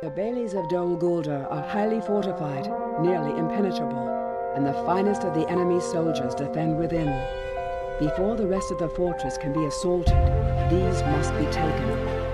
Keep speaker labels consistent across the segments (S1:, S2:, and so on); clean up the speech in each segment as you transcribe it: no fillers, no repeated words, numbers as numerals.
S1: The bailies of Dol Guldur are highly fortified, nearly impenetrable, and the finest of the enemy's soldiers defend within. Before the rest of the fortress can be assaulted, these must be taken.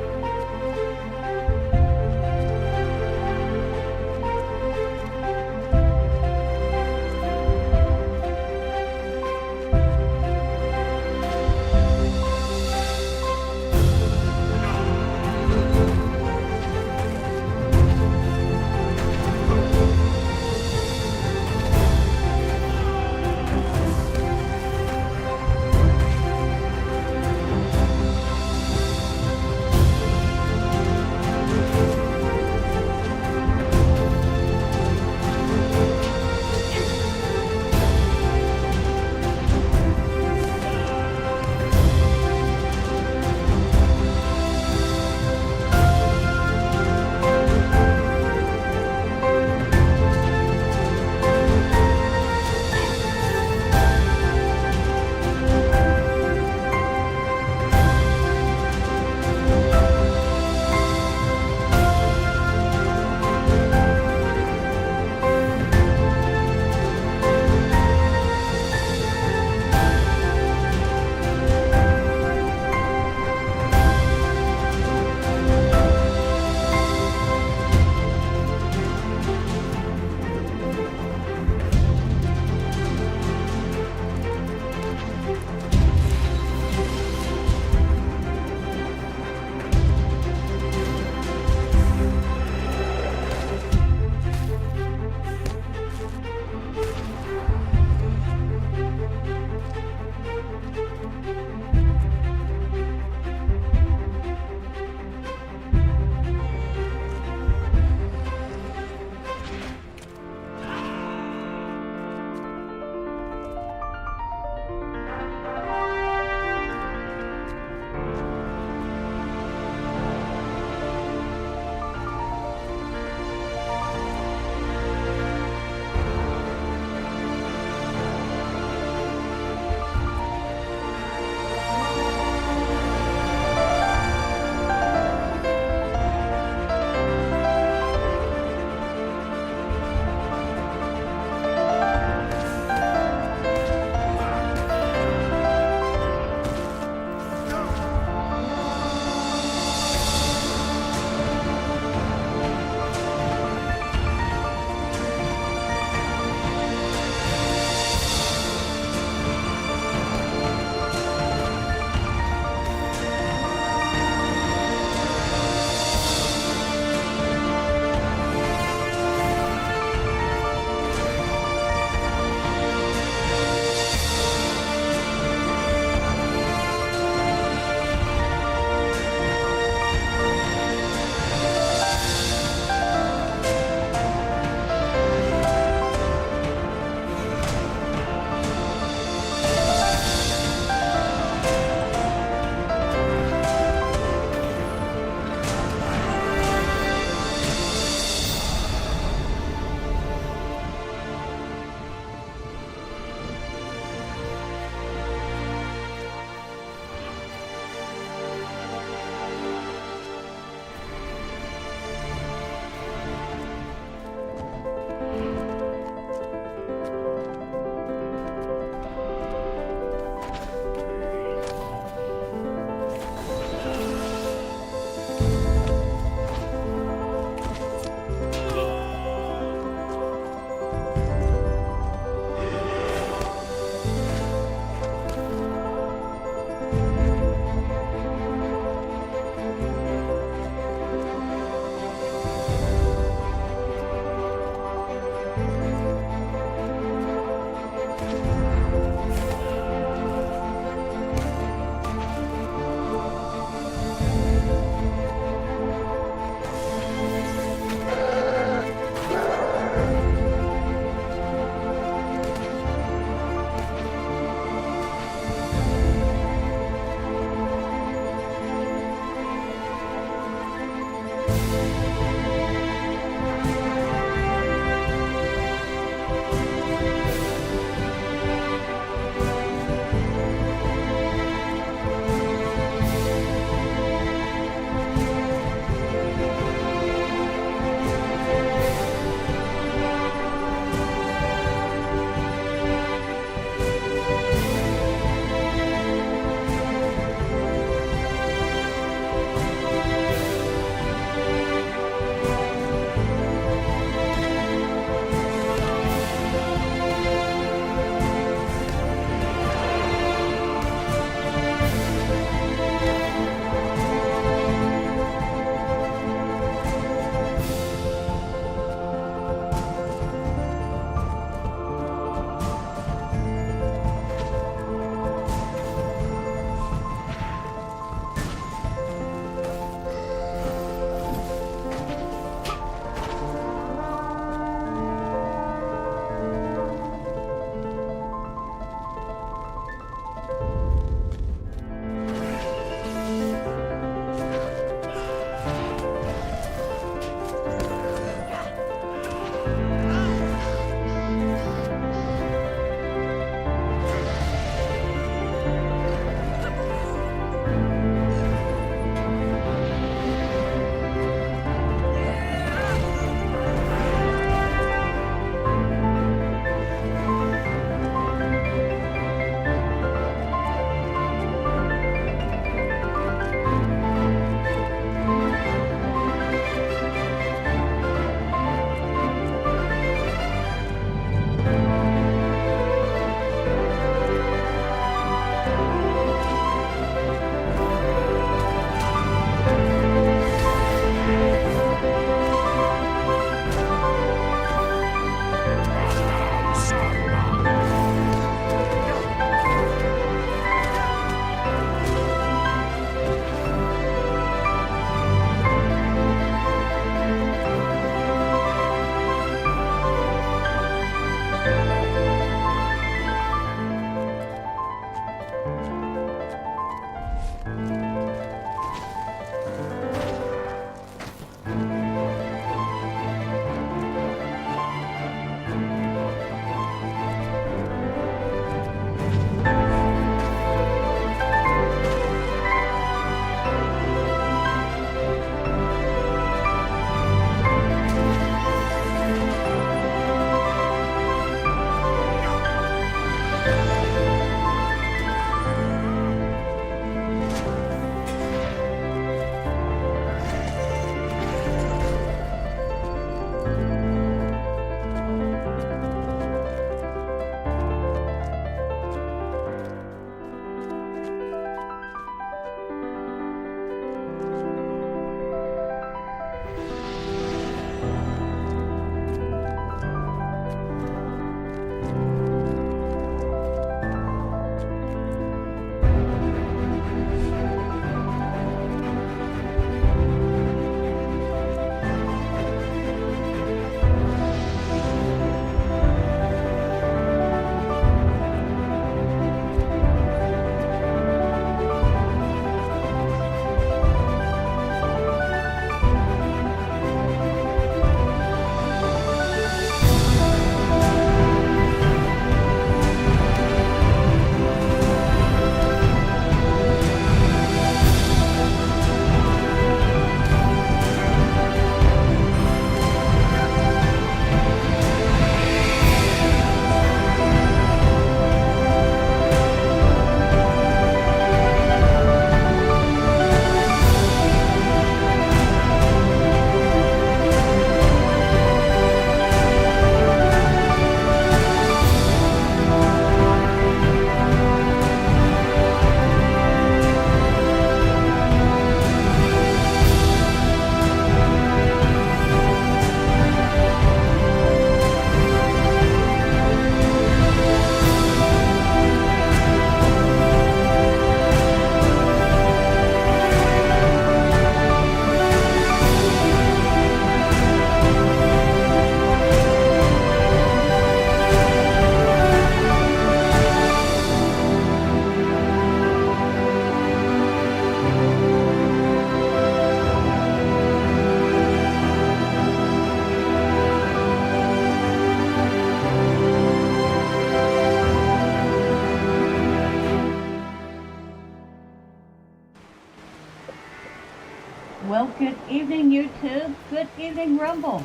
S2: Well, good evening, YouTube. Good evening, Rumble.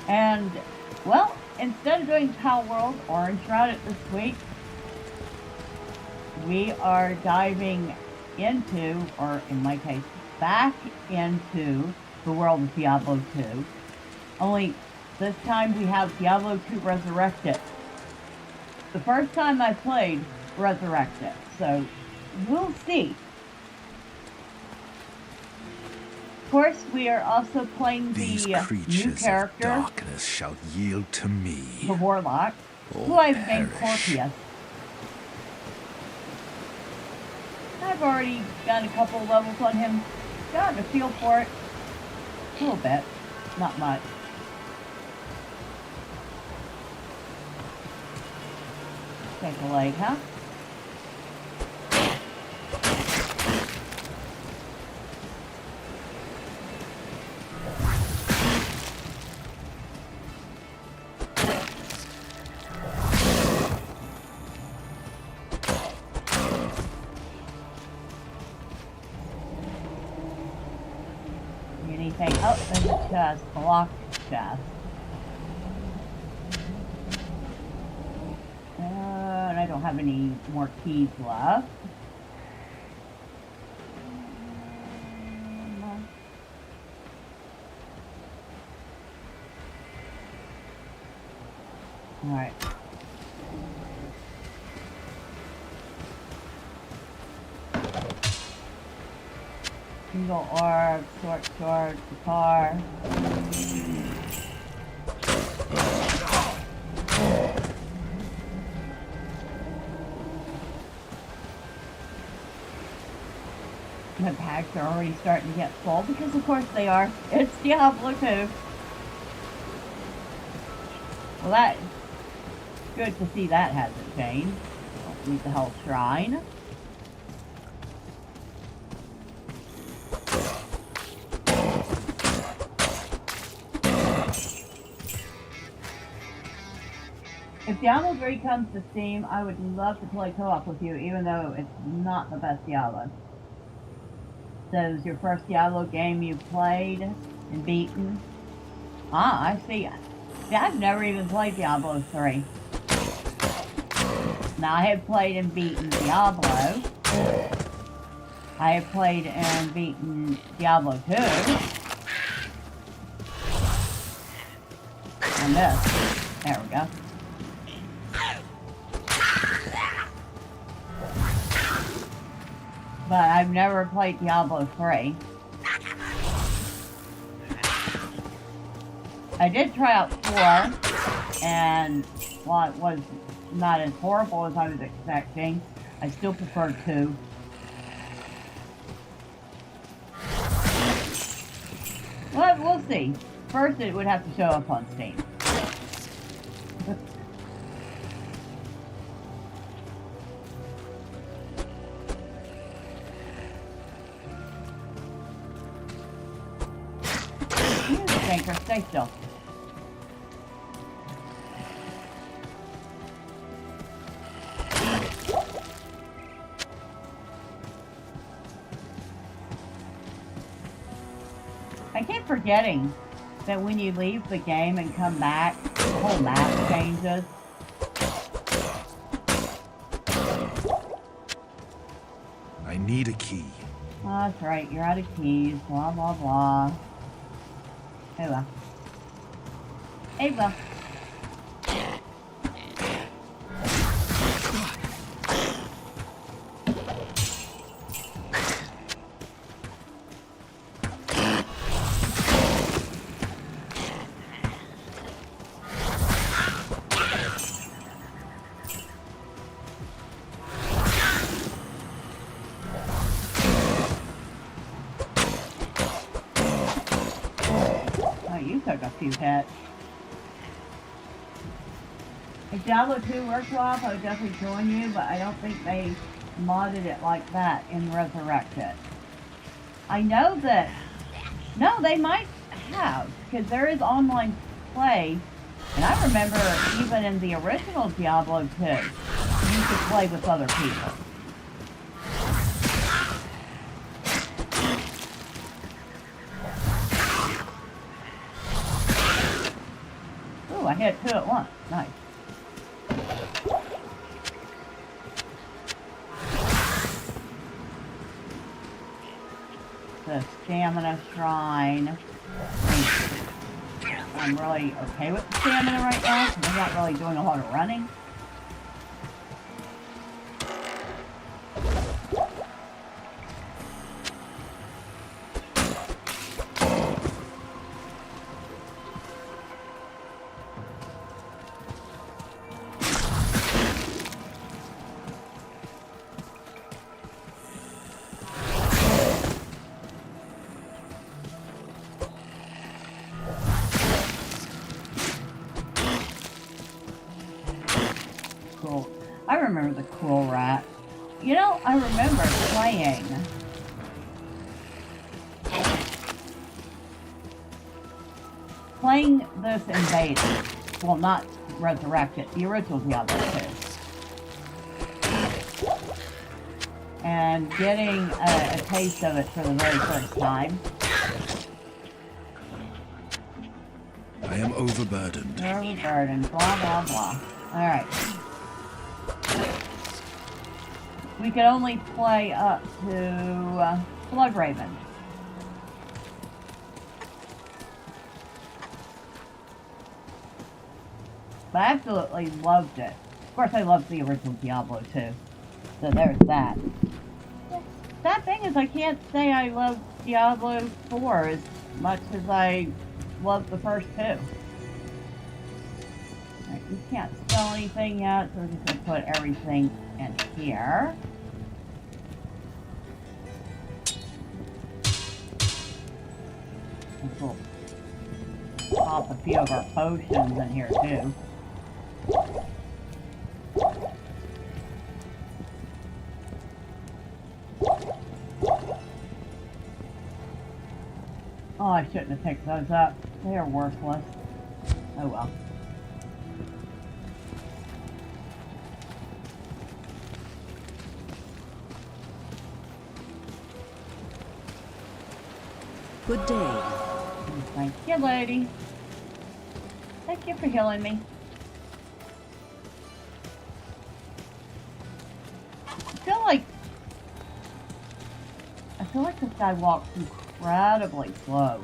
S2: And, well, instead of doing Palworld or Enshrouded this week, we are diving into, or in my case, back into the world of Diablo 2. Only this time we have Diablo II Resurrected. The first time I played Resurrected, so we'll see. Of course, we are also playing the new character,
S3: darkness shall yield to me.
S2: the Warlock, who I've named Corpius. I've already done a couple of levels on him, gotten a feel for it, a little bit, not much. Take a leg, huh? Anything up in the chest, the locked chest. And I don't have any more keys left. Alright. Single orb, short sword, guitar. The packs are already starting to get full because of course they are. It's Diablo 2. Well, that's good to see that hasn't changed. Don't need the whole shrine. If Diablo 3 comes to Steam, I would love to play co-op with you, even though it's not the best Diablo. So, it was your first Diablo game you played and beaten? Ah, I see. I've never even played Diablo 3. Now, I have played and beaten Diablo. I have played and beaten Diablo 2. And this. There we go. But I've never played Diablo 3. I did try out 4, and while it was not as horrible as I was expecting, I still prefer 2. Well, we'll see. First, it would have to show up on Steam. Stay still. I keep forgetting that when you leave the game and come back, the whole map changes.
S3: I need a key.
S2: Oh, that's right, you're out of keys, blah blah blah. Hey, well. Hey, well. Oh, you took a few hits. If Diablo 2 worked well, I would definitely join you, but I don't think they modded it like that in Resurrected. I know that... No, they might have, because there is online play, and I remember even in the original Diablo 2, you could play with other people. hit 2 at once. Nice. The stamina shrine. I'm really okay with the stamina right now, because I'm not really doing a lot of running. I remember the cool rat. You know, I remember playing this in beta. Well, not Resurrected, the original Diablo 2. And getting a taste of it for the very first time.
S3: I am overburdened.
S2: Overburdened, blah, blah, blah. Alright. We could only play up to Blood Raven. But I absolutely loved it. Of course, I loved the original Diablo 2. So there's that. That thing is, I can't say I love Diablo 4 as much as I love the first 2. Alright, we can't sell anything yet, so we're just going to put everything in here. We'll pop a few of our potions in here too. Oh, I shouldn't have picked those up. They are worthless. Oh well.
S4: Good day.
S2: Thank you, lady. Thank you for healing me. I feel like this guy walks incredibly slow.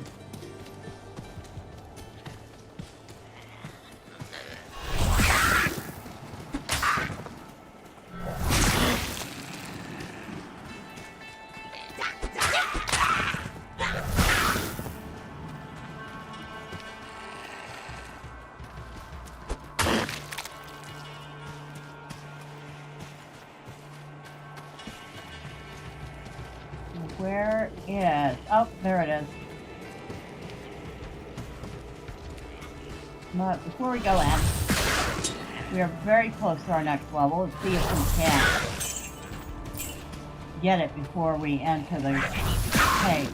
S2: Where is... Oh, there it is. But before we go in, we are very close to our next level. Let's see if we can get it before we enter the cave.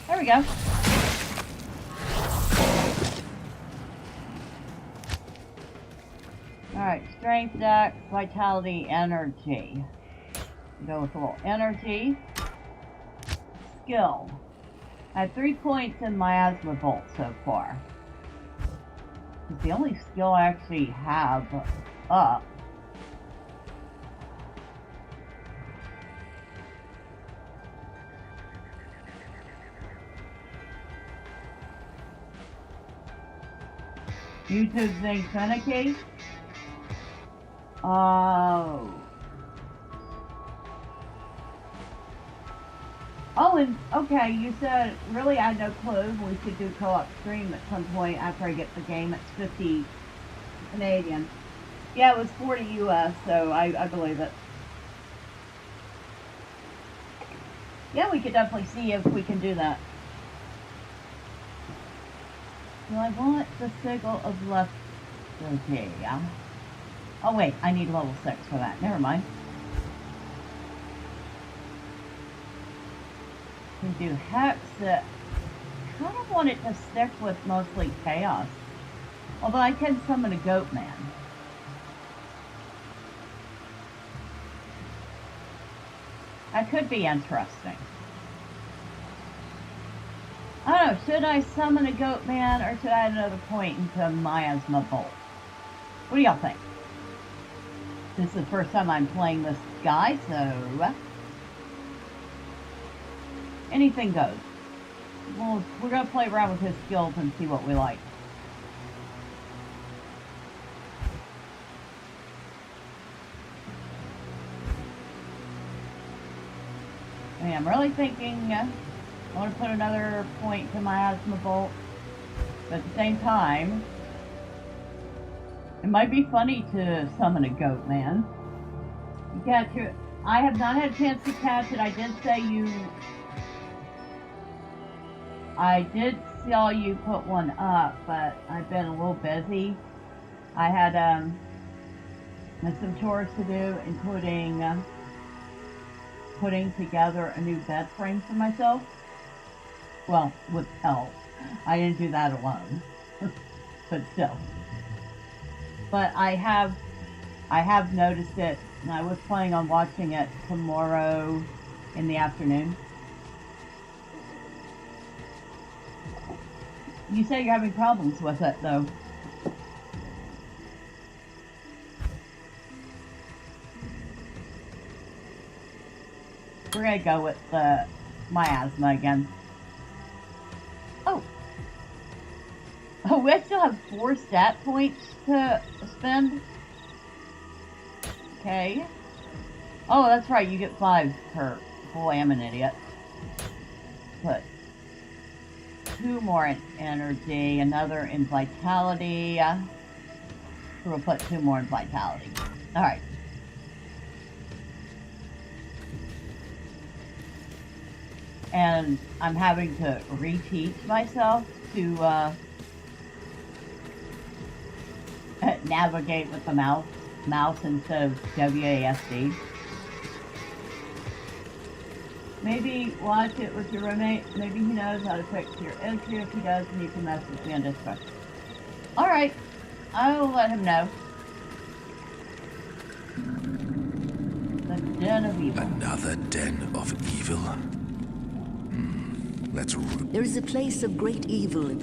S2: There we go. Alright, strength, dex, vitality, energy. Go with a little energy. Skill. I have 3 points in miasma bolt so far. It's the only skill I actually have up. YouTube's being finicky. Oh. Oh, and okay, you said, really, I had no clue. We could do co-op stream at some point after I get the game. It's 50 Canadian. Yeah, it was 40 US, so I believe it. Yeah, we could definitely see if we can do that. Do I want the sigil of lethargy? Oh wait, I need level 6 for that. Never mind. We do Hex it. I kind of want it to stick with mostly Chaos. Although I can summon a Goat Man. That could be interesting. I don't know, should I summon a goat man or should I add another point into miasma bolt? What do y'all think? This is the first time I'm playing this guy, so anything goes. Well, we're gonna play around with his skills and see what we like. I mean, I'm really thinking I want to put another point to miasma bolt, but at the same time, it might be funny to summon a goat man. You catch it. I have not had a chance to catch it. I did say you. I did saw you put one up, but I've been a little busy. I had some chores to do, including putting together a new bed frame for myself. Well, with help. I didn't do that alone, but still. But I have noticed it, and I was planning on watching it tomorrow in the afternoon. You say you're having problems with it, though. We're gonna go with the miasma again. Oh, we still have 4 stat points to spend. Okay. Oh, that's right. You get 5 per. Boy, I'm an idiot. Put 2 more in energy, another in vitality. We'll put 2 more in vitality. All right. And I'm having to reteach myself to navigate with the mouse instead of WASD. Maybe watch it with your roommate. Maybe he knows how to fix your issue. If he does, then you can message me on Discord. Alright, I will let him know. The Den of Evil.
S3: Another den of evil? Let's root.
S4: There is a place of great evil.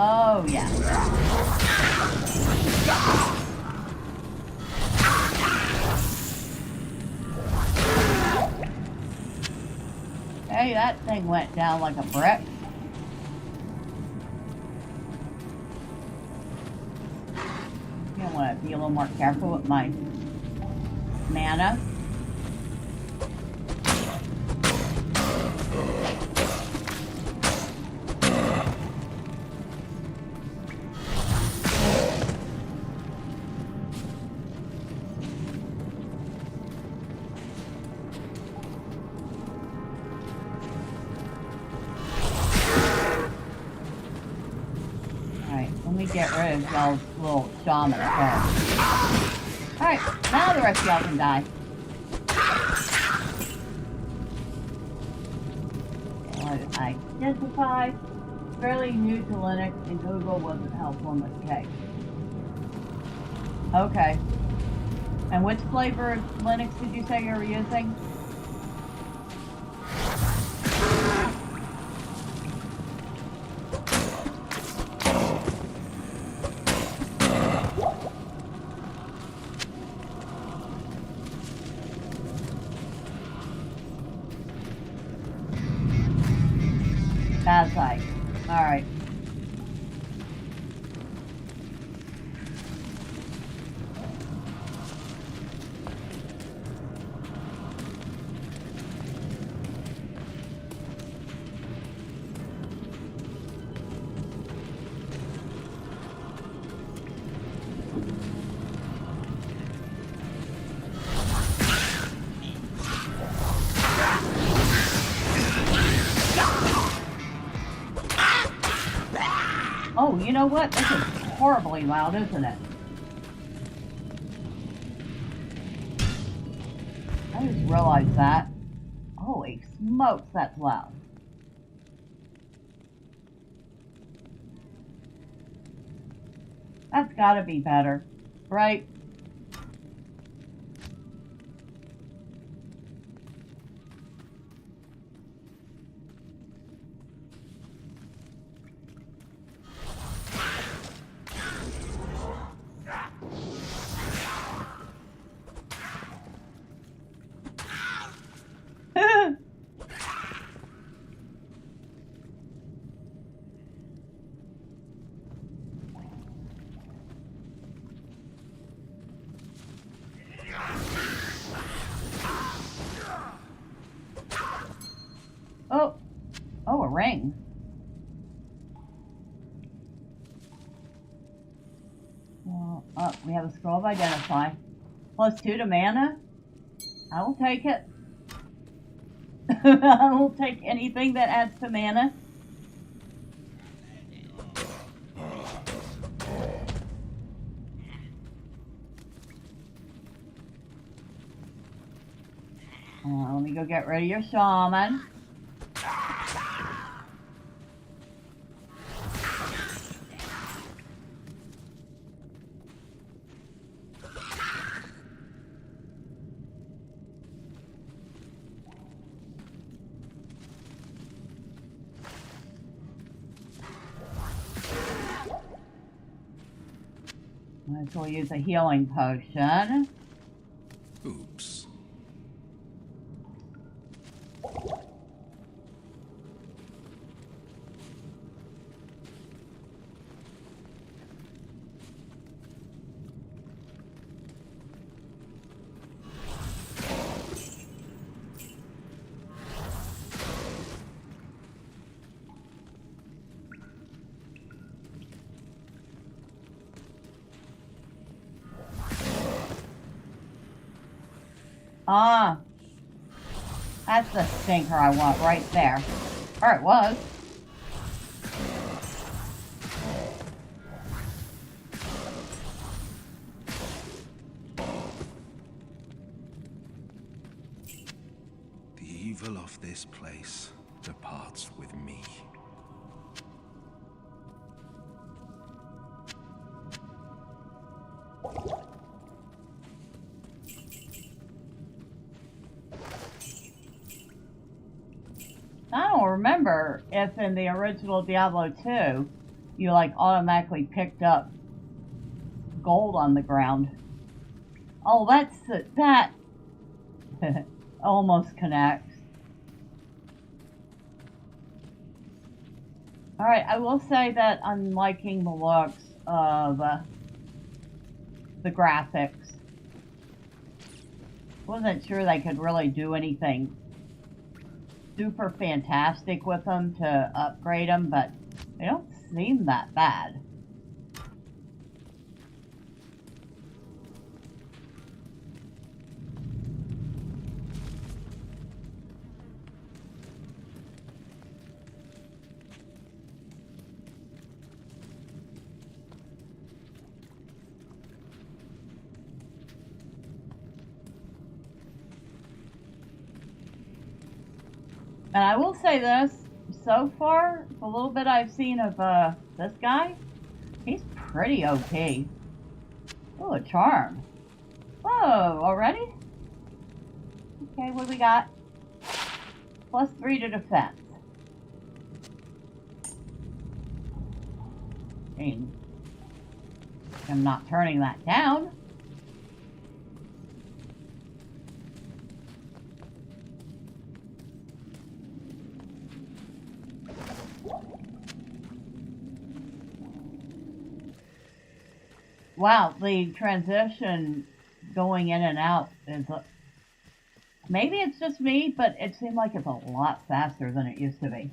S2: Oh, yeah. Hey, that thing went down like a brick. I want to be a little more careful with my mana. Get rid of y'all's little shaman first. Alright, now the rest of y'all can die. Identify. Fairly new to Linux, and Google wasn't helpful in this case. Okay. And which flavor of Linux did you say you were using? That's like, alright. Oh, you know what? This is horribly loud, isn't it? I just realized that. Holy smokes, that's loud. gotta be better, right? Oh, a ring. Well, we have a scroll of identify. +2 to mana. I will take it. I will take anything that adds to mana. Let me go get rid of your shaman. Might as well use a healing potion.
S3: Oops.
S2: Ah, that's the stinker I want right there. Or it was.
S3: The evil of this place departs with me.
S2: I don't remember if in the original Diablo 2 you like automatically picked up gold on the ground. Oh, that almost connects. Alright, I will say that I'm liking the looks of the graphics. Wasn't sure they could really do anything super fantastic with them to upgrade them, but they don't seem that bad. And I will say this, so far, the little bit I've seen of this guy, he's pretty OP. Oh, a charm. Whoa, already? Okay, what do we got? +3 to defense. I mean, I'm not turning that down. Wow, the transition going in and out is... maybe it's just me, but it seemed like it's a lot faster than it used to be.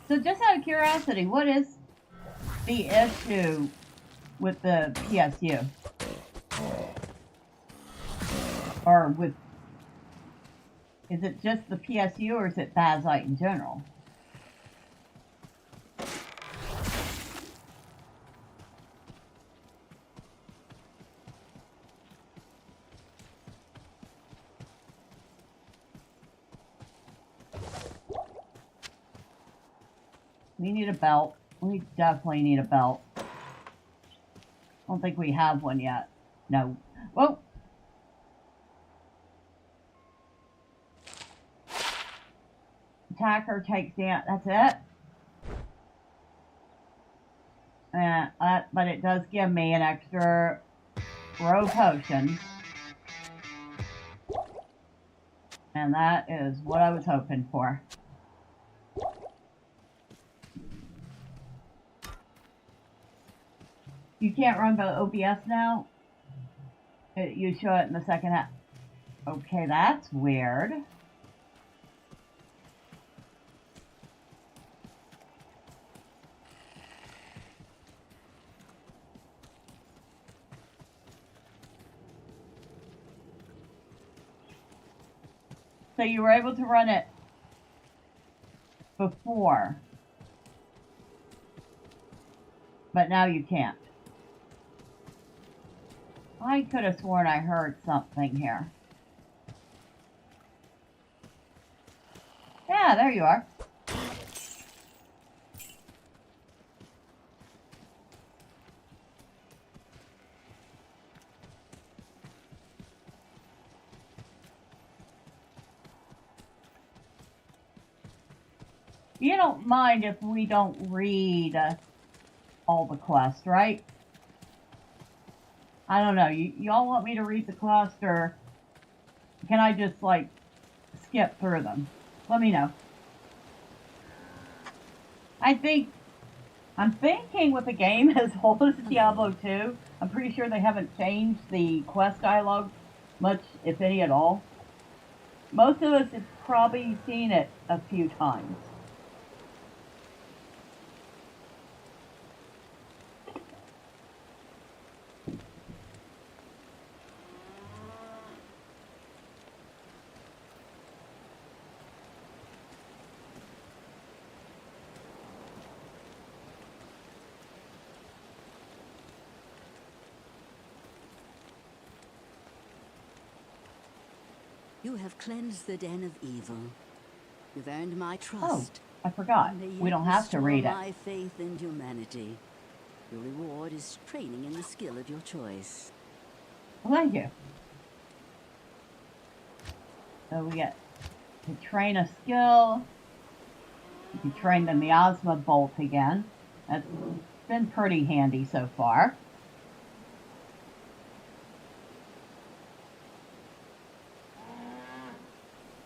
S2: So just out of curiosity, what is the issue with the PSU? Or with... is it just the PSU or is it Bazite in general? We need a belt. We definitely need a belt. I don't think we have one yet. No. Whoa! Attacker takes down. That's it. But it does give me an extra row potion. And that is what I was hoping for. You can't run by OBS now? You show it in the second half. Okay, that's weird. So you were able to run it before, but now you can't. I could have sworn I heard something here. Yeah, there you are. You don't mind if we don't read all the quests, right? I don't know. Y'all want me to read the quest, or can I just, like, skip through them? Let me know. I'm thinking with a game as old as Diablo II, I'm pretty sure they haven't changed the quest dialogue much, if any at all. Most of us have probably seen it a few times.
S4: You have cleansed the den of evil. You've earned my trust.
S2: Oh, I forgot. We don't have to read it.
S4: My faith in humanity. Your reward is training in the skill of your choice.
S2: Well, thank you. So we get to train a skill. You can train the miasma bolt again. That's been pretty handy so far.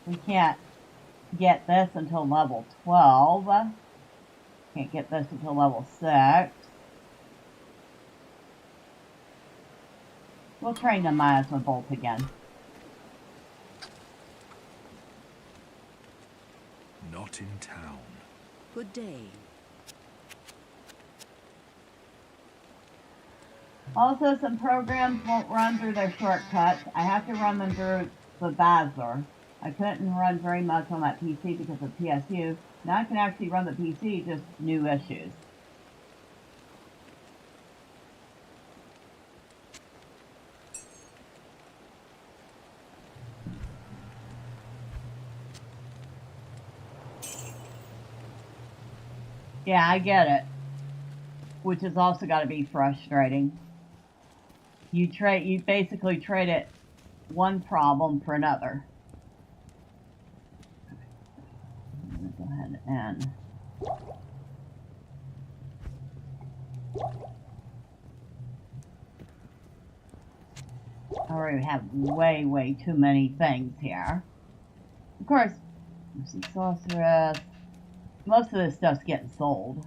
S2: We can't get this until level 12. Can't get this until level 6. We'll train the miasma bolt again.
S3: Not in town.
S4: Good day.
S2: Also, some programs won't run through their shortcuts. I have to run them through the Bazar. I couldn't run very much on that PC because of PSU. Now I can actually run the PC, just new issues. Yeah, I get it. Which has also got to be frustrating. You basically trade it one problem for another. I'm gonna go ahead and I already have way too many things here. Of course, there's some sorceress. Most of this stuff's getting sold.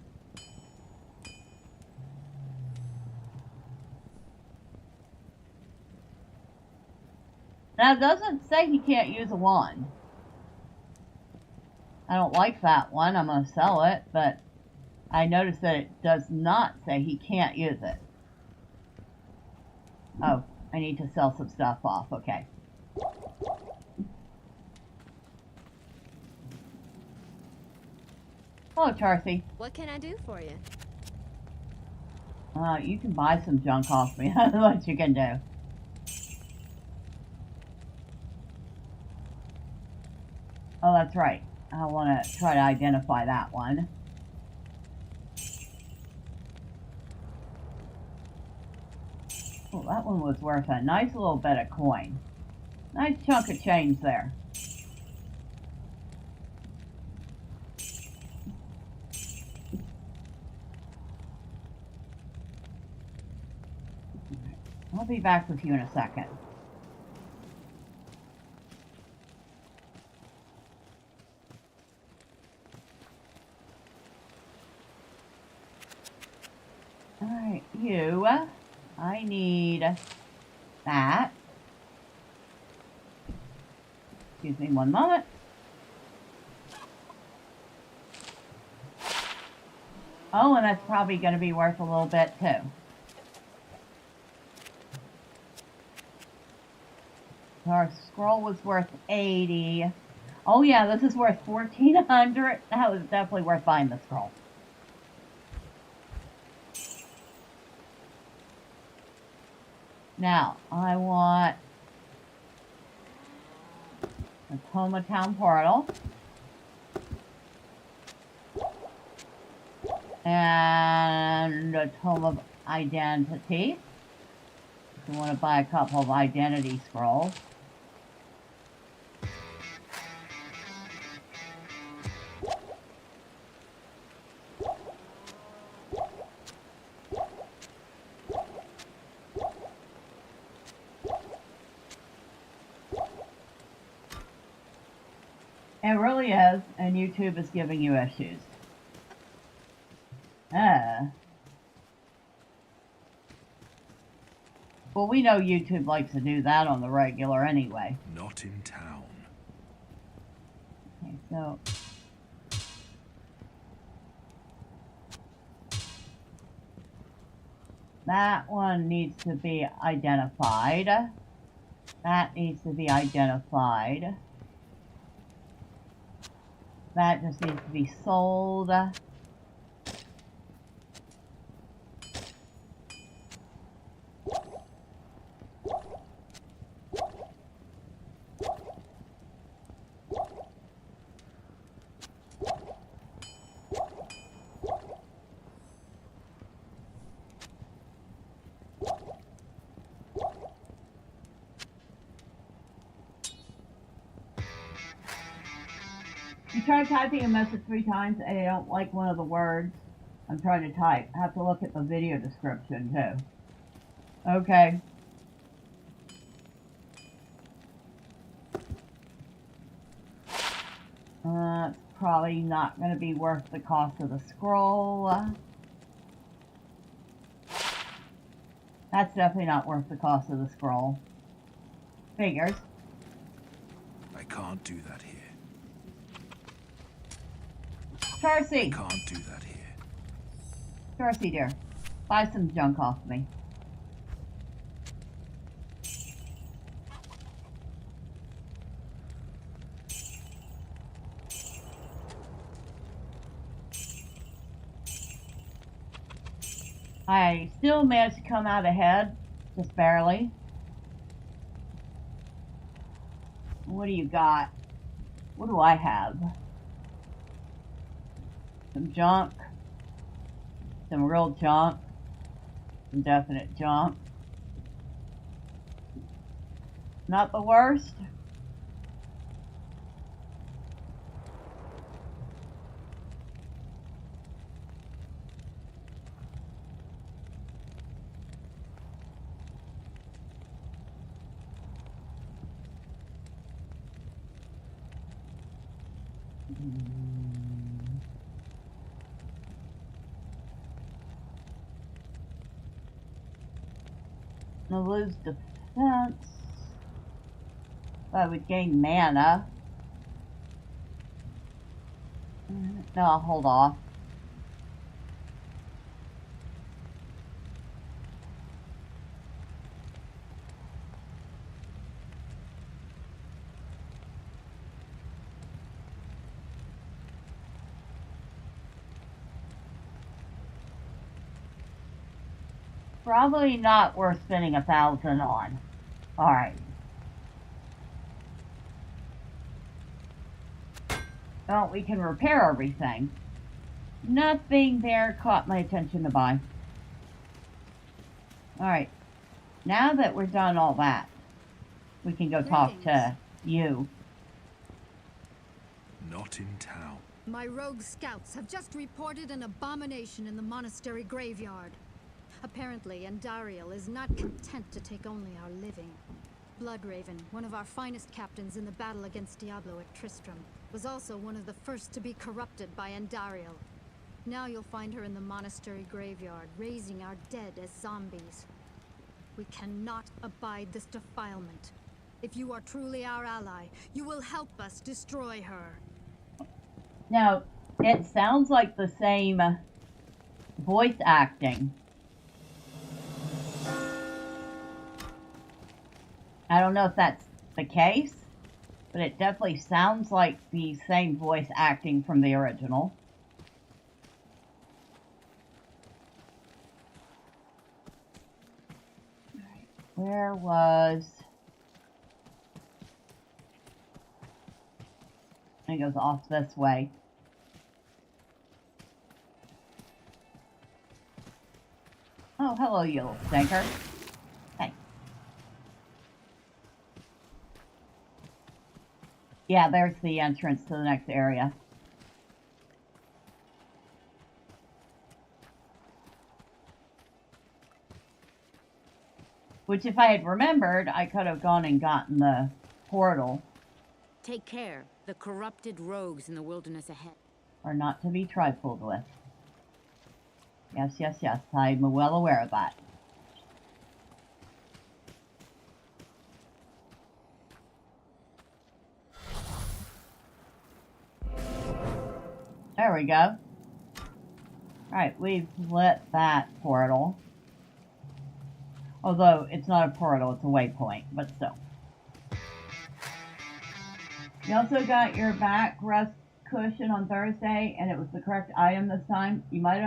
S2: Now, it doesn't say he can't use a wand. I don't like that one. I'm going to sell it, but I noticed that it does not say he can't use it. Oh, I need to sell some stuff off. Okay. Hello, Charcy.
S5: What can I do for you?
S2: You can buy some junk off me. That's what you can do. Oh, that's right. I want to try to identify that one. Oh, that one was worth a nice little bit of coin. Nice chunk of change there. I'll be back with you in a second. Alright, you. I need that. Excuse me one moment. Oh, and that's probably going to be worth a little bit too. Our scroll was worth 80. Oh yeah, this is worth 1,400. That was definitely worth buying the scroll. Now, I want a Toma Town Portal. And a Tome of Identity. I want to buy a couple of identity scrolls. It really is, and YouTube is giving you issues. Well, we know YouTube likes to do that on the regular anyway.
S3: Not in town.
S2: Okay, so... that one needs to be identified. That needs to be identified. That just needs to be sold. You try typing a message 3 times and I don't like one of the words I'm trying to type. I have to look at the video description too. Okay. It's probably not going to be worth the cost of the scroll. That's definitely not worth the cost of the scroll. Figures.
S3: I can't do that here.
S2: Darcy!
S3: Can't do that here.
S2: Darcy, dear. Buy some junk off me. I still managed to come out ahead, just barely. What do you got? What do I have? Some junk. Some real junk. Some definite junk. Not the worst. I lose defense. I would gain mana. No, I'll hold off. Probably not worth spending 1,000 on. Alright. Well, we can repair everything. Nothing there caught my attention to buy. Alright. Now that we're done all that, we can go talk to you.
S3: Not in town.
S5: My rogue scouts have just reported an abomination in the monastery graveyard. Apparently, Andariel is not content to take only our living. Bloodraven, one of our finest captains in the battle against Diablo at Tristram, was also one of the first to be corrupted by Andariel. Now you'll find her in the monastery graveyard, raising our dead as zombies. We cannot abide this defilement. If you are truly our ally, you will help us destroy her.
S2: Now, it sounds like the same voice acting. I don't know if that's the case, but it definitely sounds like the same voice acting from the original. Where was... It goes off this way. Oh, hello, you little stinker. Hey. Yeah, there's the entrance to the next area. Which, if I had remembered, I could have gone and gotten the portal.
S6: Take care. The corrupted rogues in the wilderness ahead
S2: Are not to be trifled with. Yes, yes, yes. I'm well aware of that. There we go. Alright, we've lit that portal. Although, it's not a portal, it's a waypoint, but still. You also got your back rest cushion on Thursday, and it was the correct item this time. You might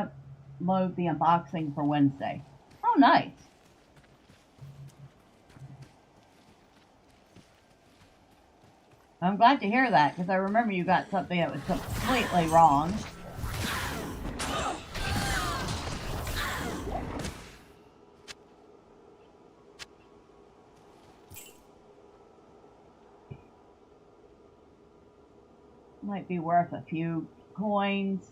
S2: upload the unboxing for Wednesday. Oh, nice. I'm glad to hear that, because I remember you got something that was completely wrong. Might be worth a few coins.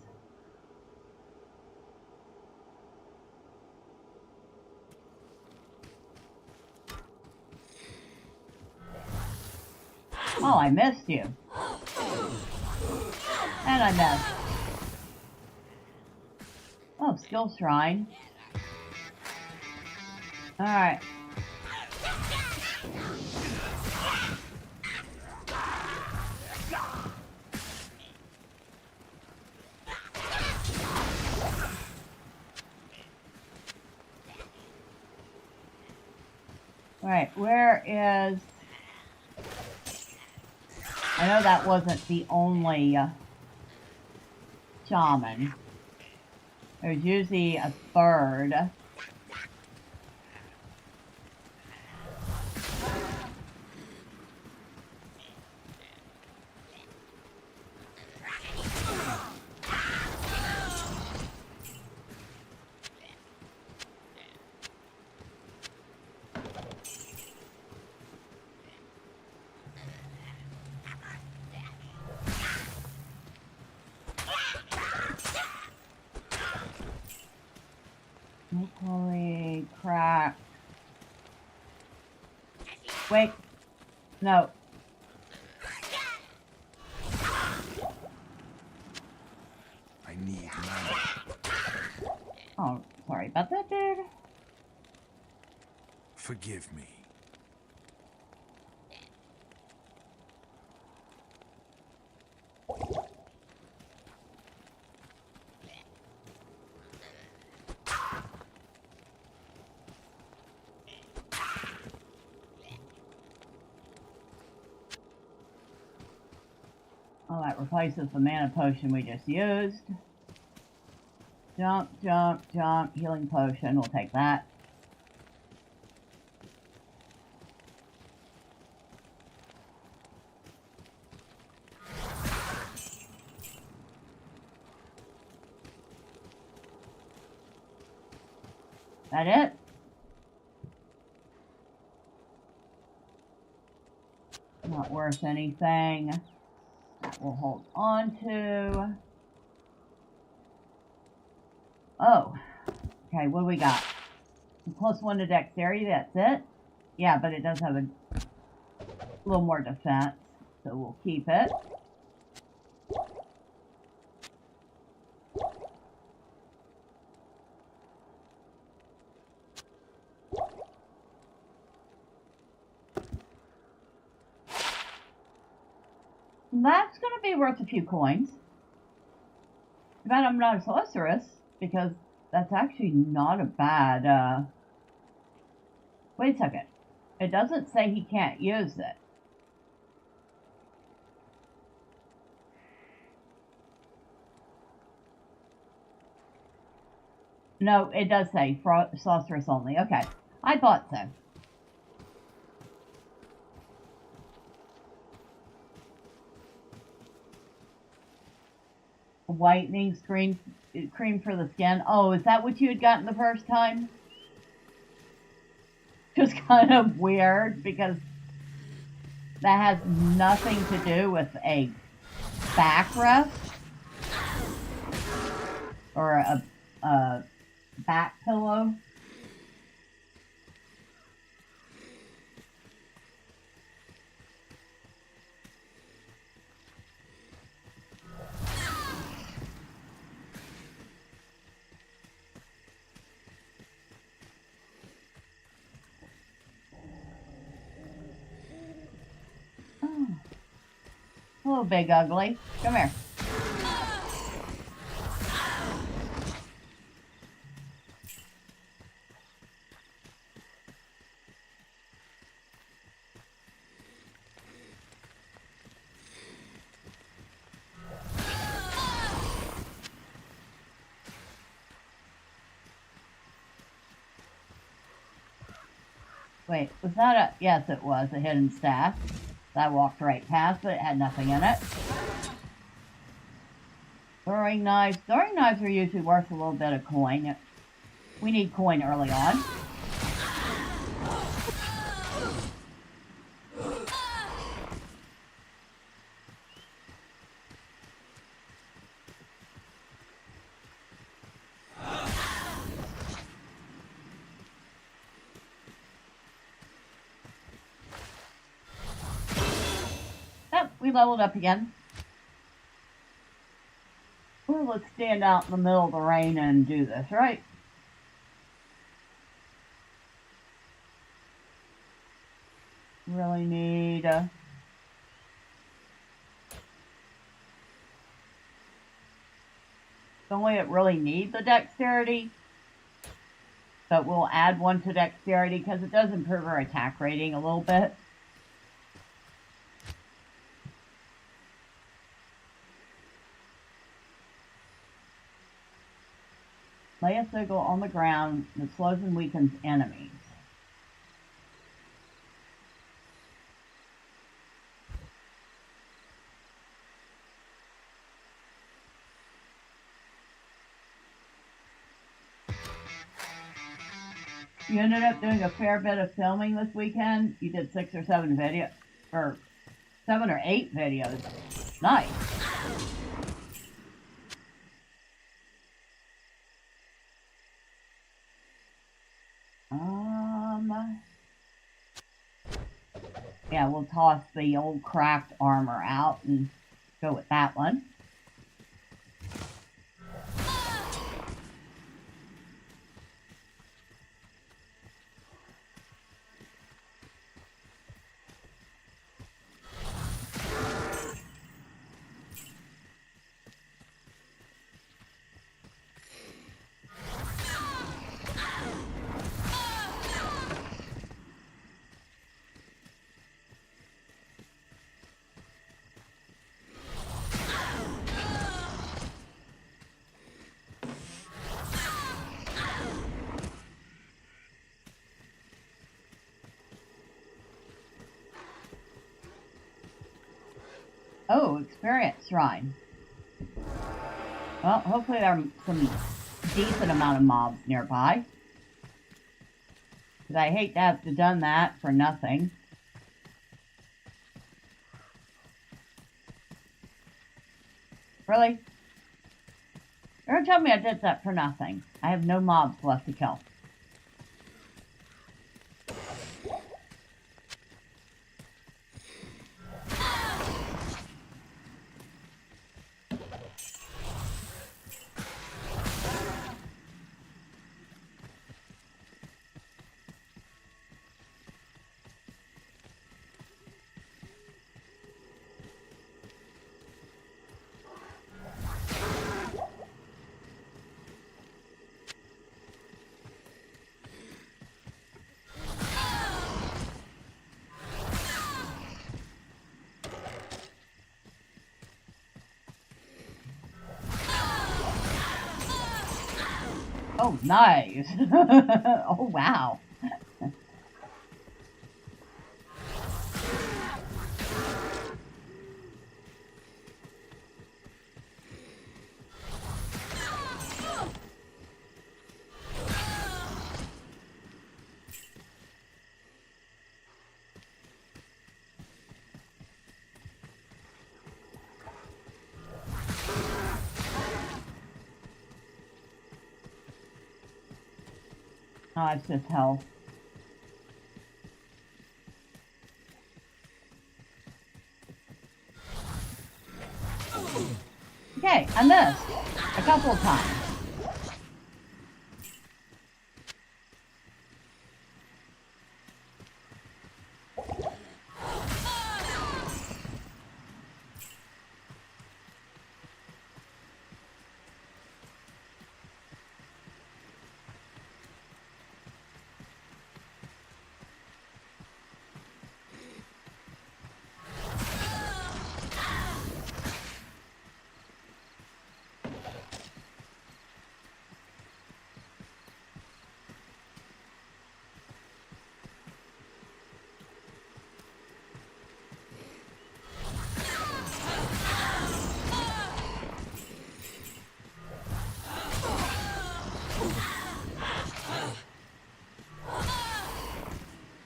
S2: Oh, I missed you. And I missed. Oh, skill shrine. Alright. Alright, where is... I know that wasn't the only shaman. There's usually a third. Holy crap. Wait. No.
S3: I need mana.
S2: Oh, sorry about that, dude.
S3: Forgive me.
S2: Oh, that replaces the mana potion we just used. Jump, jump, jump. Healing potion. We'll take that. That it? Not worth anything. That we'll hold on to. Oh. Okay, what do we got? +1 to dexterity, that's it? Yeah, but it does have a little more defense, so we'll keep it. That's going to be worth a few coins. Too bad I'm not a sorceress, because that's actually not a bad, Wait a second. It doesn't say he can't use it. No, it does say sorceress only. Okay. I thought so. Whitening cream for the skin. Oh, is that what you had gotten the first time? Just kind of weird because that has nothing to do with a backrest or a back pillow. Hello, big ugly. Come here. Wait, was that a... Yes, it was a hidden staff. I walked right past, but it had nothing in it. Throwing knives. Throwing knives are usually worth a little bit of coin. We need coin early on. We leveled up again. Well, let's stand out in the middle of the rain and do this, right? Really need... Don't we really need the dexterity? But we'll add 1 to dexterity because it does improve our attack rating a little bit. Lay a sigil on the ground that slows and weakens enemies. You ended up doing a fair bit of filming this weekend. You did 6 or 7 videos, or 7 or 8 videos. Nice. Yeah, we'll toss the old cracked armor out and go with that one. Oh, experience shrine. Well, hopefully there are some decent amount of mobs nearby. Because I hate to have to done that for nothing. Really? You're gonna tell me I did that for nothing. I have no mobs left to kill. Oh, nice. Oh, wow. Oh, it's just hell. Okay, I missed a couple of times.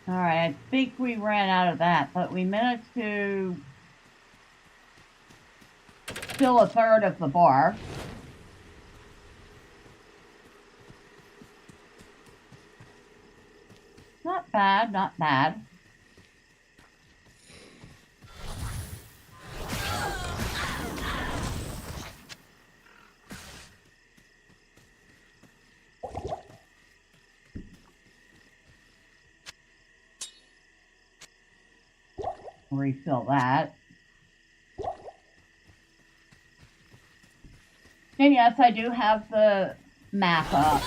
S2: Alright, I think we ran out of that, but we managed to fill a third of the bar. Not bad, not bad. Refill that. And yes, I do have the map up.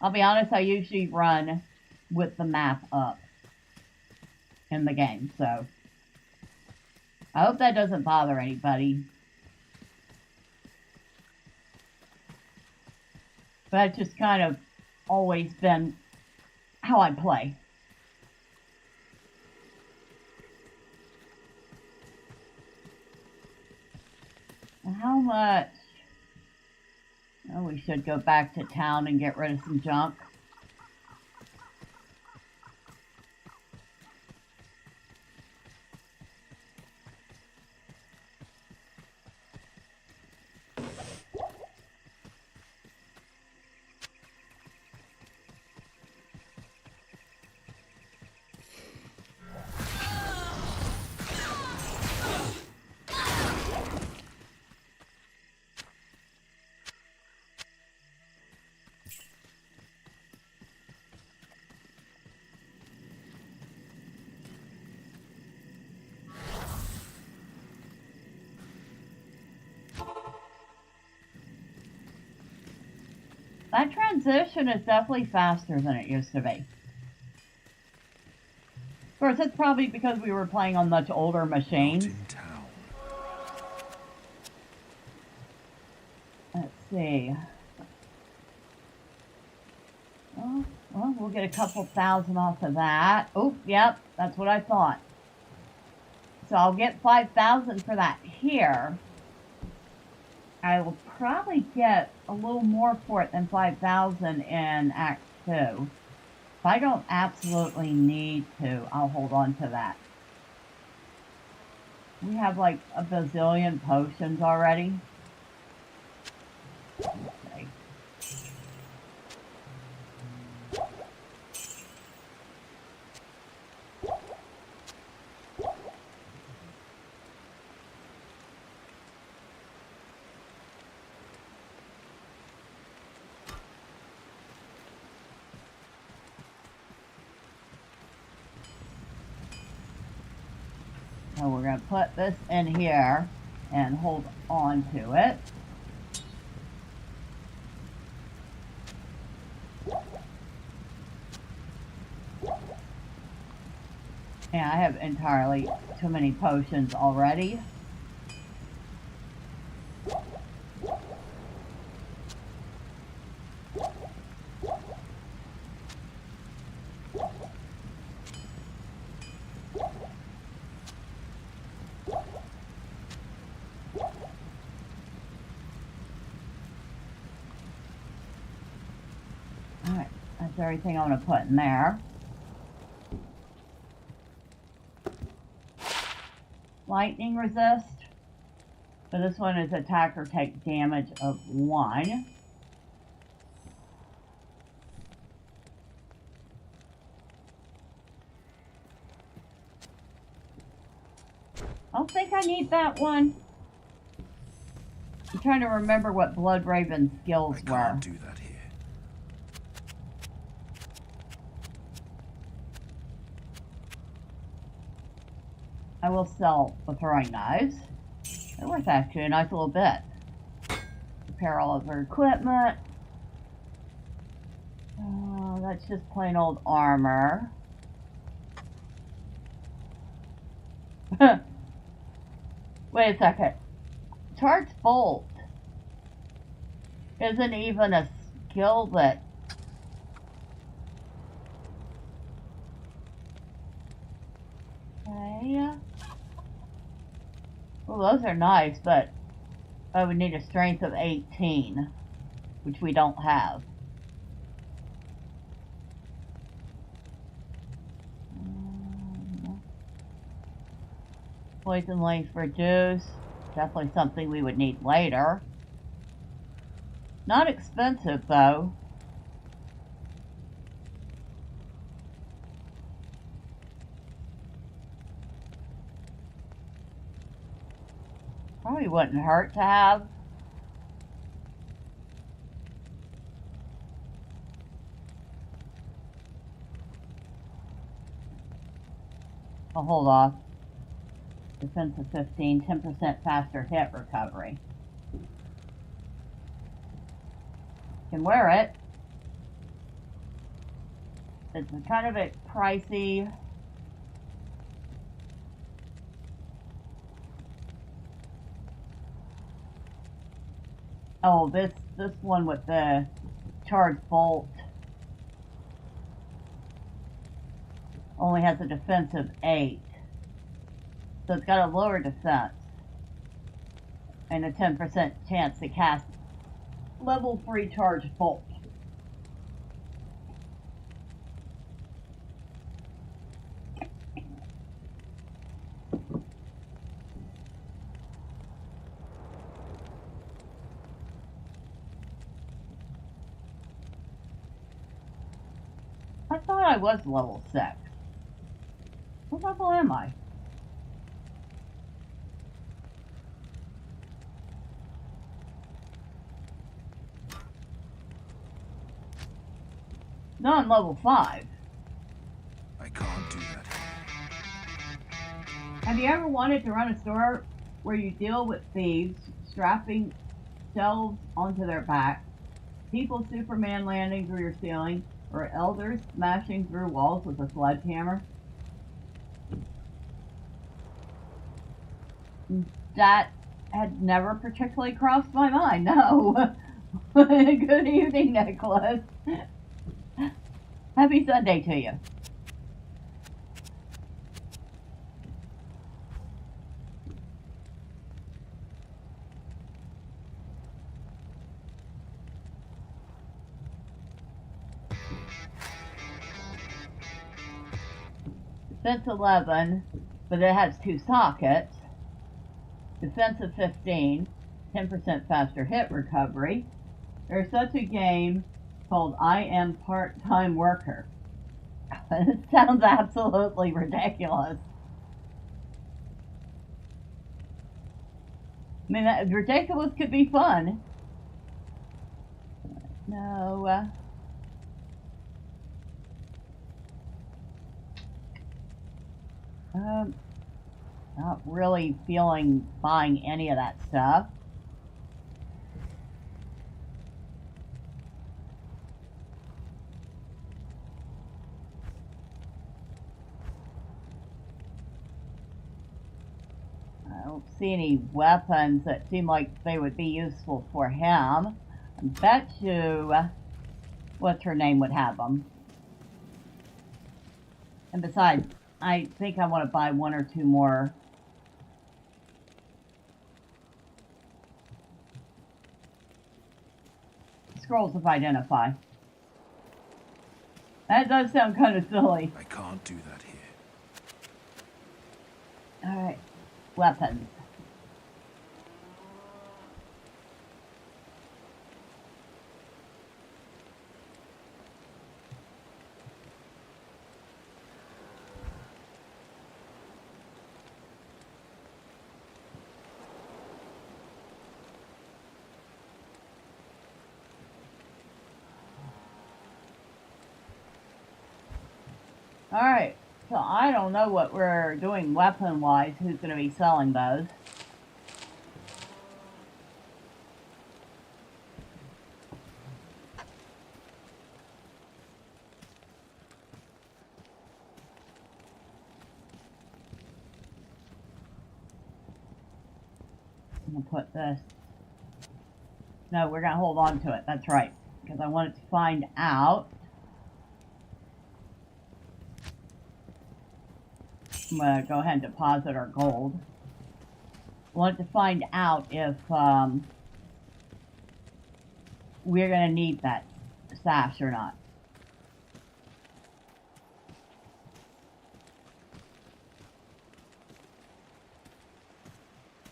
S2: I'll be honest, I usually run with the map up in the game, so I hope that doesn't bother anybody. But that's just kind of always been how I play. How much? Oh, we should go back to town and get rid of some junk. That transition is definitely faster than it used to be. Of course, it's probably because we were playing on much older machines. Let's see. Oh, well, we'll get a couple thousand off of that. Oh, yep, that's what I thought. So I'll get 5,000 for that here. I will probably get a little more for it than 5,000 in Act 2. If I don't absolutely need to, I'll hold on to that. We have like a bazillion potions already. Okay. So we're going to put this in here and hold on to it. And I have entirely too many potions already. Alright, that's everything I'm going to put in there. Lightning resist. So this one is attack or take damage of 1. I don't think I need that one. I'm trying to remember what Blood Raven's skills
S3: I
S2: were.
S3: can't do that here.
S2: I will sell the throwing knives. They're worth actually a nice little bit. Repair all of her equipment. Oh, that's just plain old armor. Wait a second. Charge Bolt isn't even a skill that... Okay. Well, those are nice, but I would need a strength of 18, which we don't have. Poison leaf reduce. Definitely something we would need later. Not expensive, though. Probably wouldn't hurt to have. I'll hold off. Defense of 15, 10% faster hit recovery. Can wear it. It's kind of a pricey. Oh, this one with the charge bolt only has a defense of 8. So it's got a lower defense and a 10% chance to cast level 3 charge bolt. I thought I was level 6. What level am I? No, I'm level 5.
S3: I can't do that.
S2: Have you ever wanted to run a store where you deal with thieves strapping shelves onto their back, people Superman landing through your ceiling, or elders smashing through walls with a sledgehammer? That had never particularly crossed my mind, no. Good evening, Nicholas. Happy Sunday to you. Defense 11, but it has 2 sockets. defensive 15, 10% faster hit recovery. There's such a game called I Am Part-Time Worker. It sounds absolutely ridiculous. I mean, that ridiculous could be fun. No. Not really feeling buying any of that stuff. I don't see any weapons that seem like they would be useful for him. I bet you, what's her name would have them. And besides, I think I want to buy one or two more. Scrolls of Identify. That does sound kind of silly.
S3: I can't do that here.
S2: Alright. Weapons. Alright, so I don't know what we're doing weapon-wise. Who's going to be selling those? I'm going to put this... No, we're going to hold on to it. That's right. Because I wanted to find out... I'm going to go ahead and deposit our gold. I wanted to find out if we're going to need that sash or not.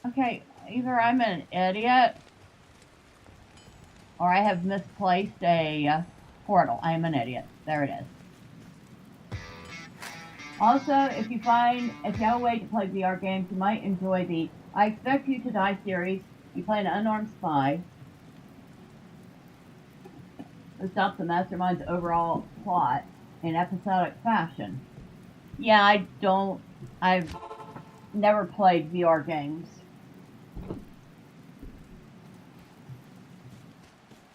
S2: Okay, either I'm an idiot or I have misplaced a portal. I am an idiot. There it is. Also, if you have a way to play VR games, you might enjoy the I Expect You to Die series. You play an unarmed spy who stops the mastermind's overall plot in episodic fashion. Yeah, I've never played VR games.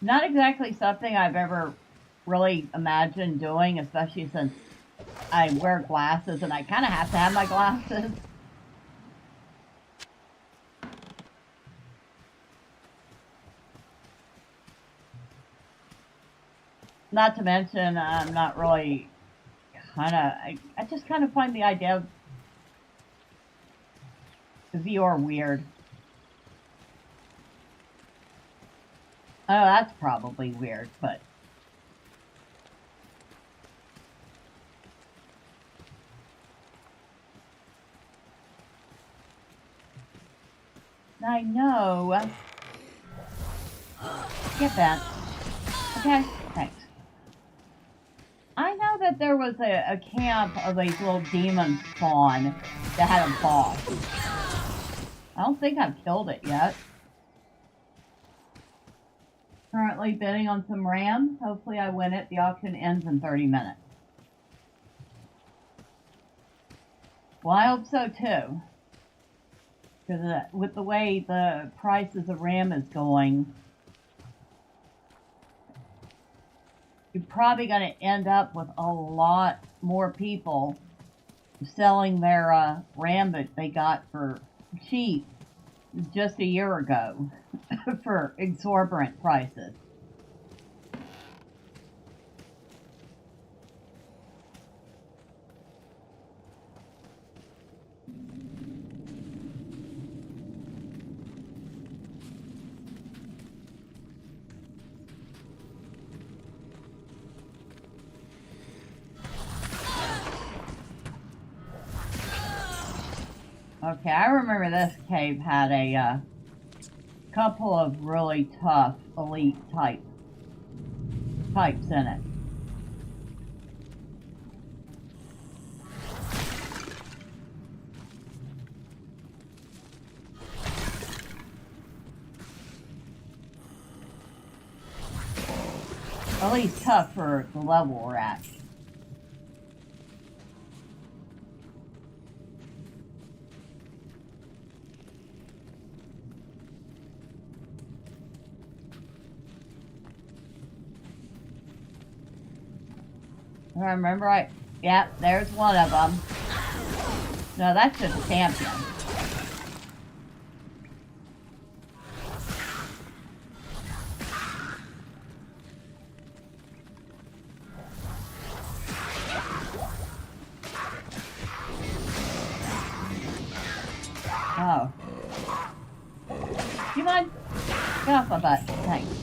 S2: Not exactly something I've ever really imagined doing, especially since I wear glasses and I kind of have to have my glasses. Not to mention, I'm not really I just kind of find the idea of the VR weird. Oh, that's probably weird, but... I know. Get that. Okay, thanks. I know that there was a camp of these little demon spawn that had a boss. I don't think I've killed it yet. Currently bidding on some RAM. Hopefully I win it. The auction ends in 30 minutes. Well, I hope so too. Because with the way the prices of RAM is going, you're probably going to end up with a lot more people selling their RAM that they got for cheap just a year ago for exorbitant prices. Okay, I remember this cave had a couple of really tough elite types in it. At least tough for the level we're at. Remember, yeah, there's one of them. No, that's just a champion. Oh. You mind? Get off my butt. Thanks.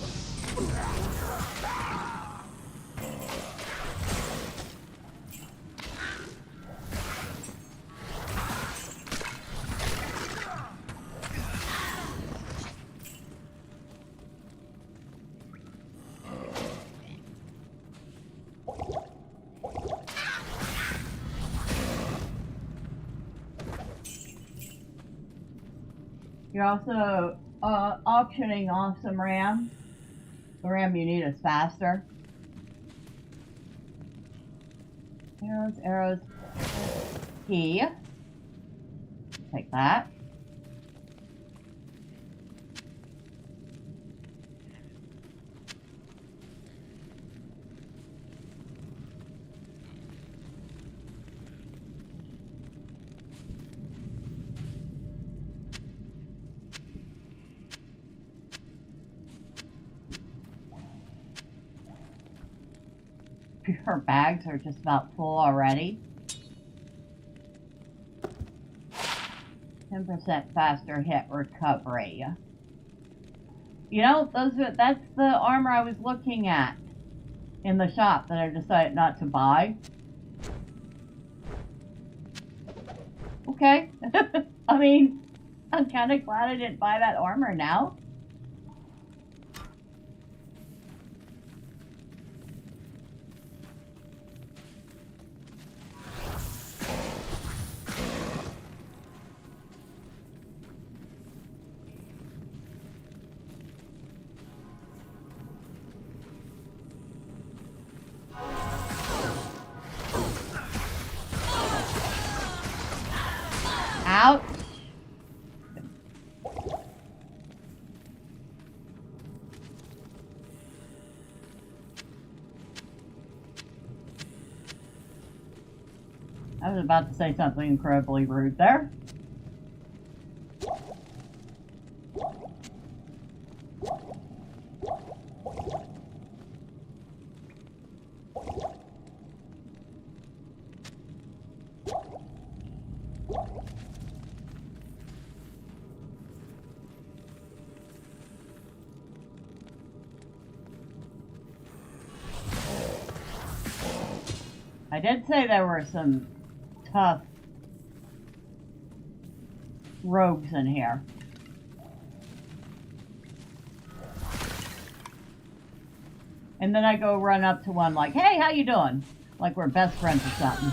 S2: You're also auctioning off some RAM. The RAM you need is faster. Arrows. Key. Take that. Her bags are just about full already. 10% faster hit recovery. You know, that's the armor I was looking at in the shop that I decided not to buy. Okay. I mean, I'm kind of glad I didn't buy that armor now. Ouch. I was about to say something incredibly rude there. I did say there were some tough rogues in here. And then I go run up to one like, hey, how you doing? Like we're best friends or something.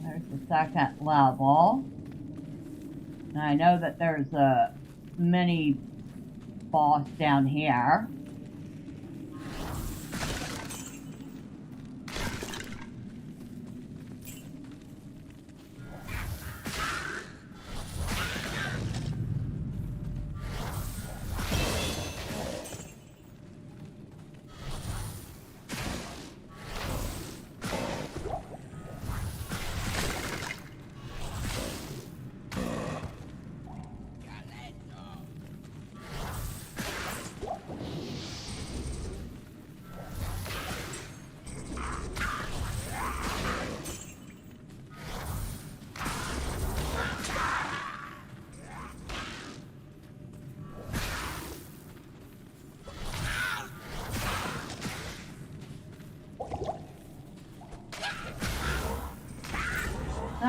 S2: There's the second level. And I know that there's a mini boss down here.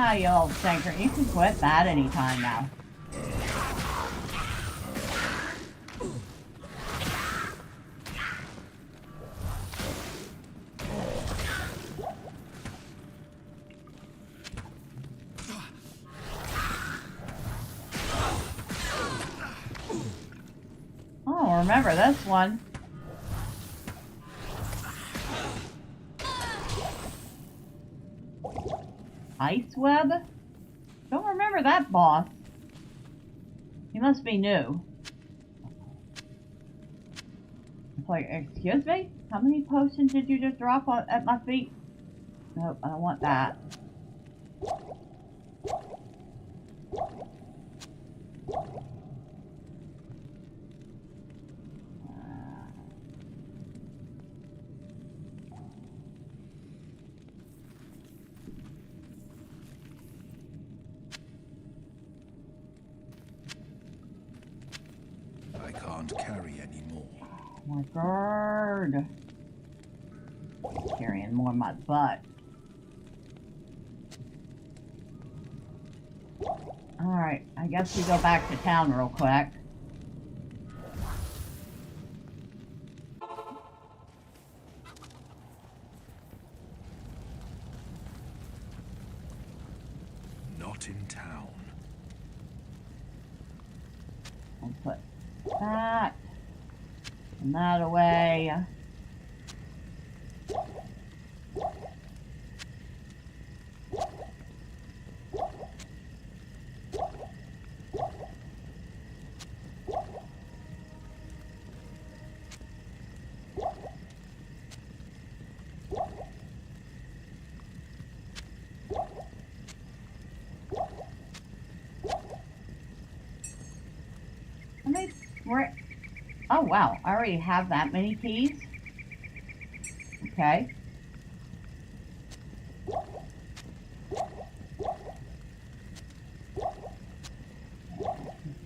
S2: Ah, you old stinker. You can quit that anytime now. Oh, remember this one. Ice web? Don't remember that boss. He must be new. It's like, excuse me? How many potions did you just drop at my feet? Nope, I don't want that.
S3: I can't carry anymore.
S2: Oh my god. Carrying more of my butt. Alright, I guess we go back to town real quick.
S3: Not in town.
S2: I'll put that and that away. Oh wow, I already have that many keys. Okay.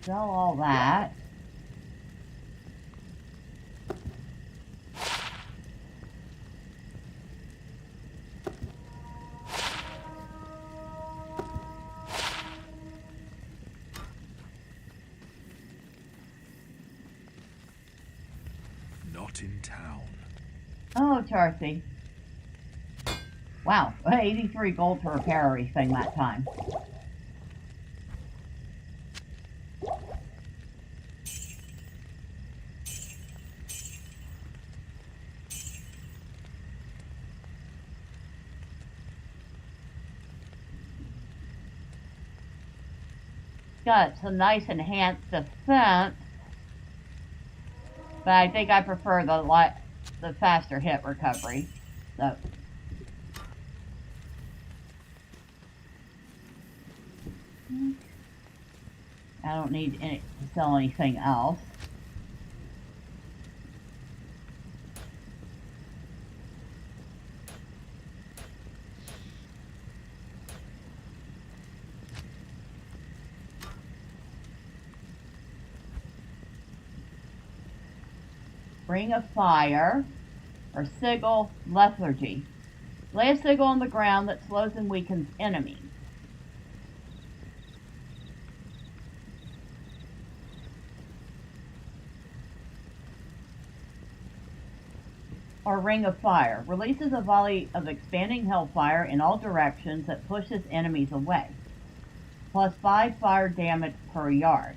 S2: Sell all that.
S3: Not in town.
S2: Oh, Tarsi. Wow, 83 gold to repair everything that time. Got some nice enhanced defense, but I think I prefer the faster hit recovery. So. I don't need to sell anything else. Ring of Fire, or Sigil Lethargy. Lay a sigil on the ground that slows and weakens enemies. Or Ring of Fire. Releases a volley of expanding hellfire in all directions that pushes enemies away. Plus 5 fire damage per yard.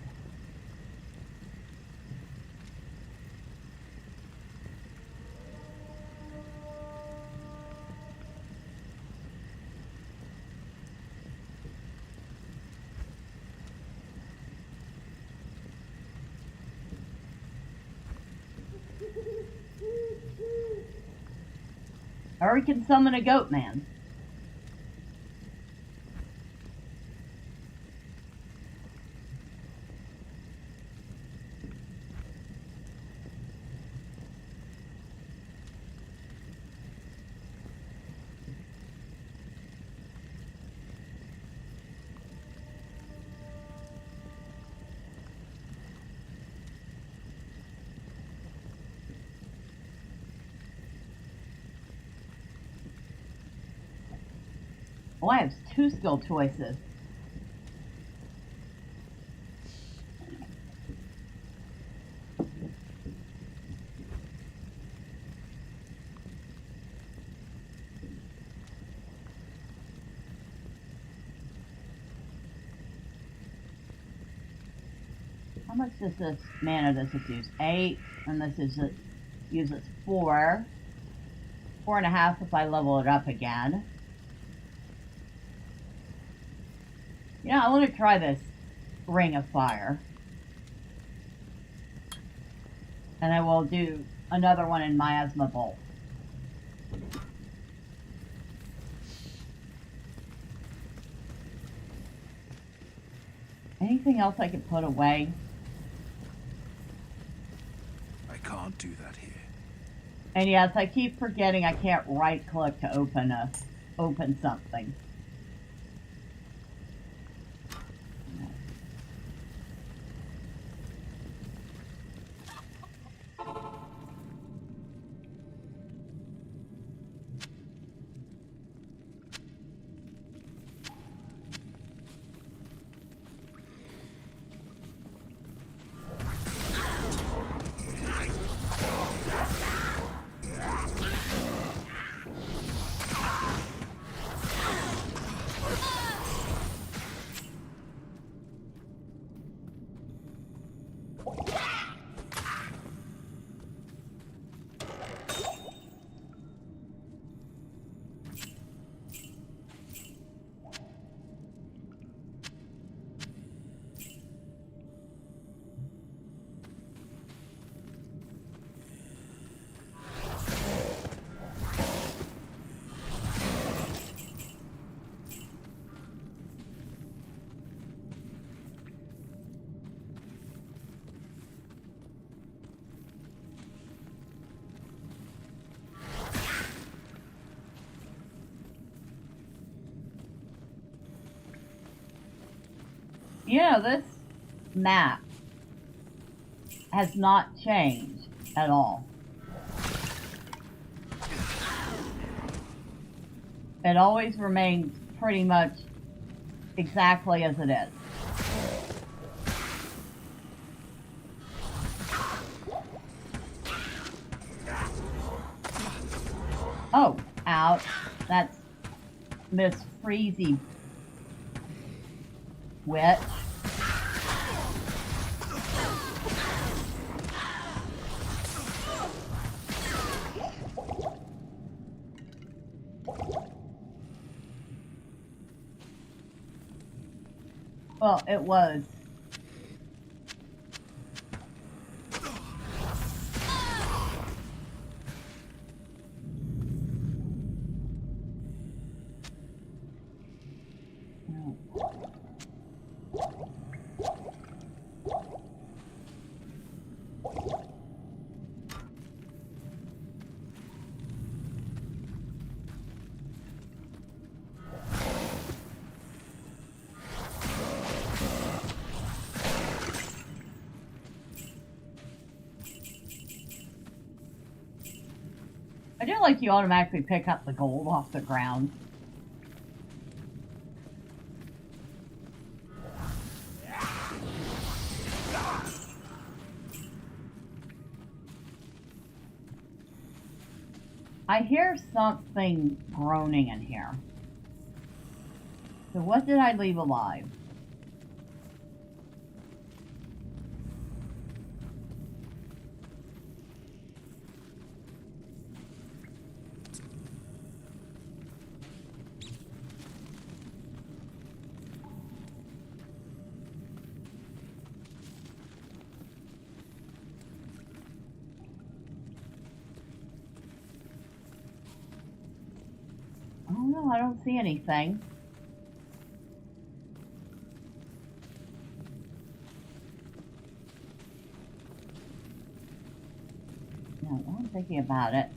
S2: Or we can summon a goat man. Oh, I have 2 skill choices. How much does this mana does it use? 8, and this is it uses 4. 4.5 if I level it up again. You know, I want to try this Ring of Fire. And I will do another one in Miasma Bolt. Anything else I could put away?
S3: I can't do that here.
S2: And yes, I keep forgetting I can't right click to open something. You know, this map has not changed at all. It always remains pretty much exactly as it is. Oh, ouch. That's Miss Freezy Witch. Well, it was. I do like you automatically pick up the gold off the ground. I hear something groaning in here. So what did I leave alive? Oh no, I don't see anything. Now, while I'm thinking about it,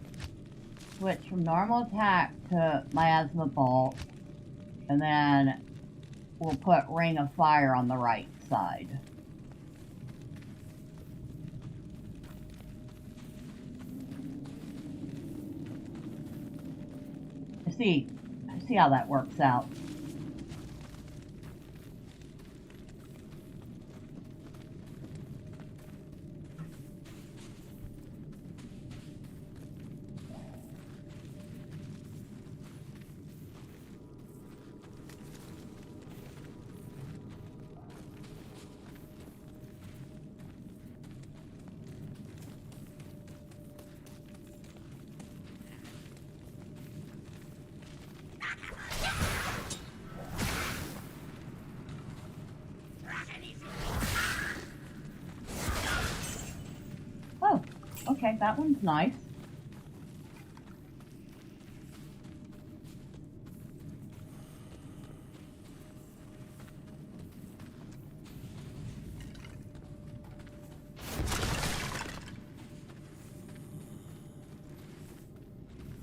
S2: switch from normal attack to Miasma Bolt, and then we'll put Ring of Fire on the right side. See, See how that works out. Oh, okay, that one's nice.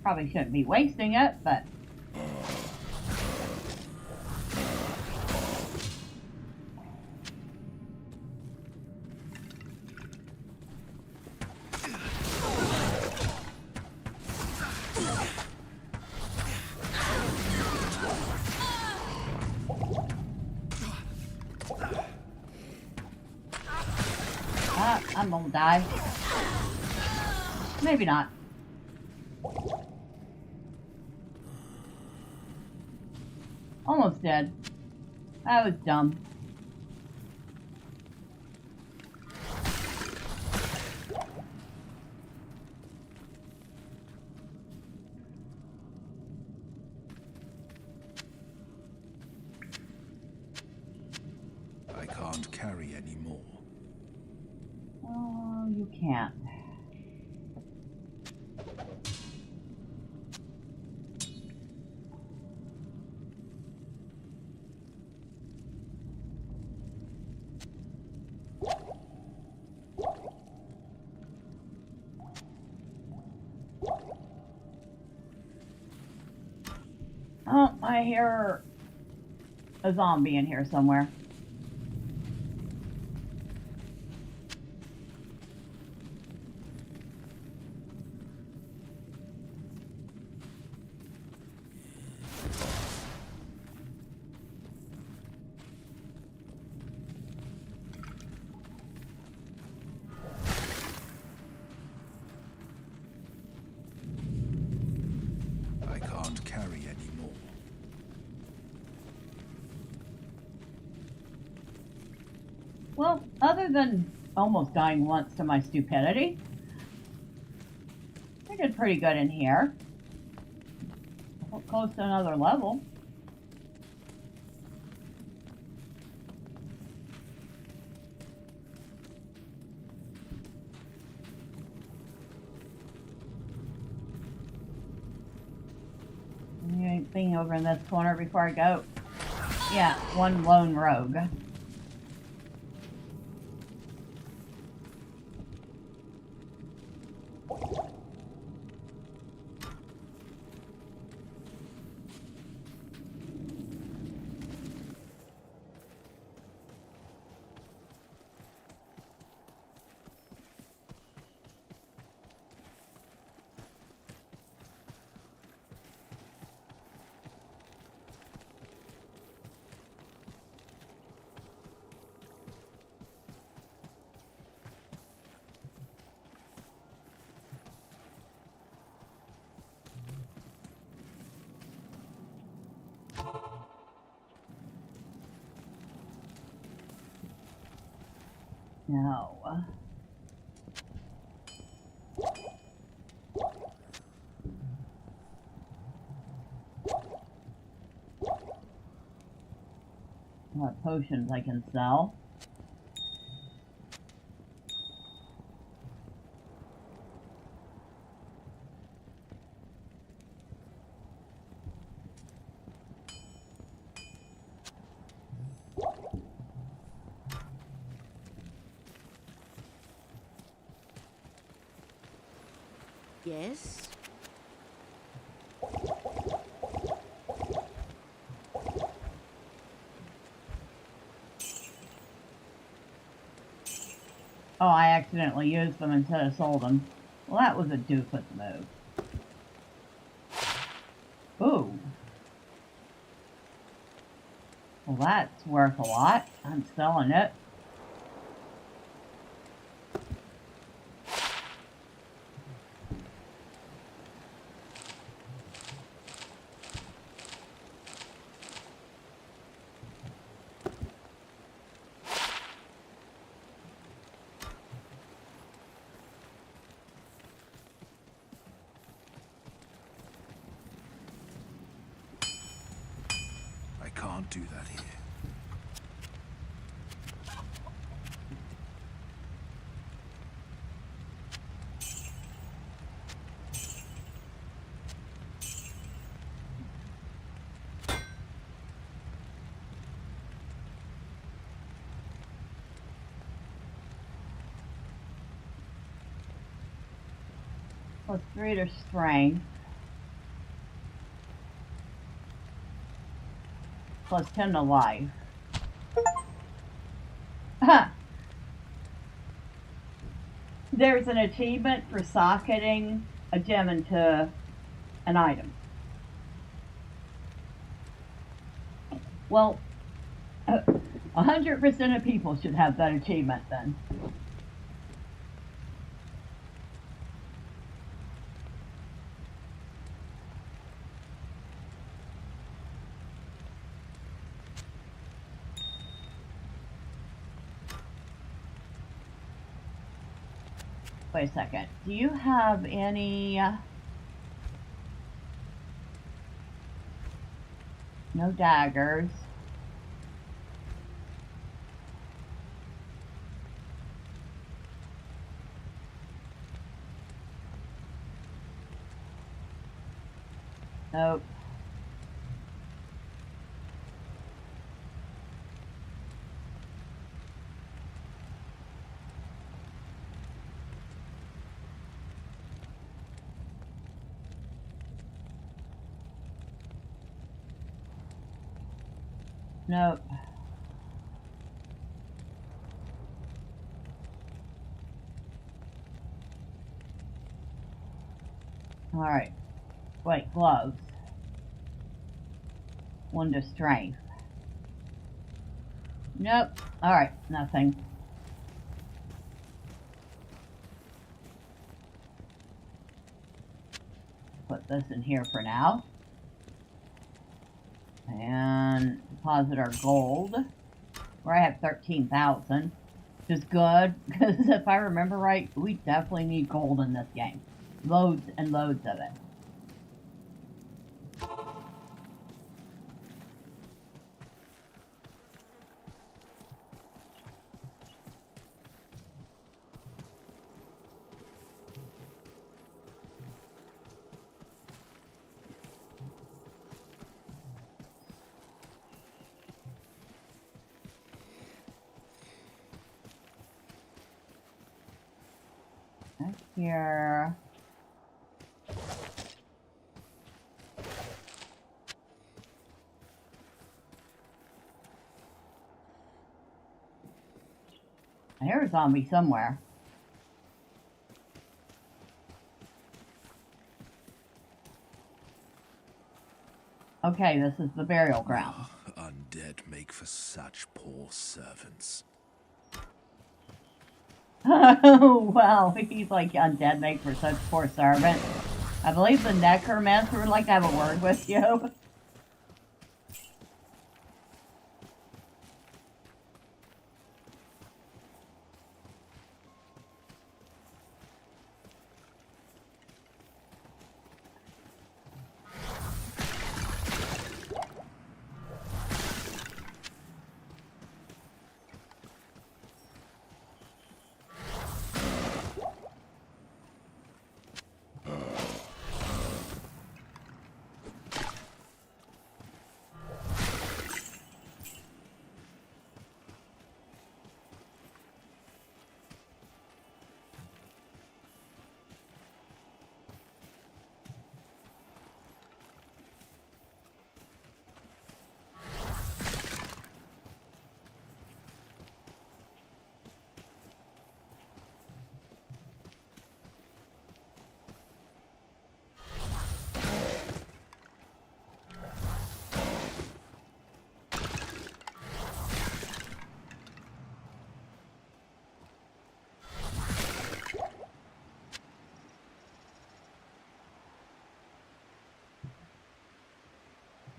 S2: Probably shouldn't be wasting it, but... I'm gonna die. Maybe not. Almost dead. That was dumb.
S3: I can't carry any more.
S2: Oh, you can't. Oh, I hear a zombie in here somewhere.
S3: I can't carry any more.
S2: Well, other than almost dying once to my stupidity, I did pretty good in here. Close to another level. Anything over in this corner before I go? Yeah, one lone rogue. No. What potions I can sell?
S4: Yes?
S2: Oh, I accidentally used them instead of sold them. Well, that was a doofus move. Ooh. Well, that's worth a lot. I'm selling it.
S3: I can't do that here.
S2: +3 to strength. +10 to life. There's an achievement for socketing a gem into an item. Well, 100% of people should have that achievement then. Wait a second. Do you have any... no daggers. Nope. Nope. Alright. Wait, gloves. 1 to strength. Nope. Alright, nothing. Put this in here for now. And deposit our gold, where I have 13,000, which is good, because if I remember right, we definitely need gold in this game. Loads and loads of it. Here. I hear a zombie somewhere. Okay, this is the burial ground.
S3: Undead make for such poor servants.
S2: Oh, well, he's like undead make for such poor servant. I believe the necromancer would like to have a word with you.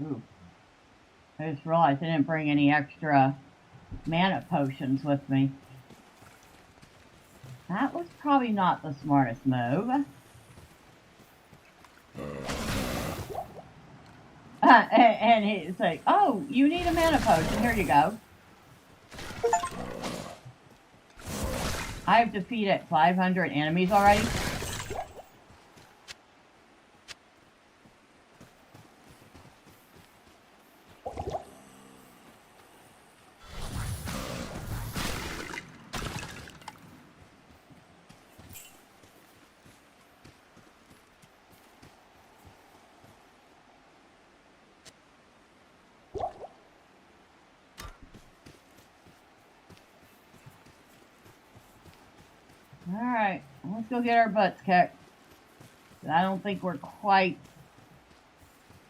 S2: Ooh. I just realized I didn't bring any extra mana potions with me. That was probably not the smartest move. And he's like, oh, you need a mana potion. Here you go. I've defeated 500 enemies already. Alright, let's go get our butts kicked. I don't think we're quite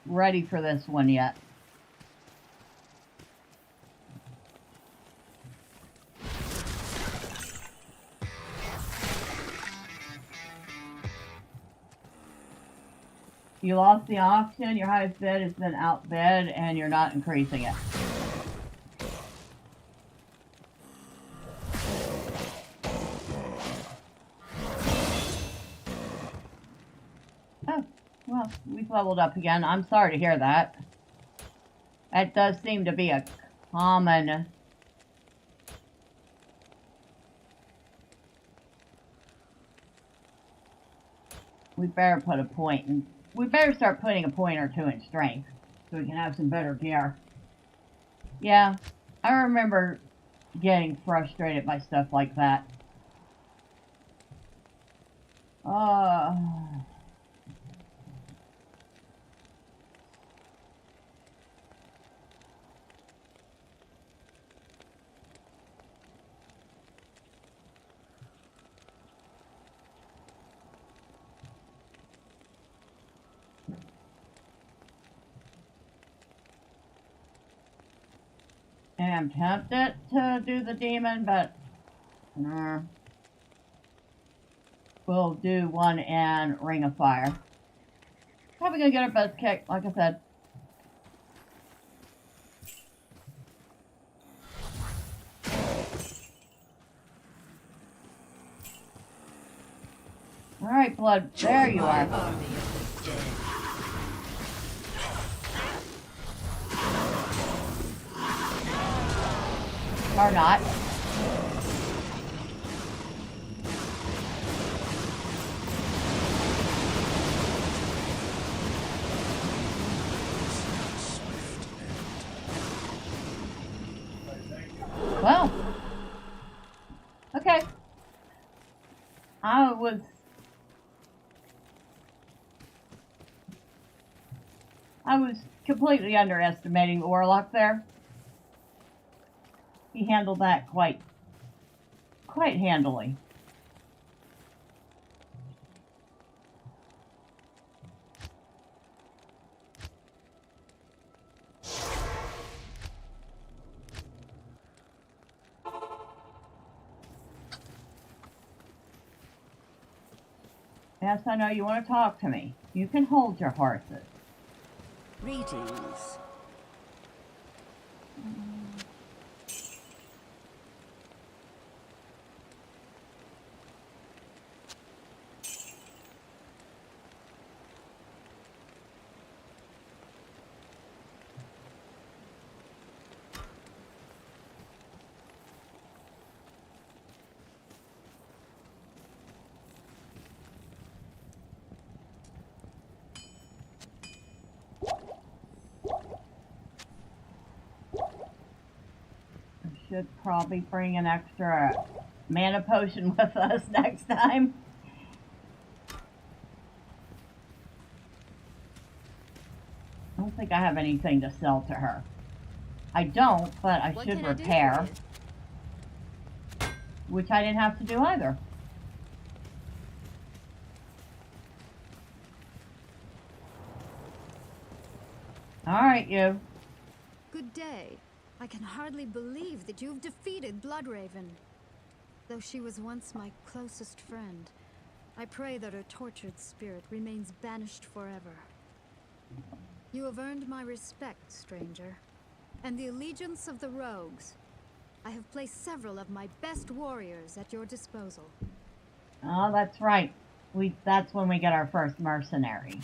S2: ready for this one yet. You lost the auction, your highest bid has been outbid, and you're not increasing it. Oh, well, we've leveled up again. I'm sorry to hear that. That does seem to be a common... We better put a point in... We better start putting a point or two in strength so we can have some better gear. Yeah, I remember getting frustrated by stuff like that. And I'm tempted to do the demon, but we'll do one in Ring of Fire. Probably gonna get our butts kicked, like I said. Alright, blood, there you are. Or not. Well. Okay. I was completely underestimating the Warlock there. He handled that quite handily. Yes, I know you want to talk to me. You can hold your horses.
S4: Greetings.
S2: Should probably bring an extra mana potion with us next time. I don't think I have anything to sell to her. I don't, but I should repair. Which I didn't have to do either. Alright, you.
S5: Good day. I can hardly believe that you've defeated Bloodraven. Though she was once my closest friend, I pray that her tortured spirit remains banished forever. You have earned my respect, stranger, and the allegiance of the rogues. I have placed several of my best warriors at your disposal.
S2: Oh, that's right. That's when we get our first mercenary.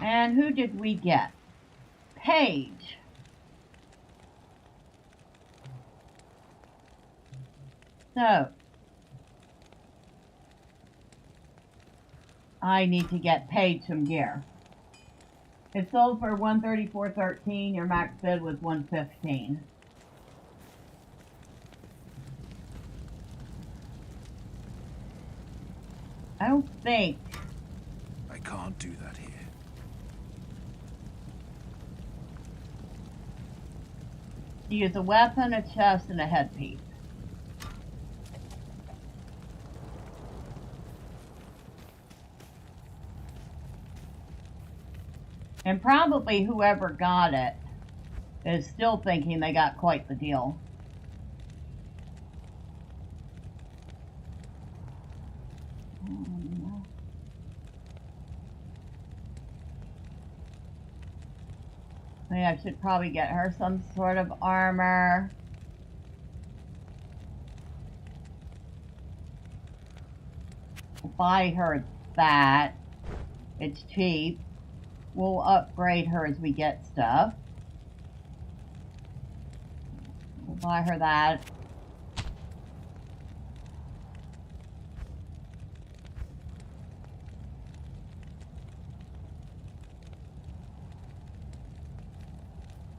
S2: And who did we get? Paige. So, I need to get Paige some gear. It sold for $134.13. Your max bid was $115. I don't think.
S3: I can't do that here.
S2: You use a weapon, a chest, and a headpiece. And probably whoever got it is still thinking they got quite the deal. Maybe I should probably get her some sort of armor. We'll buy her that. It's cheap. We'll upgrade her as we get stuff. We'll buy her that.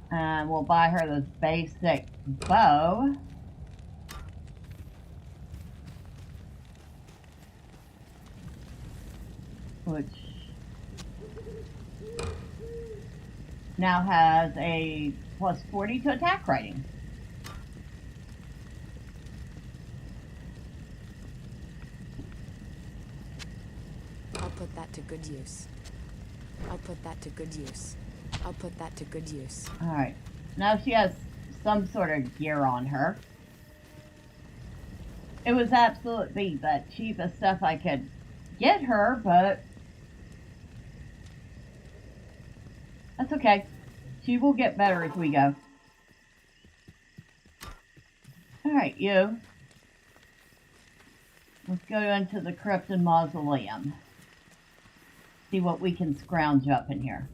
S2: And we'll buy her this basic bow. Which now has a plus 40 to attack rating.
S6: I'll put that to good use. I'll put that to good use. I'll put that to good use.
S2: Alright. Now she has some sort of gear on her. It was absolutely the cheapest stuff I could get her, but that's okay. She will get better as we go. Alright, you. Let's go into the crypt and mausoleum. See what we can scrounge up in here.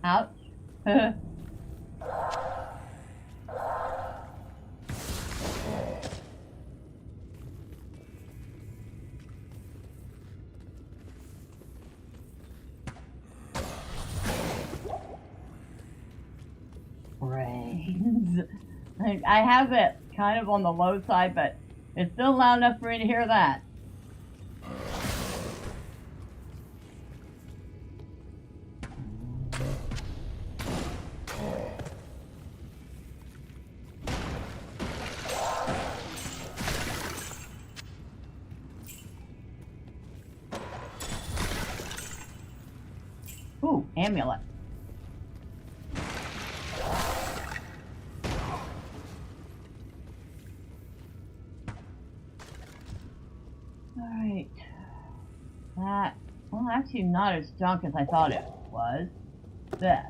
S2: Ouch. Brains. I have it kind of on the low side, but it's still loud enough for me to hear that. Ooh, amulet. Alright. That, well, actually not as junk as I thought it was. This.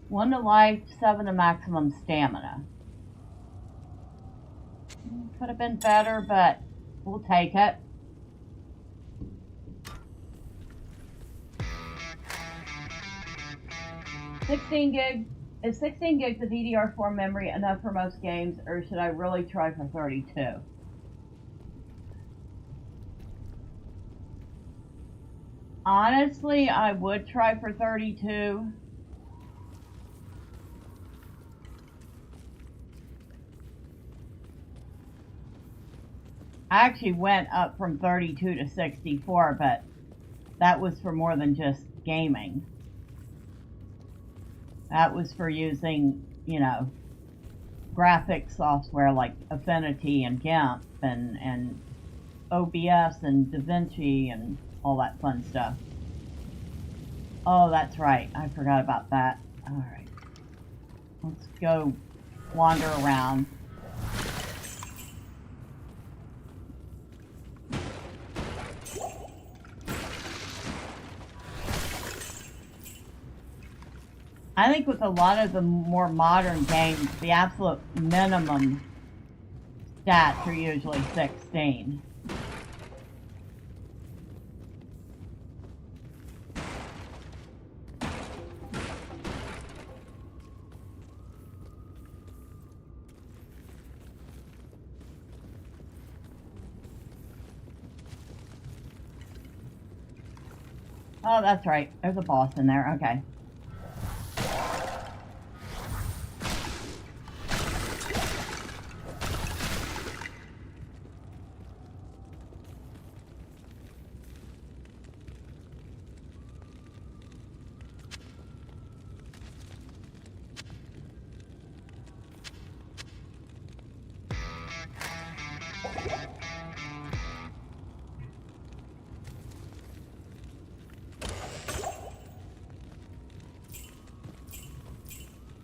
S2: 1 to life, 7 to maximum stamina. Could have been better, but we'll take it. Is 16 gigs of DDR4 memory enough for most games, or should I really try for 32? Honestly, I would try for 32. I actually went up from 32 to 64, but that was for more than just gaming. That was for using, you know, graphic software like Affinity and GIMP and OBS and DaVinci and all that fun stuff. Oh, that's right. I forgot about that. All right. Let's go wander around. I think with a lot of the more modern games, the absolute minimum stats are usually 16. Oh, that's right. There's a boss in there. Okay.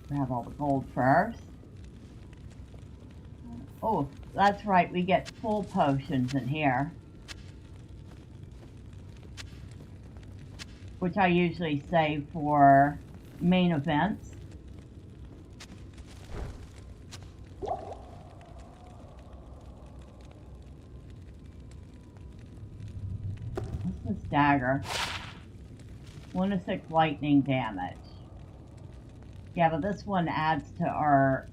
S2: Grab all the gold first. Oh, that's right, we get full potions in here, which I usually save for main events. What's this dagger? 1 to 6 lightning damage. Yeah, but this one adds to our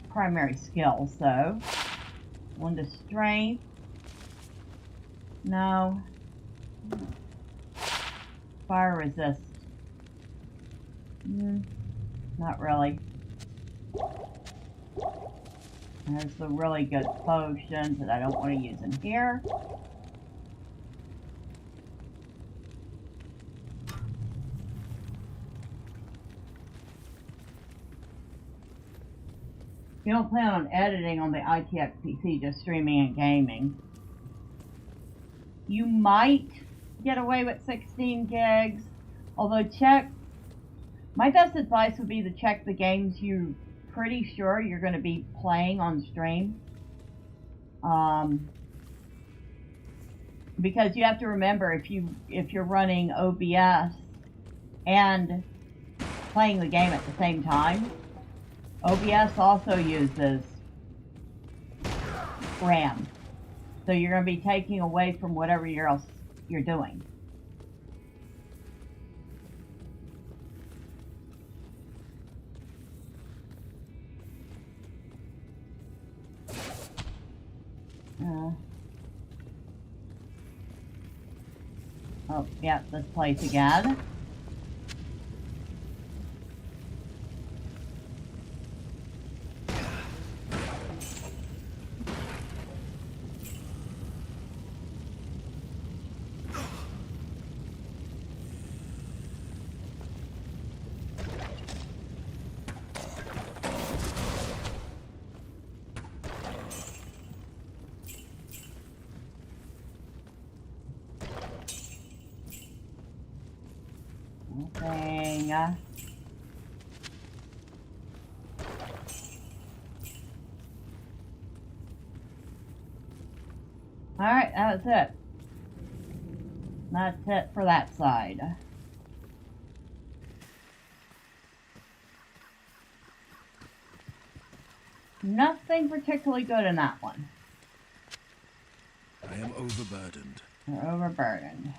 S2: primary skill, so 1 to strength. No. Fire resist. Not really. There's the really good potions that I don't want to use in here. You don't plan on editing on the ITX PC, just streaming and gaming. You might get away with 16 gigs, although my best advice would be to check the games you're pretty sure you're going to be playing on stream. Because you have to remember, if you're running OBS and playing the game at the same time, OBS also uses RAM, so you're going to be taking away from whatever else you're doing. Oh, yeah, this place again. Nothing. Alright, that's it. That's it for that side. Nothing particularly good in that one.
S3: I am overburdened.
S2: We're overburdened.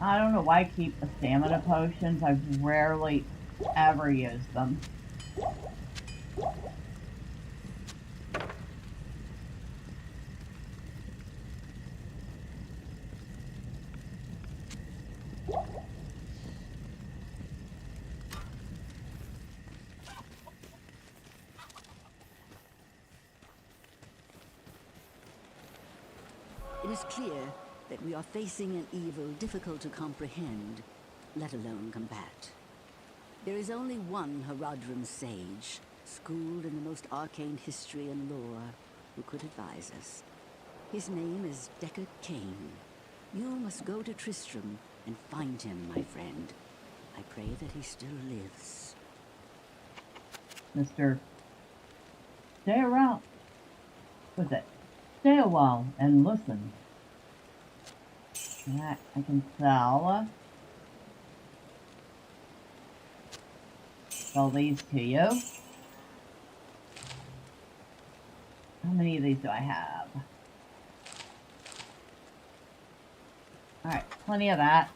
S2: I don't know why I keep the stamina potions. I've rarely ever used them.
S4: It is clear that we are facing an evil difficult to comprehend, let alone combat. There is only one Haradrim sage, schooled in the most arcane history and lore, who could advise us. His name is Deckard Cain. You must go to Tristram and find him, my friend. I pray that he still lives.
S2: Mr. Stay around. What's it? Stay a while and listen. That I can sell. Sell these to you. How many of these do I have? Alright, plenty of that.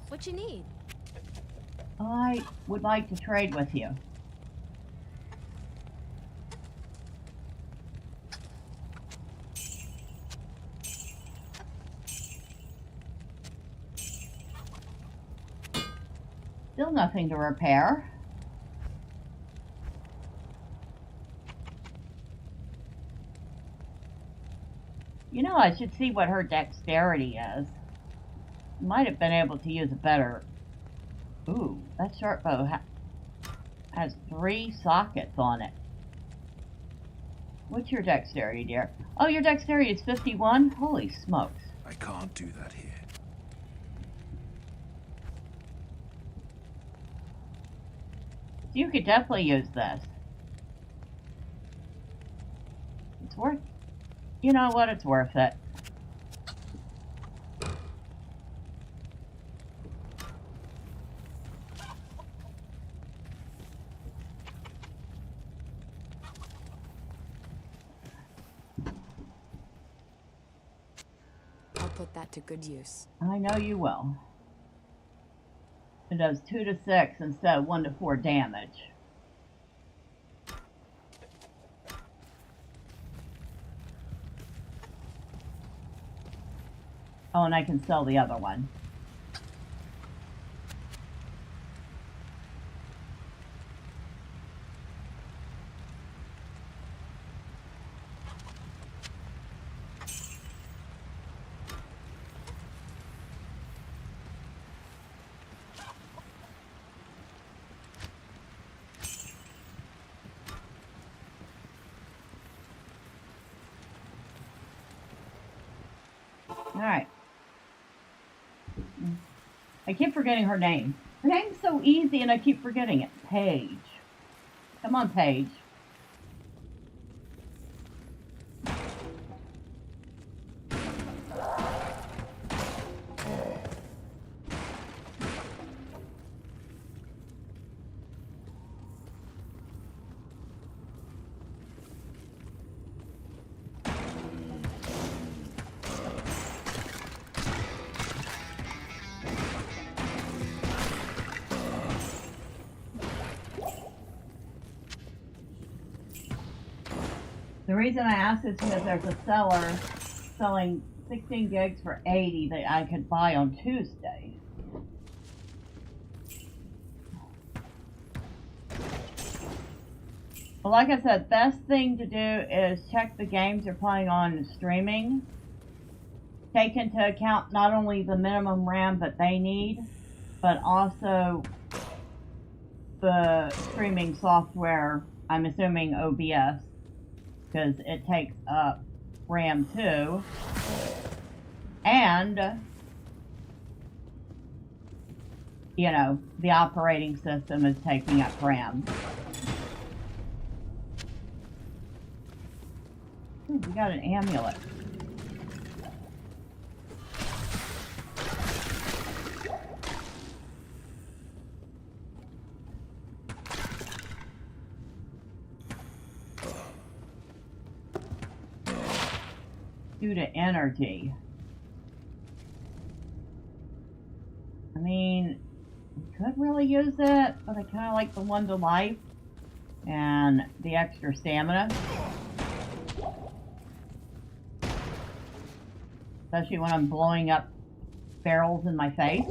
S6: What you need?
S2: I would like to trade with you. Still nothing to repair. You know, I should see what her dexterity is. Might have been able to use a better... Ooh, that short bow has 3 sockets on it. What's your dexterity, dear? Oh, your dexterity is 51? Holy smokes.
S3: I can't do that here.
S2: You could definitely use this. It's worth... You know what? It's worth it.
S6: I'll put that to good use.
S2: I know you will. It does 2 to 6 instead of 1 to 4 damage. Oh, and I can sell the other one. Alright. I keep forgetting her name. Her name's so easy and I keep forgetting it. Paige. Come on, Paige. The reason I asked is because there's a seller selling 16 gigs for 80 that I could buy on Tuesday. Well, like I said, best thing to do is check the games you're playing on streaming. Take into account not only the minimum RAM that they need, but also the streaming software, I'm assuming OBS, because it takes up RAM too. And, you know, the operating system is taking up RAM. Ooh, we got an amulet. do to energy? I mean, I could really use it, but I kind of like the 1 to life and the extra stamina. Especially when I'm blowing up barrels in my face.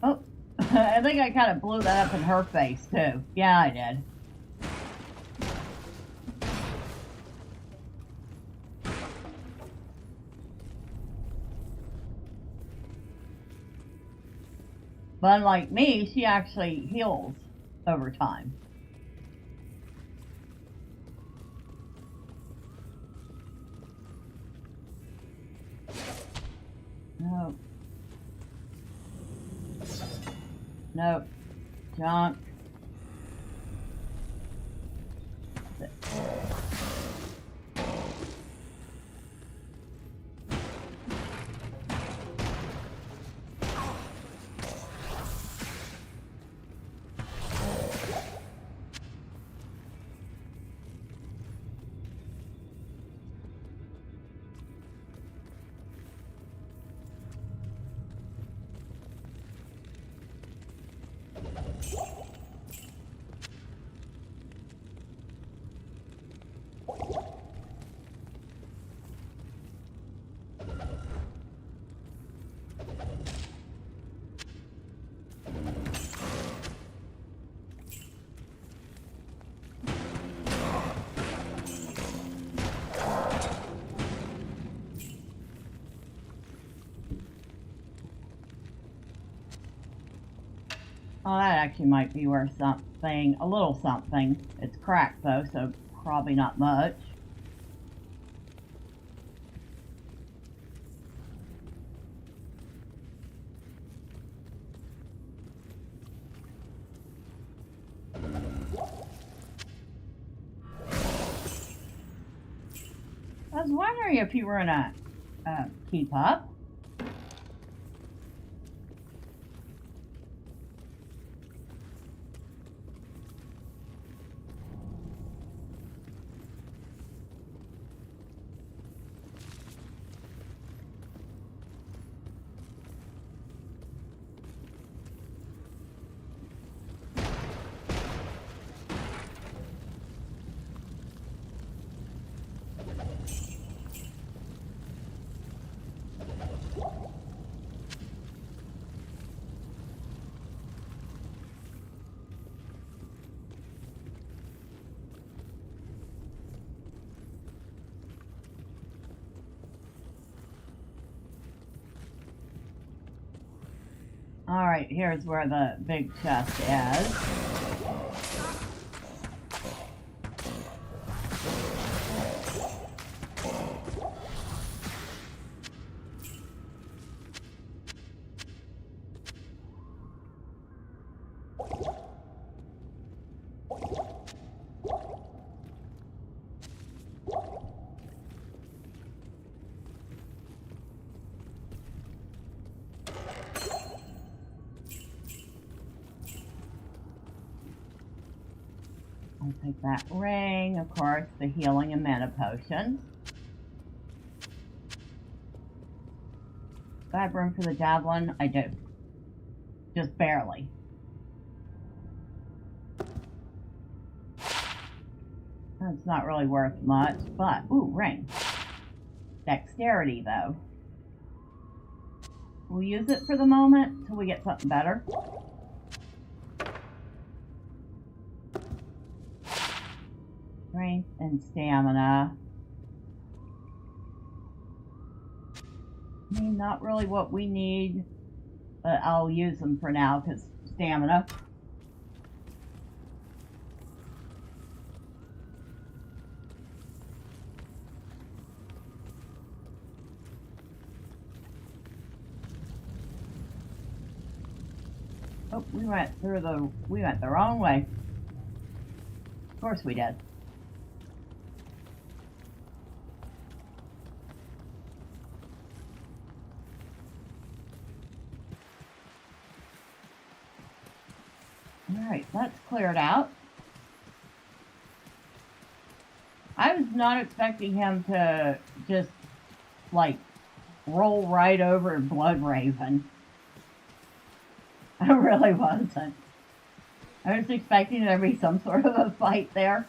S2: Oh, I think I kind of blew that up in her face too. Yeah, I did. But unlike me, she actually heals over time. No. Nope. Junk. Oh, that actually might be worth something. A little something. It's cracked though, so probably not much. I was wondering if you were gonna keep up. Alright, here's where the big chest is. I'll take that ring, of course, the healing and mana potions. Do I have room for the javelin? I do. Just barely. That's not really worth much, but, ooh, ring. Dexterity, though. We'll use it for the moment till we get something better. Strength and stamina. I mean, not really what we need, but I'll use them for now because stamina. Oh, we went the wrong way. Of course we did. Alright, that's cleared out. I was not expecting him to just, like, roll right over Bloodraven. I really wasn't. I was expecting there to be some sort of a fight there.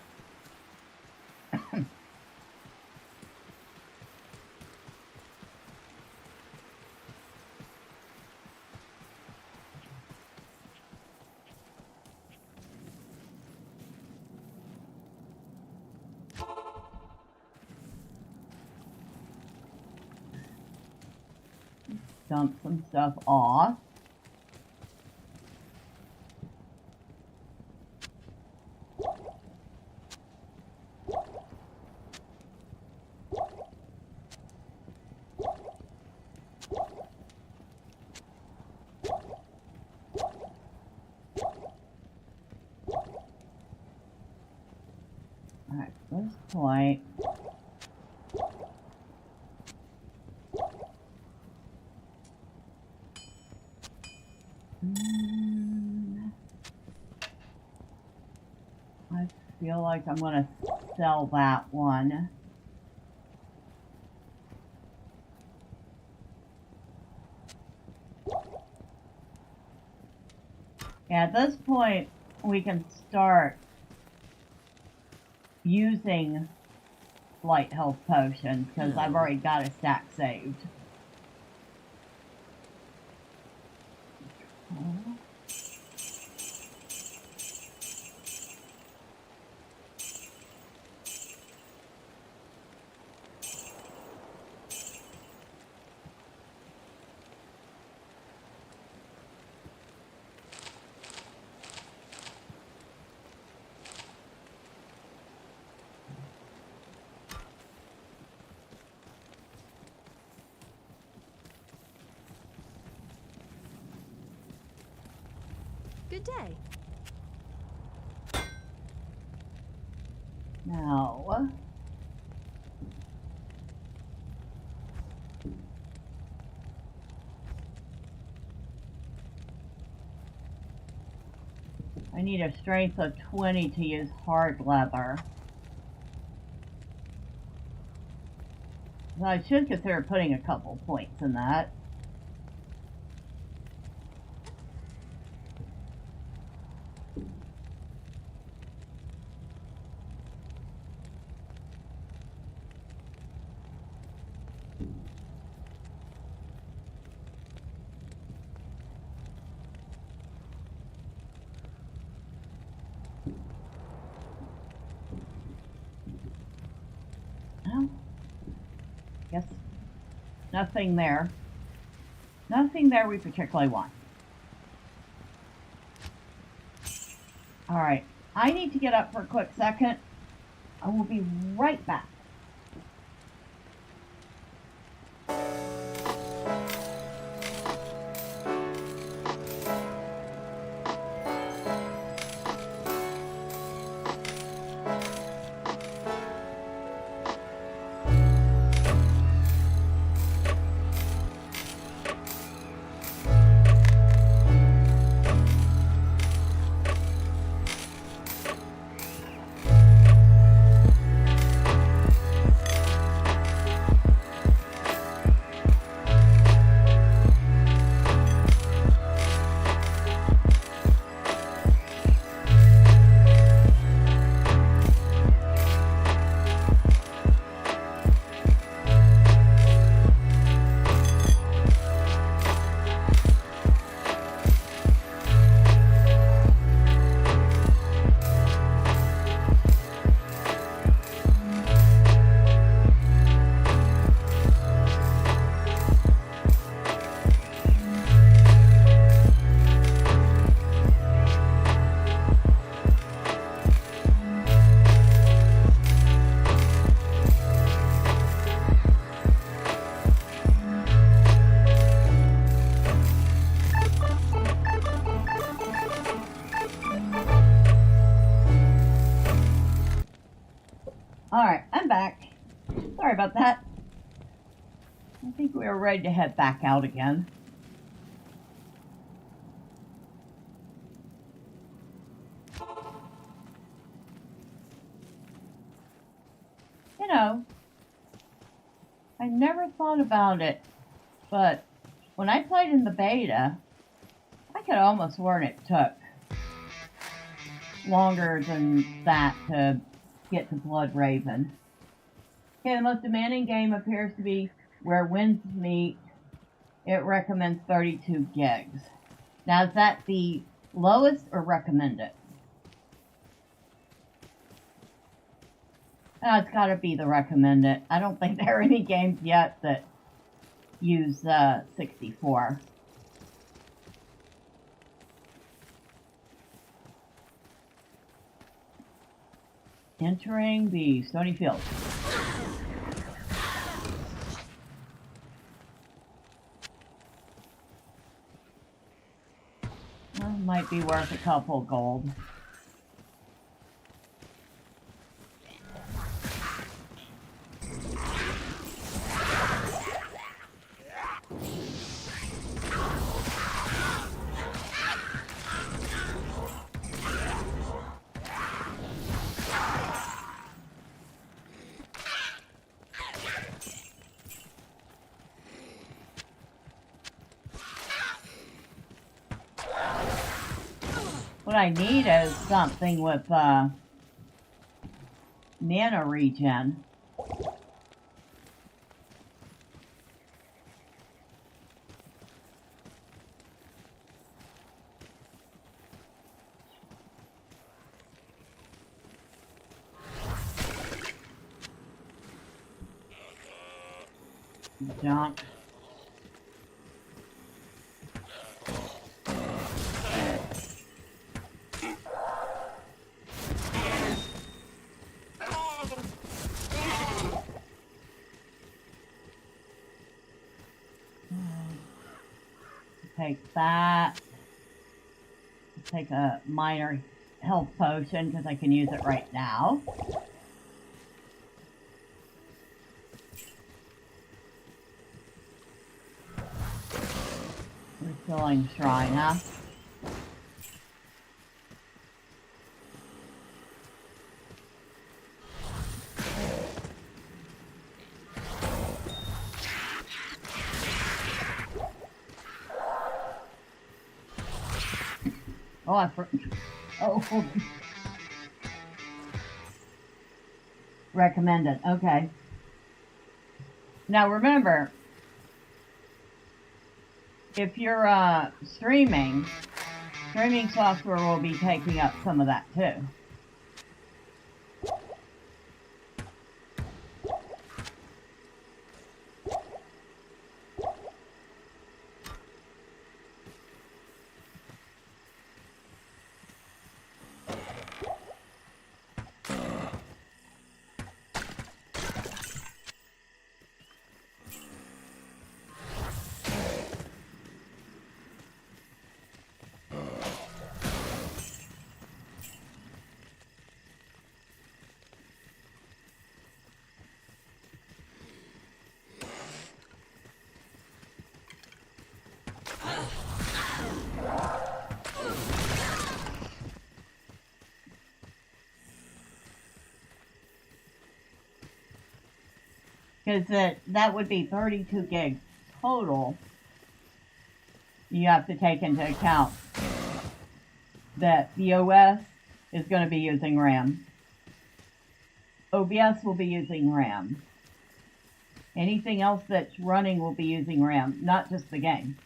S2: Dump some stuff off. Alright, at this point, I feel like I'm going to sell that one. Yeah, at this point, we can start using light health potions because I've already got a stack saved.
S5: Good day.
S2: Now, I need a strength of 20 to use hard leather. Well, I should consider putting a couple points in that. Guess nothing there. Nothing there we particularly want. Alright, I need to get up for a quick second. I will be right back. about that. I think we are ready to head back out again. You know, I never thought about it, but when I played in the beta, I could almost swear it took longer than that to get to Bloodraven. Okay, the most demanding game appears to be Where Winds Meet. It recommends 32 gigs. Now, is that the lowest or recommended? Oh, it's got to be the recommended. I don't think there are any games yet that use 64. Entering the stony field. Well, might be worth a couple gold. What I need is something with mana regen. Junk. Take that. Take a minor health potion because I can use it right now. Refilling shrine, huh? Oh, recommended. Okay. Now remember, if you're streaming software will be taking up some of that too. Because that would be 32 gigs total. You have to take into account that the OS is going to be using RAM. OBS will be using RAM. Anything else that's running will be using RAM, not just the game.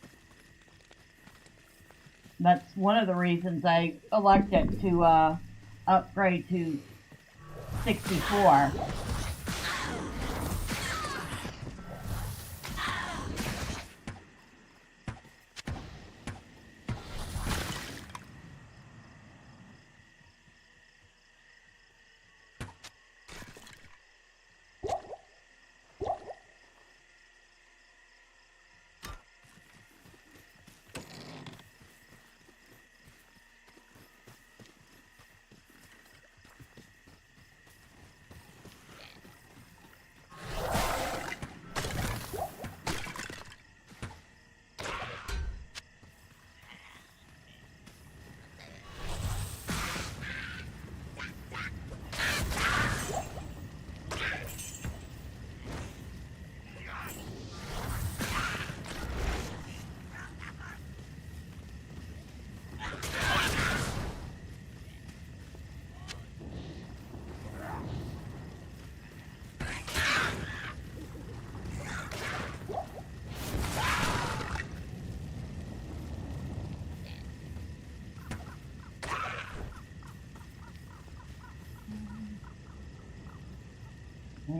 S2: That's one of the reasons I elected to upgrade to 64.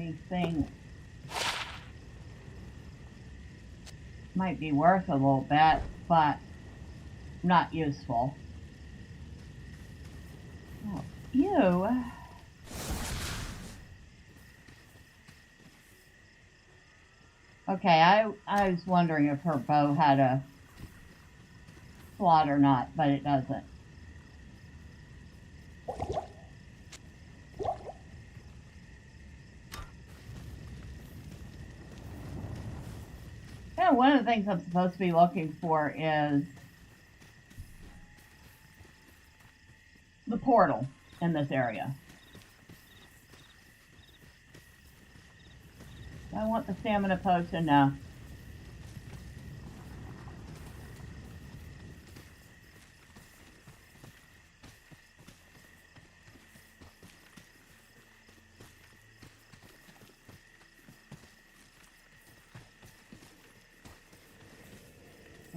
S2: these things might be worth a little bit, but not useful. Oh, you. Okay, I was wondering if her bow had a slot or not, but it doesn't. Yeah, one of the things I'm supposed to be looking for is the portal in this area. Do I want the stamina potion now?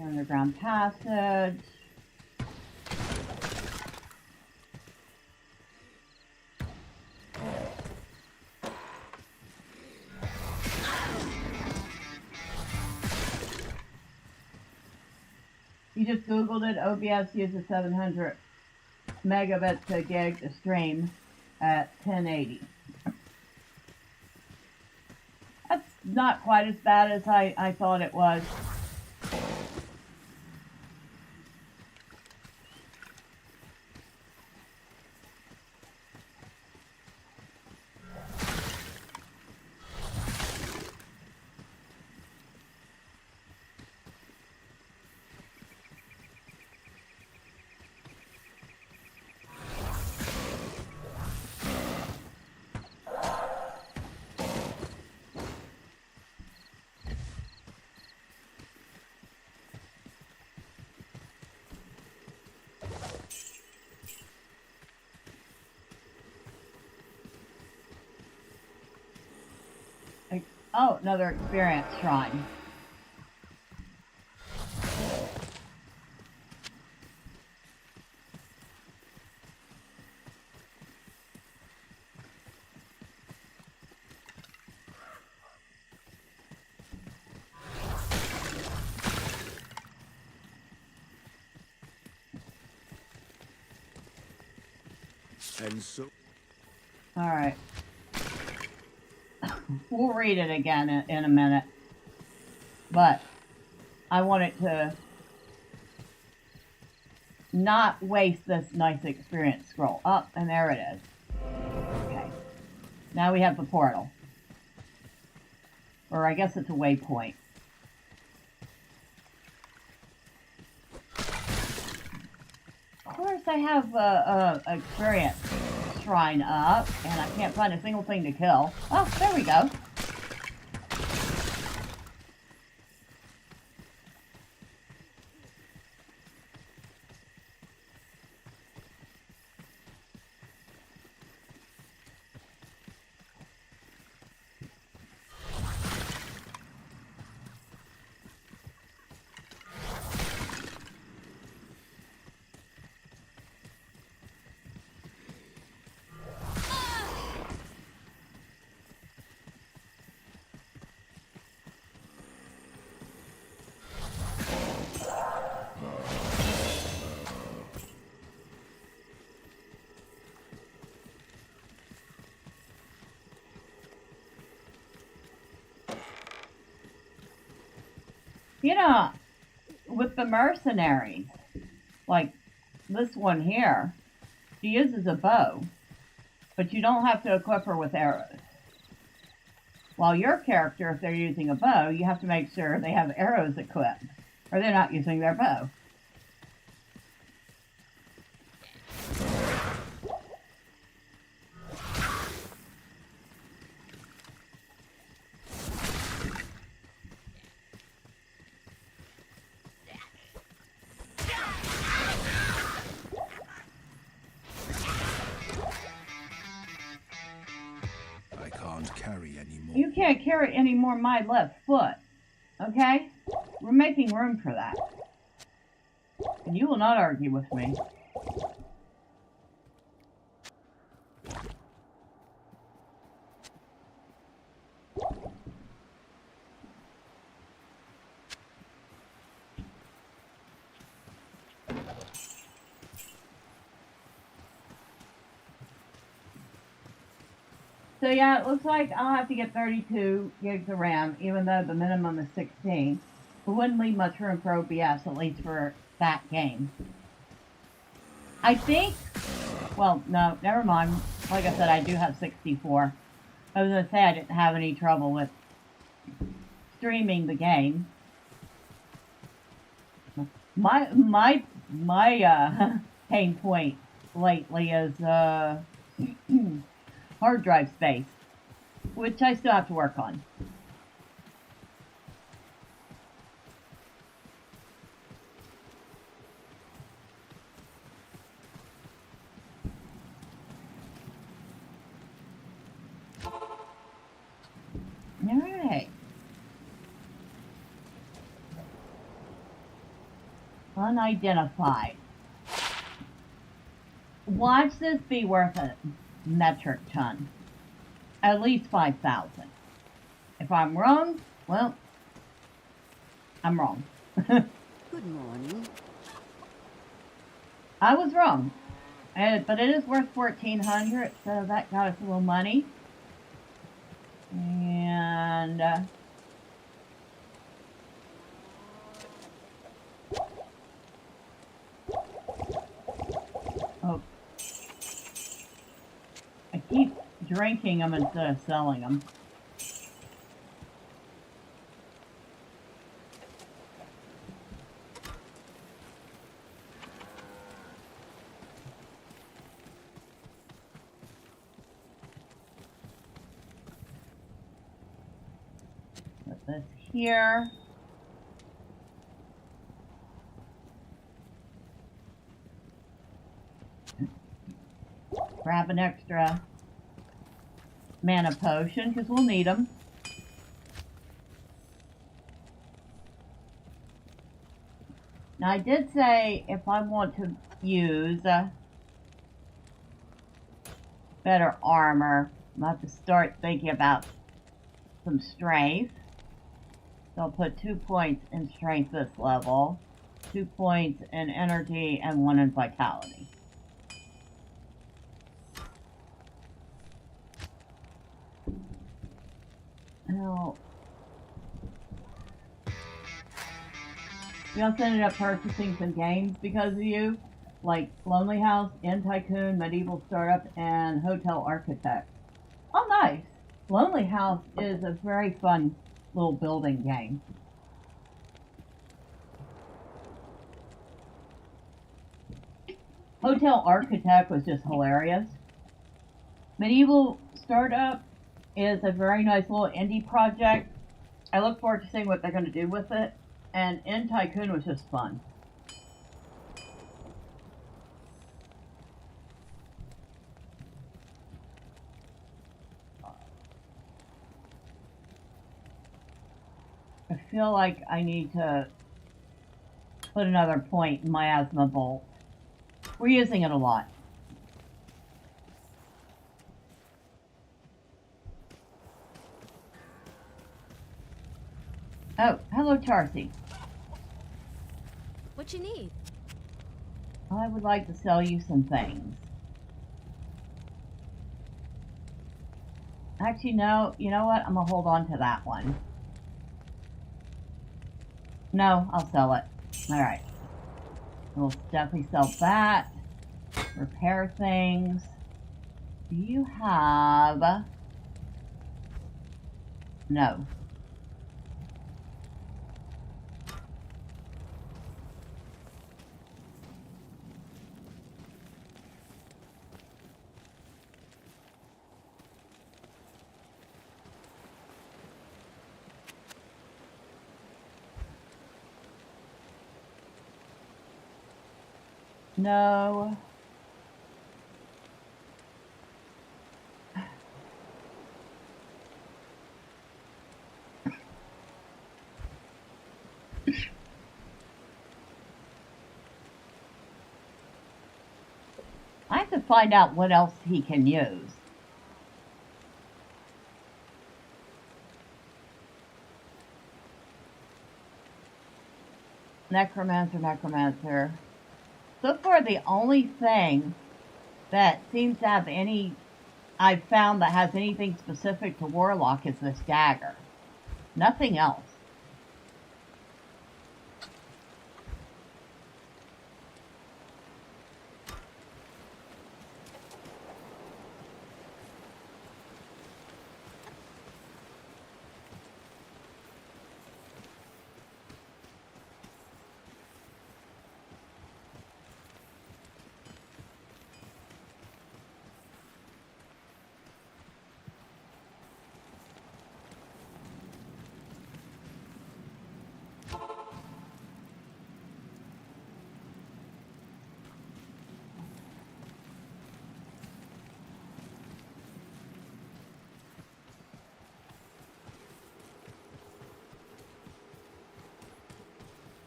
S2: Underground passage. You just Googled it. OBS uses 700 megabits a gig to stream at 1080. That's not quite as bad as I thought it was. Oh, another experience shrine.
S3: And so...
S2: All right. We'll read it again in a minute. But I wanted to not waste this nice experience scroll. Oh, and there it is. Okay. Now we have the portal. Or I guess it's a waypoint. Of course I have a experience shrine up, and I can't find a single thing to kill. Oh, there we go. You know, with the mercenaries, like this one here, she uses a bow, but you don't have to equip her with arrows. While your character, if they're using a bow, you have to make sure they have arrows equipped, or they're not using their bow.
S3: Carry anymore.
S2: You can't carry any more my left foot, okay? We're making room for that. And you will not argue with me. So yeah, it looks like I'll have to get 32 gigs of RAM, even though the minimum is 16. It wouldn't leave much room for OBS, at least for that game. I think, well, no, never mind. Like I said, I do have 64. I was going to say I didn't have any trouble with streaming the game. My pain point lately is hard drive space, which I still have to work on. All right. Unidentified. Watch this be worth a metric ton. At least 5,000. If I'm wrong, well, I'm wrong.
S4: Good morning.
S2: I was wrong. But it is worth 1,400, so that got us a little money. And oh, I keep drinking them instead of selling them. Put this here. Grab an extra mana potion, because we'll need them. Now, I did say if I want to use better armor, I'll have to start thinking about some strength. So I'll put 2 points in strength this level, 2 points in energy, and 1 in vitality. Now, we also ended up purchasing some games because of you, like Lonely House, Inn Tycoon, Medieval Startup, and Hotel Architect. Oh, nice! Lonely House is a very fun little building game. Hotel Architect was just hilarious. Medieval Startup is a very nice little indie project. I look forward to seeing what they're going to do with it. And Inn Tycoon was just fun. I feel like I need to put another point in my asthma bolt. We're using it a lot. Oh, hello, Tarsi.
S6: What you need?
S2: I would like to sell you some things. Actually, no. You know what? I'm going to hold on to that one. No, I'll sell it. Alright. We'll definitely sell that. Repair things. Do you have... No. No. I have to find out what else he can use. Necromancer. So far, the only thing that seems to have any I've found that has anything specific to Warlock is this dagger. Nothing else.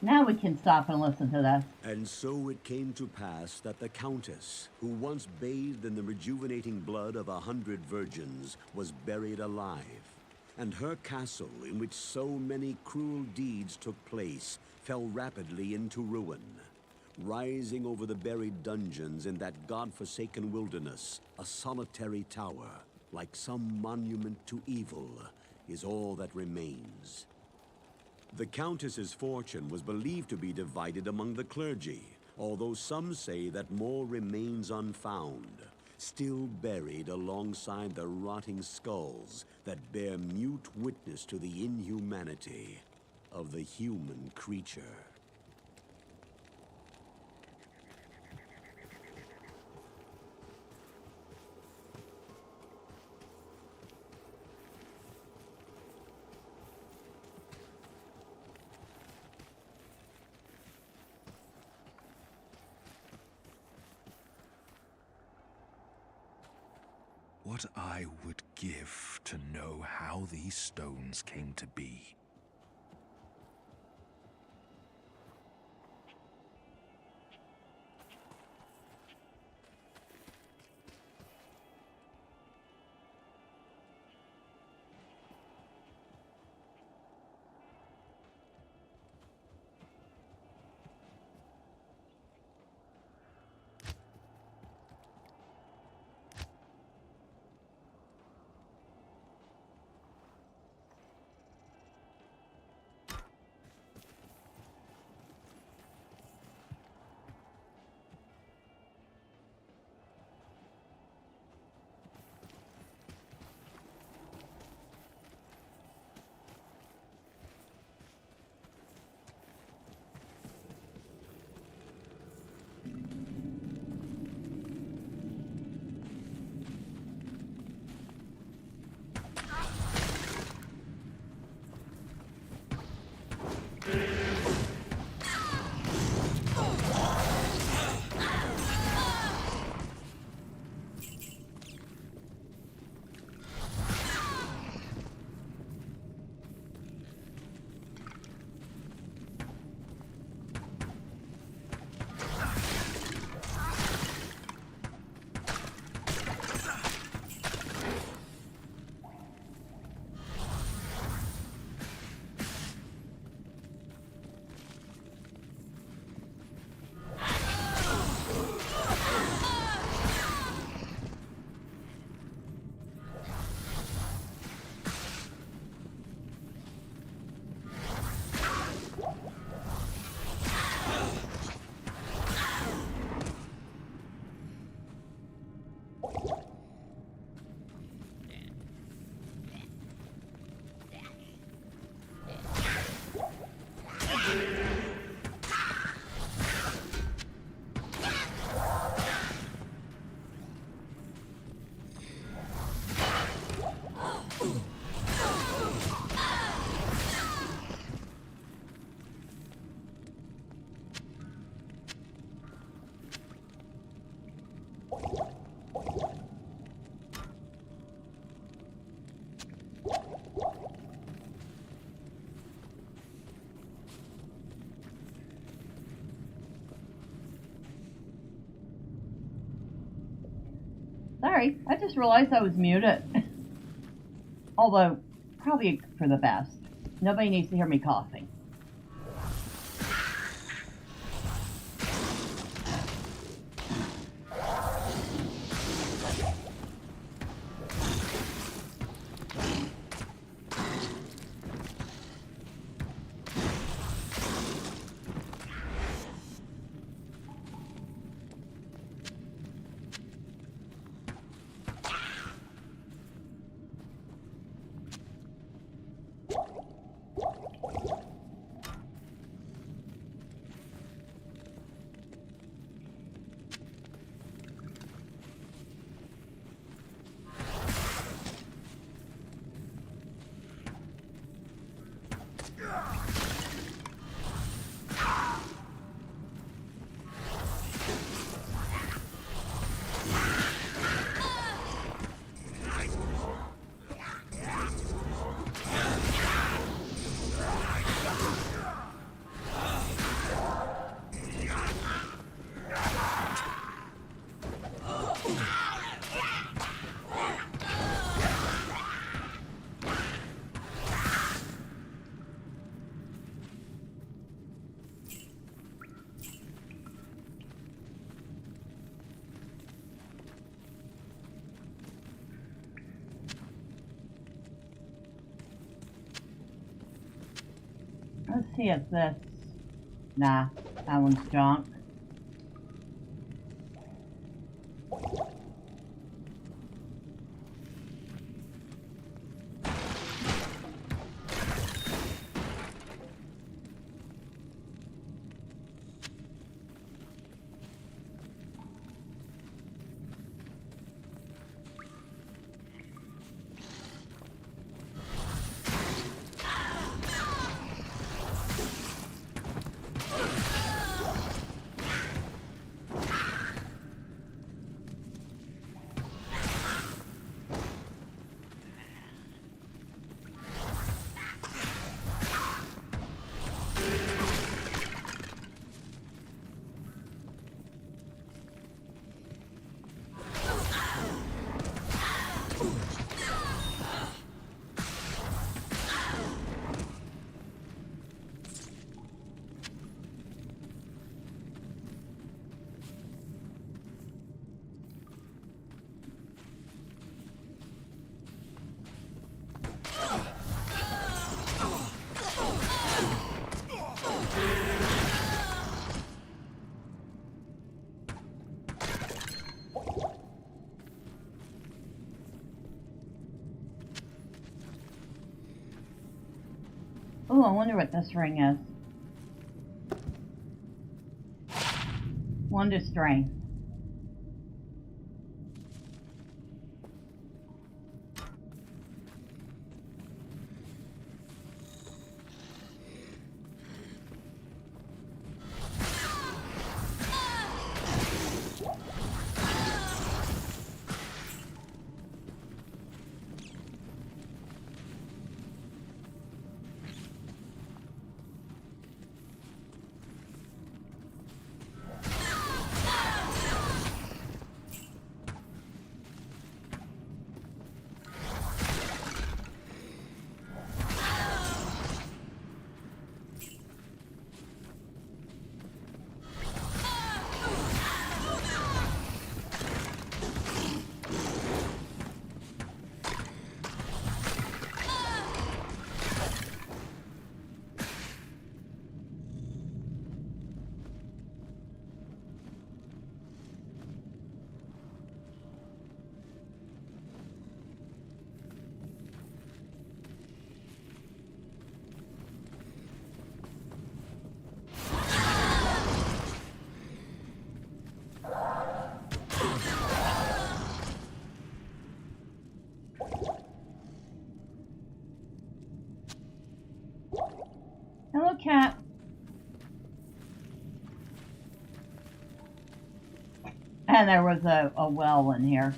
S2: Now we can stop and listen to this.
S7: And so it came to pass that the Countess, who once bathed in the rejuvenating blood of 100 virgins, was buried alive. And her castle, in which so many cruel deeds took place, fell rapidly into ruin. Rising over the buried dungeons in that god-forsaken wilderness, a solitary tower, like some monument to evil, is all that remains. The Countess's fortune was believed to be divided among the clergy, although some say that more remains unfound, still buried alongside the rotting skulls that bear mute witness to the inhumanity of the human creature.
S3: What I would give to know how these stones came to be.
S2: Sorry, I just realized I was muted. Although, probably for the best. Nobody needs to hear me coughing. see if this... Nah, that one's junk. Oh, I wonder what this ring is. 1 to strength. Hello, cat. And there was a well in here.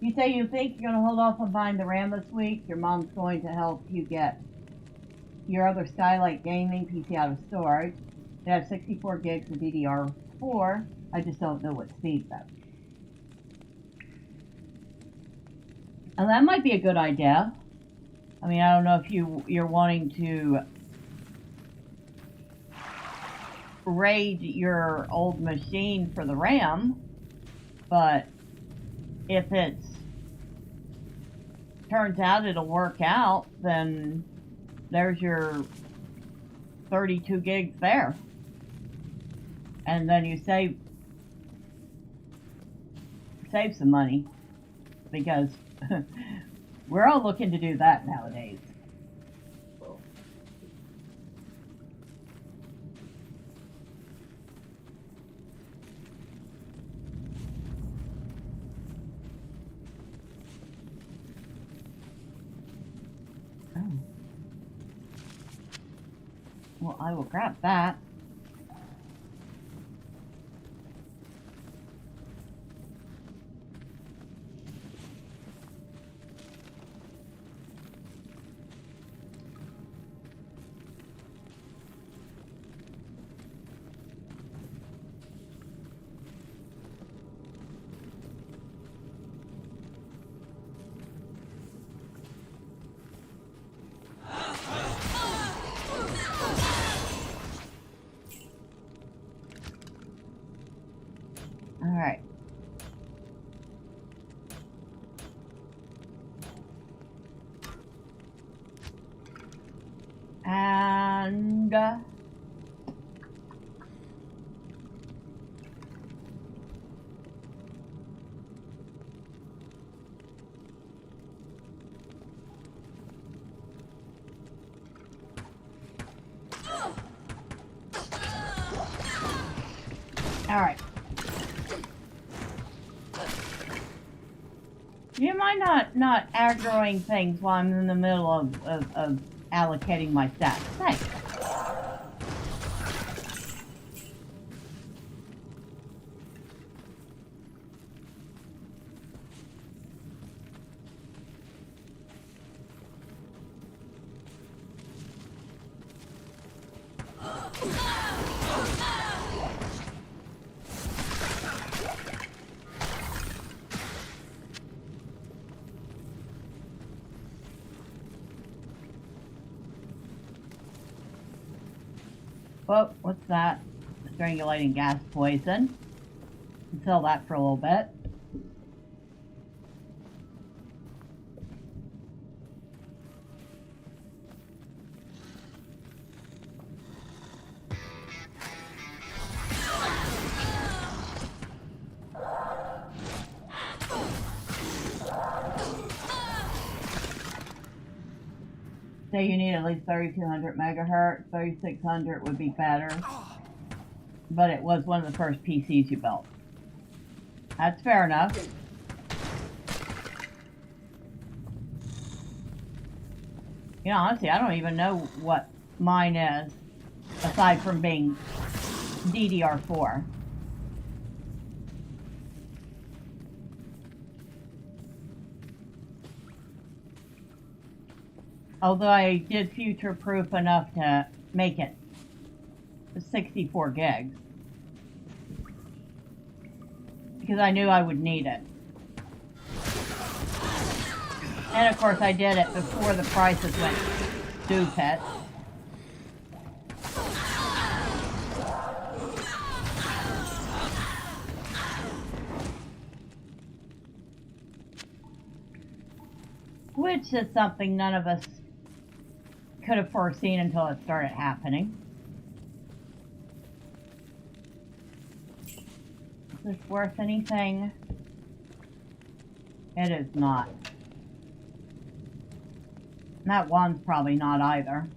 S2: You say you think you're going to hold off on buying the RAM this week. Your mom's going to help you get your other Skylight Gaming PC out of storage. They have 64 gigs of DDR4. I just don't know what speed though. And that might be a good idea. I mean, I don't know if you're wanting to raid your old machine for the RAM, but if it turns out it'll work out, then there's your 32 gigs there. And then you save some money, because we're all looking to do that nowadays. Well, I will grab that. All right. And all right. You mind not aggroing things while I'm in the middle of allocating my stats? Thanks. Oh, what's that? Strangulating gas poison. Can sell that for a little bit. Say you need at least 3200 megahertz, 3600 would be better. But it was one of the first PCs you built. That's fair enough. You know, honestly, I don't even know what mine is, aside from being DDR4. Although I did future-proof enough to make it 64 gigs. Because I knew I would need it. And of course I did it before the prices went stupid. Which is something none of us could have foreseen until it started happening. Is this worth anything? It is not. And that one's probably not either.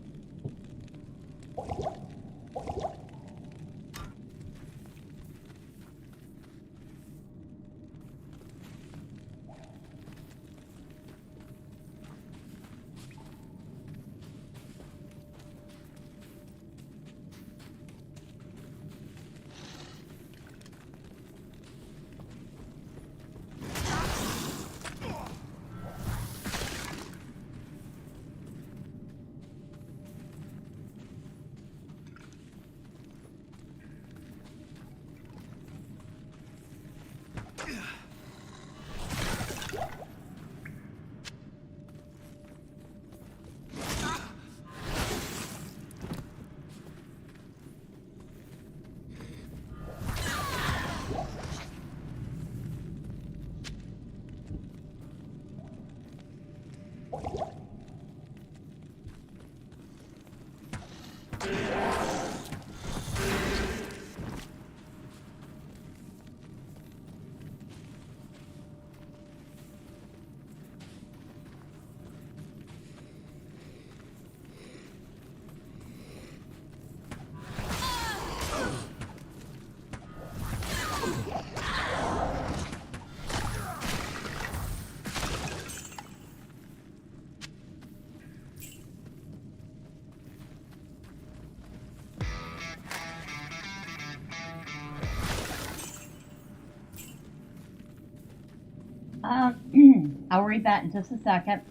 S2: I'll read that in just a second.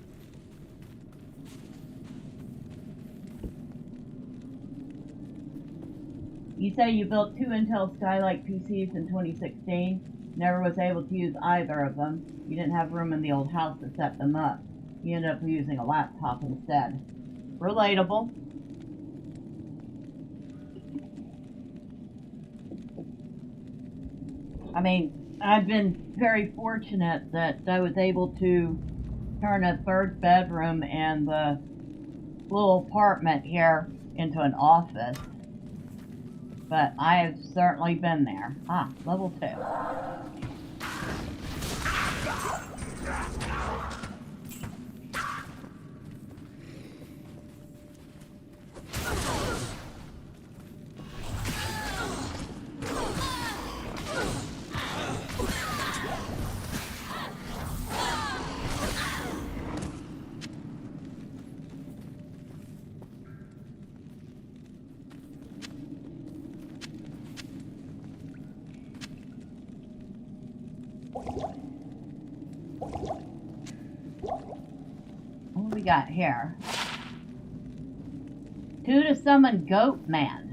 S2: You say you built 2 Intel Skylake PCs in 2016. Never was able to use either of them. You didn't have room in the old house to set them up. You ended up using a laptop instead. Relatable. I mean, I've been very fortunate that I was able to turn a 3rd bedroom and the little apartment here into an office. But I have certainly been there. Ah, level 2. What do we got here? 2 to summon Goat Man.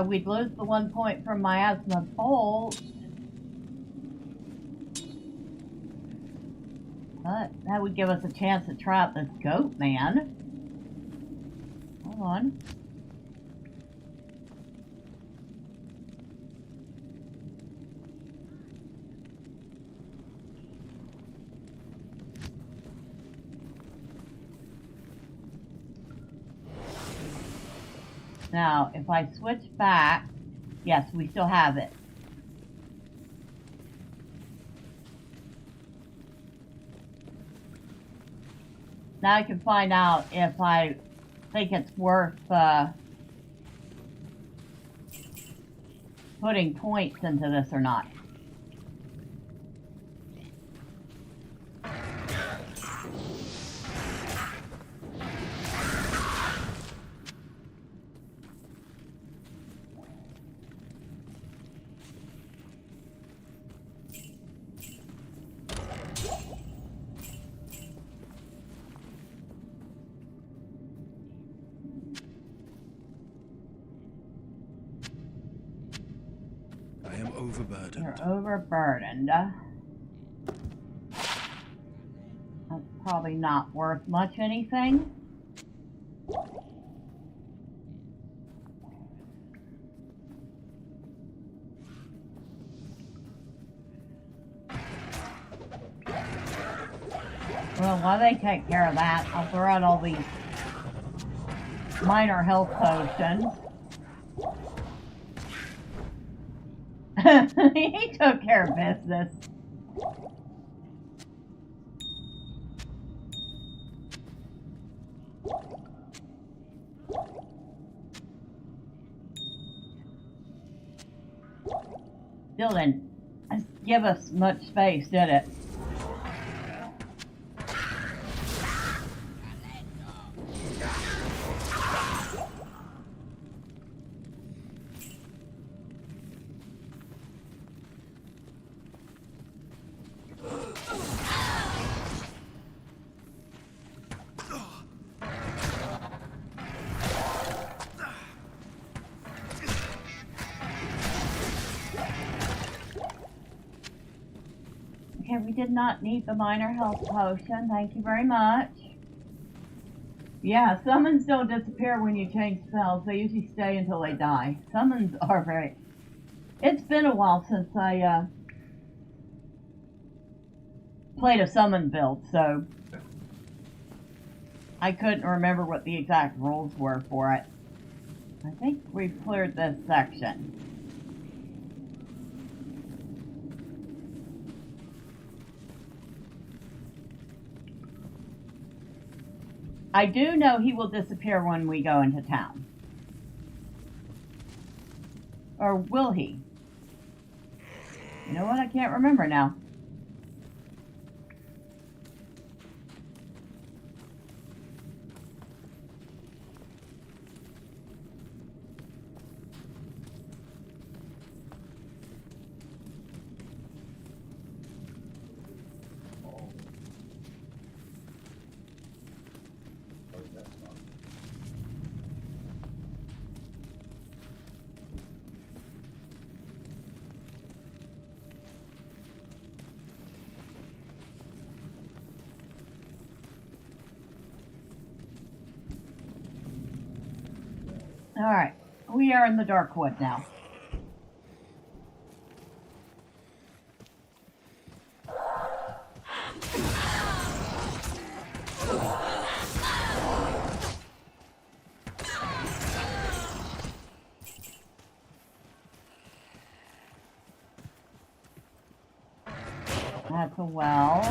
S2: We'd lose the 1 point from Miasma Bolt. But that would give us a chance to try out this Goat Man. Hold on. Now, if I switch back, yes, we still have it. Now I can find out if I think it's worth putting points into this or not.
S3: Overburdened.
S2: You're overburdened. That's probably not worth much anything. Well, while they take care of that, I'll throw out all these minor health potions. He took care of business. Still didn't give us much space, did it? Okay, we did not need the minor health potion. Thank you very much. Yeah, summons don't disappear when you change spells. They usually stay until they die. Summons are very... It's been a while since I played a summon build, so I couldn't remember what the exact rules were for it. I think we've cleared this section. I do know he will disappear when we go into town. Or will he? You know what? I can't remember now. Alright, we are in the Darkwood now. That's a well.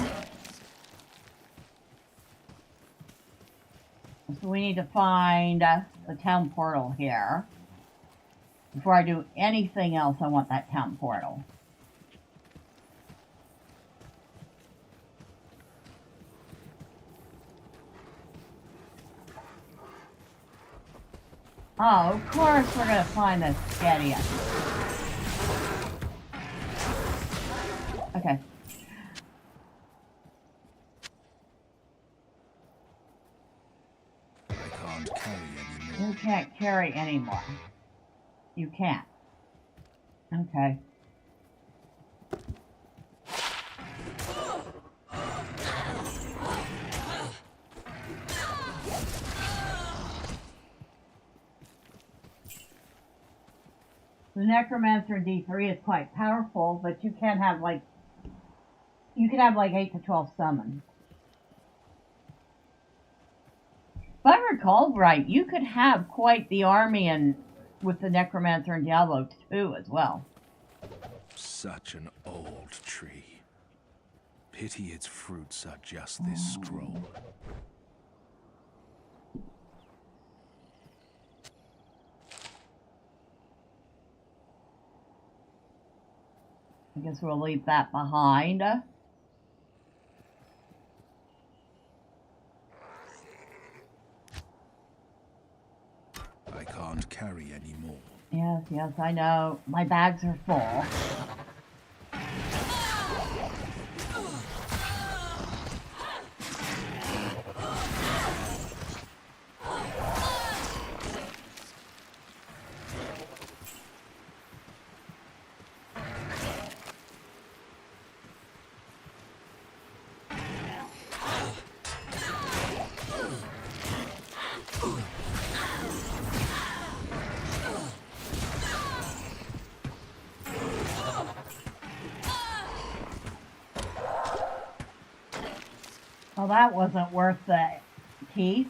S2: So we need to find the town portal here. Before I do anything else, I want that town portal. Oh, of course we're going to find this Skadian. Okay. You can't carry anymore. You can't. Okay. The Necromancer in D3 is quite powerful, but you can have like 8 to 12 summons. If I recall right, you could have quite the army with the Necromancer in Diablo 2 as well.
S3: Such an old tree. Pity its fruits are just this scroll.
S2: I guess we'll leave that behind.
S3: I can't carry any more.
S2: Yes, I know. My bags are full. Well, that wasn't worth the teeth.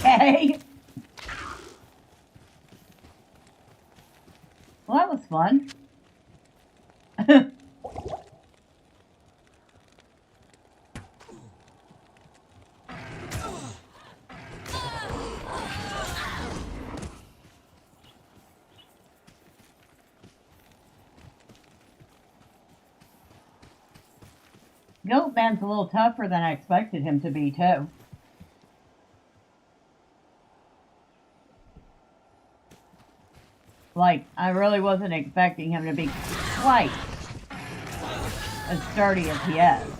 S2: Okay. Well, that was fun. Goatman's a little tougher than I expected him to be, too. Like, I really wasn't expecting him to be quite as sturdy as he is.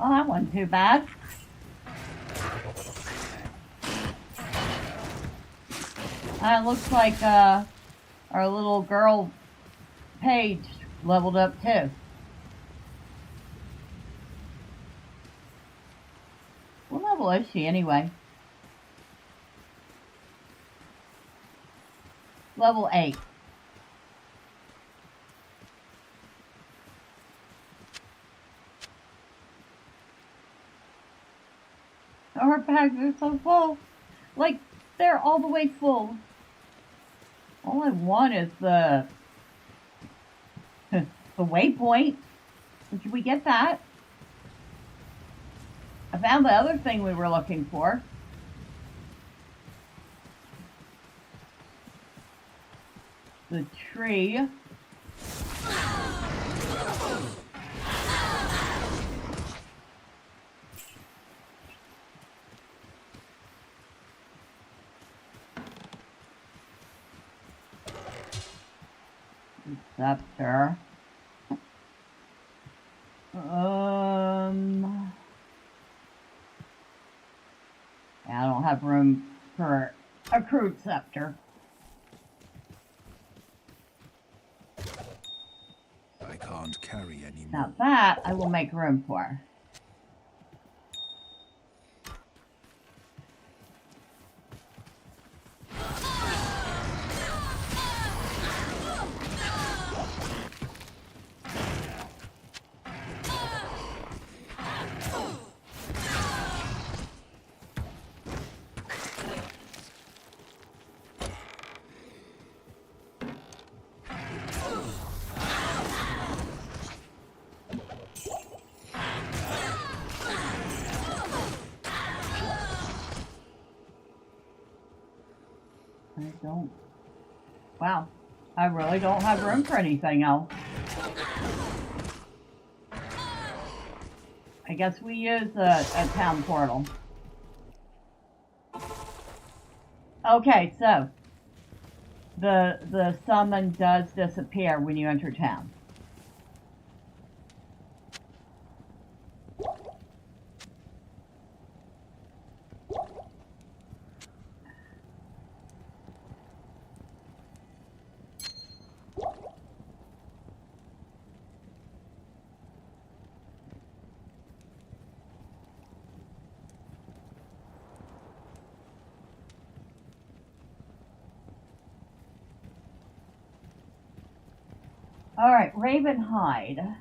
S2: Oh, that wasn't too bad. It looks like our little girl Paige leveled up too. What level is she anyway? Level 8. Our bags are so full. Like, they're all the way full. All I want is the waypoint. Did we get that? I found the other thing we were looking for. The tree. Scepter. I don't have room for a crude scepter.
S3: I can't carry any more.
S2: Now that I will make room for. Wow, I really don't have room for anything else. I guess we use a town portal. Okay, so the summon does disappear when you enter town. Alright, Ravenhide.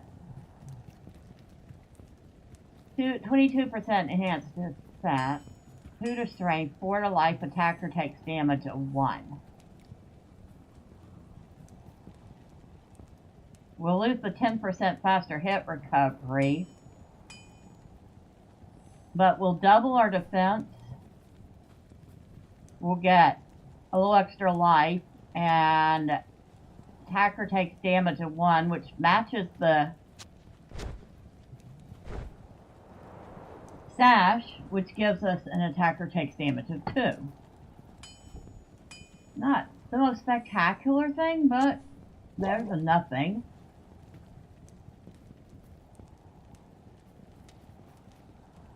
S2: 22% enhanced to stat. 2 to strength, 4 to life, attacker takes damage of 1. We'll lose the 10% faster hit recovery. But we'll double our defense. We'll get a little extra life, and attacker takes damage of 1, which matches the sash, which gives us an attacker takes damage of 2. Not the most spectacular thing, but there's a nothing.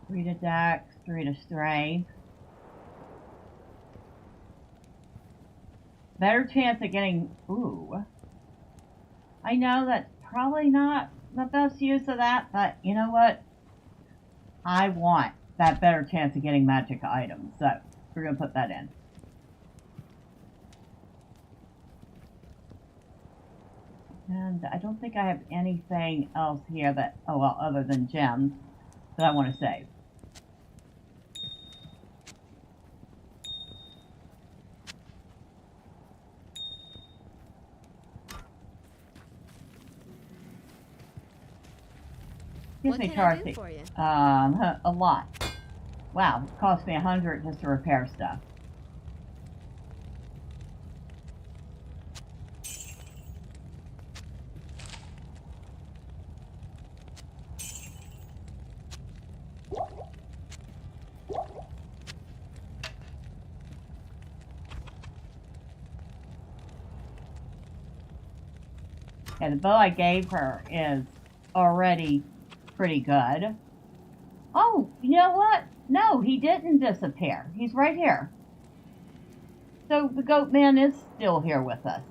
S2: Three to Dex, 3 to Strength. Better chance of getting... Ooh. I know that's probably not the best use of that, but you know what? I want that better chance of getting magic items, so we're going to put that in. And I don't think I have anything else here that... Oh, well, other than gems that I want to save. Excuse me, Charcy. A lot. Wow, it cost me 100 just to repair stuff. Yeah, the bow I gave her is already pretty good. Oh, you know what? No, he didn't disappear. He's right here. So the goat man is still here with us.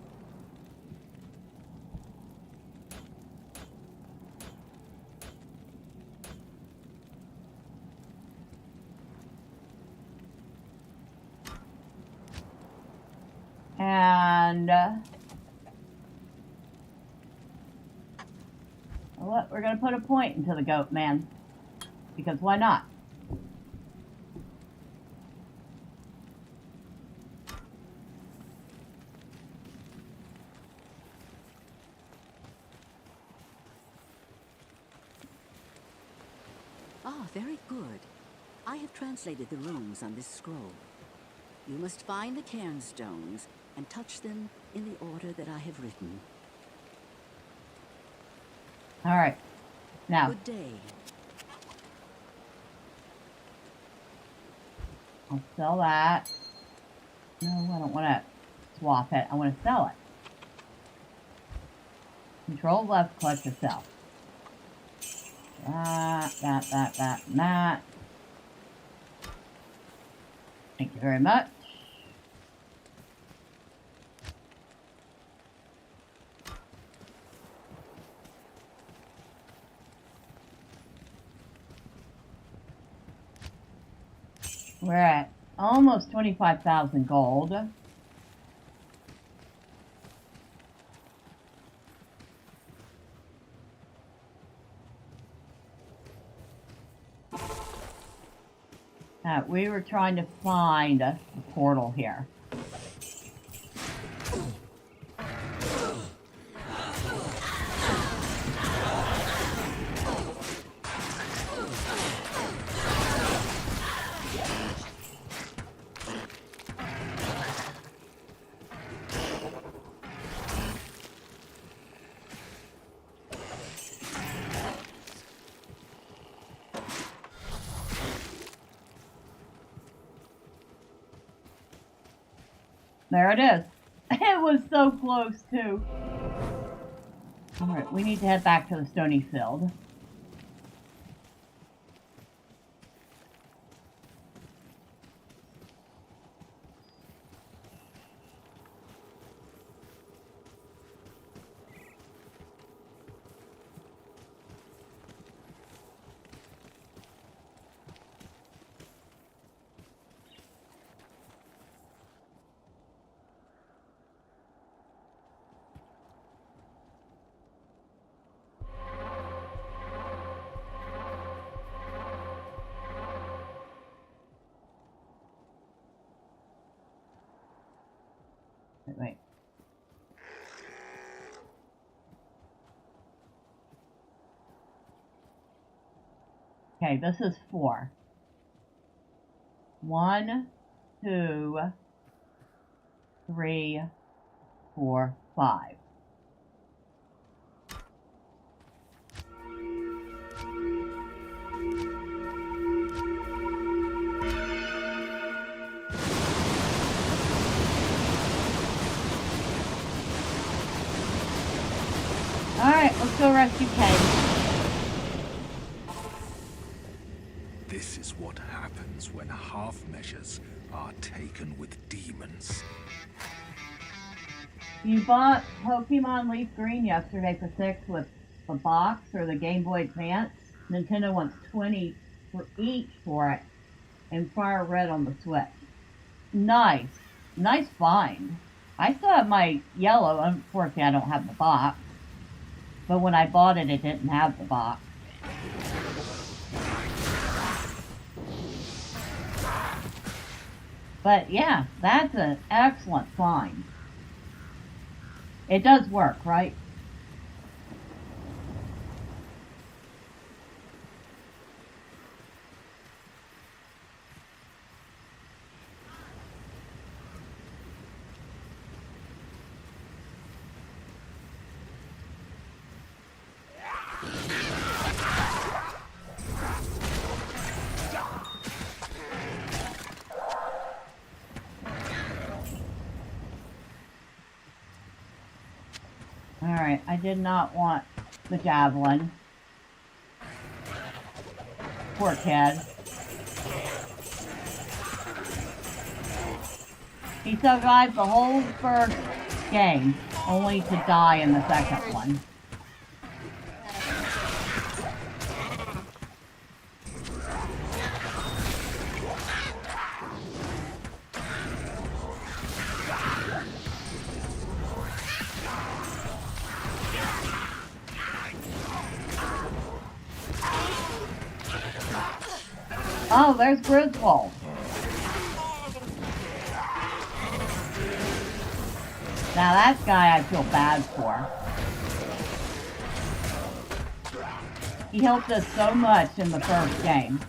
S2: And well, we're going to put a point into the goat man, because why not?
S4: Ah, very good. I have translated the runes on this scroll. You must find the cairn stones and touch them in the order that I have written.
S2: All right. Now.
S4: Good day.
S2: I'll sell that. No, I don't want to swap it. I want to sell it. Control left click to sell. That. Thank you very much. We're at almost 25,000 gold. We were trying to find a portal here. There it is. It was so close, too. Alright, we need to head back to the Stony Field. Wait. Okay, this is 4. 1, 2, 3, 4, 5. Alright, let's go rescue Cain.
S3: This is what happens when half measures are taken with demons.
S2: You bought Pokemon Leaf Green yesterday for $6 with the box or the Game Boy Advance. Nintendo wants $20 for each for it, and Fire Red on the Switch. Nice. Nice find. I still have my yellow. Unfortunately, I don't have the box. But when I bought it, it didn't have the box. But yeah, that's an excellent find. It does work, right? Alright, I did not want the javelin. Poor kid. He survived the whole first game, only to die in the second one. Oh, there's Griswold. Now that guy I feel bad for. He helped us so much in the first game.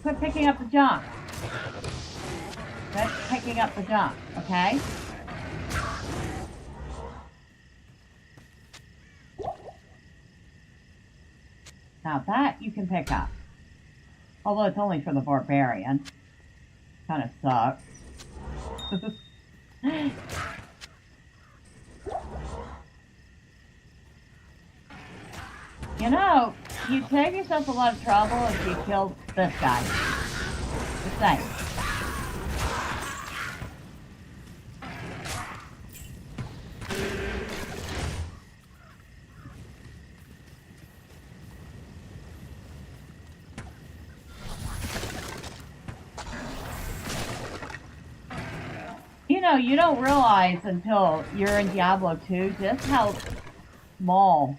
S2: Quit picking up the junk. Quit picking up the junk, okay? Now that you can pick up. Although it's only for the barbarian. Kind of sucks. You know, you'd save yourself a lot of trouble if you killed this guy. Just saying. You know, you don't realize until you're in Diablo 2 just how small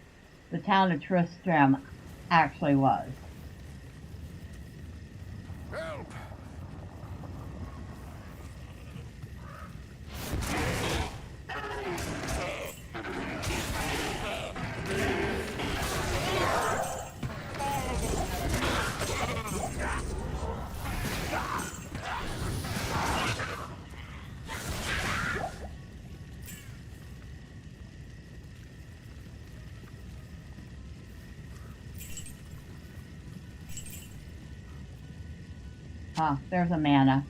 S2: the town of Tristram actually was.
S3: Help!
S2: Ah, there's a mana.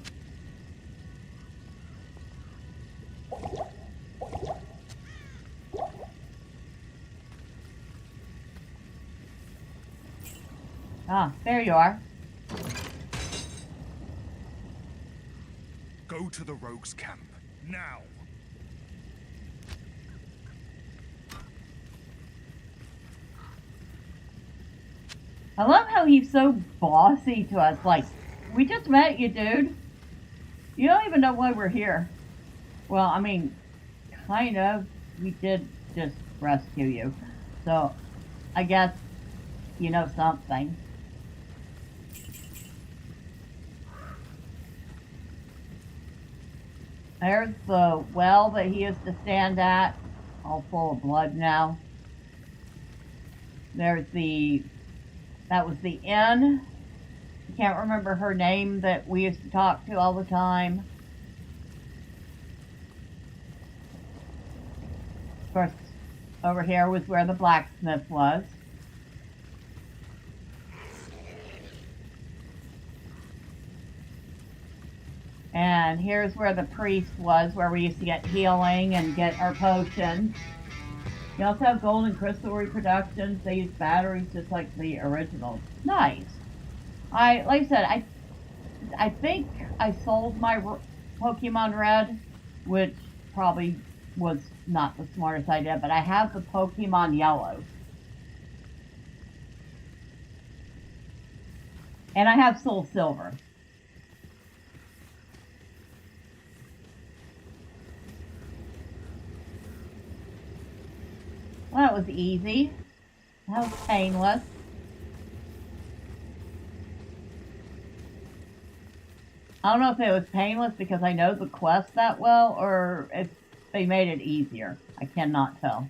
S2: Ah, there you are.
S3: Go to the rogues' camp, now!
S2: I love how he's so bossy to us, like, we just met you, dude. You don't even know why we're here. Well, I mean, kind of. We did just rescue you. So, I guess you know something. There's the well that he used to stand at, all full of blood now. There's that was the inn. I can't remember her name that we used to talk to all the time. Of course, over here was where the blacksmith was. And here's where the priest was, where we used to get healing and get our potions. You also have gold and crystal reproductions. They use batteries just like the originals. Nice. Like I said, I think I sold my Pokemon Red, which probably was not the smartest idea, but I have the Pokemon Yellow. And I have Soul Silver. Well, that was easy. That was painless. I don't know if it was painless because I know the quest that well, or if they made it easier. I cannot tell.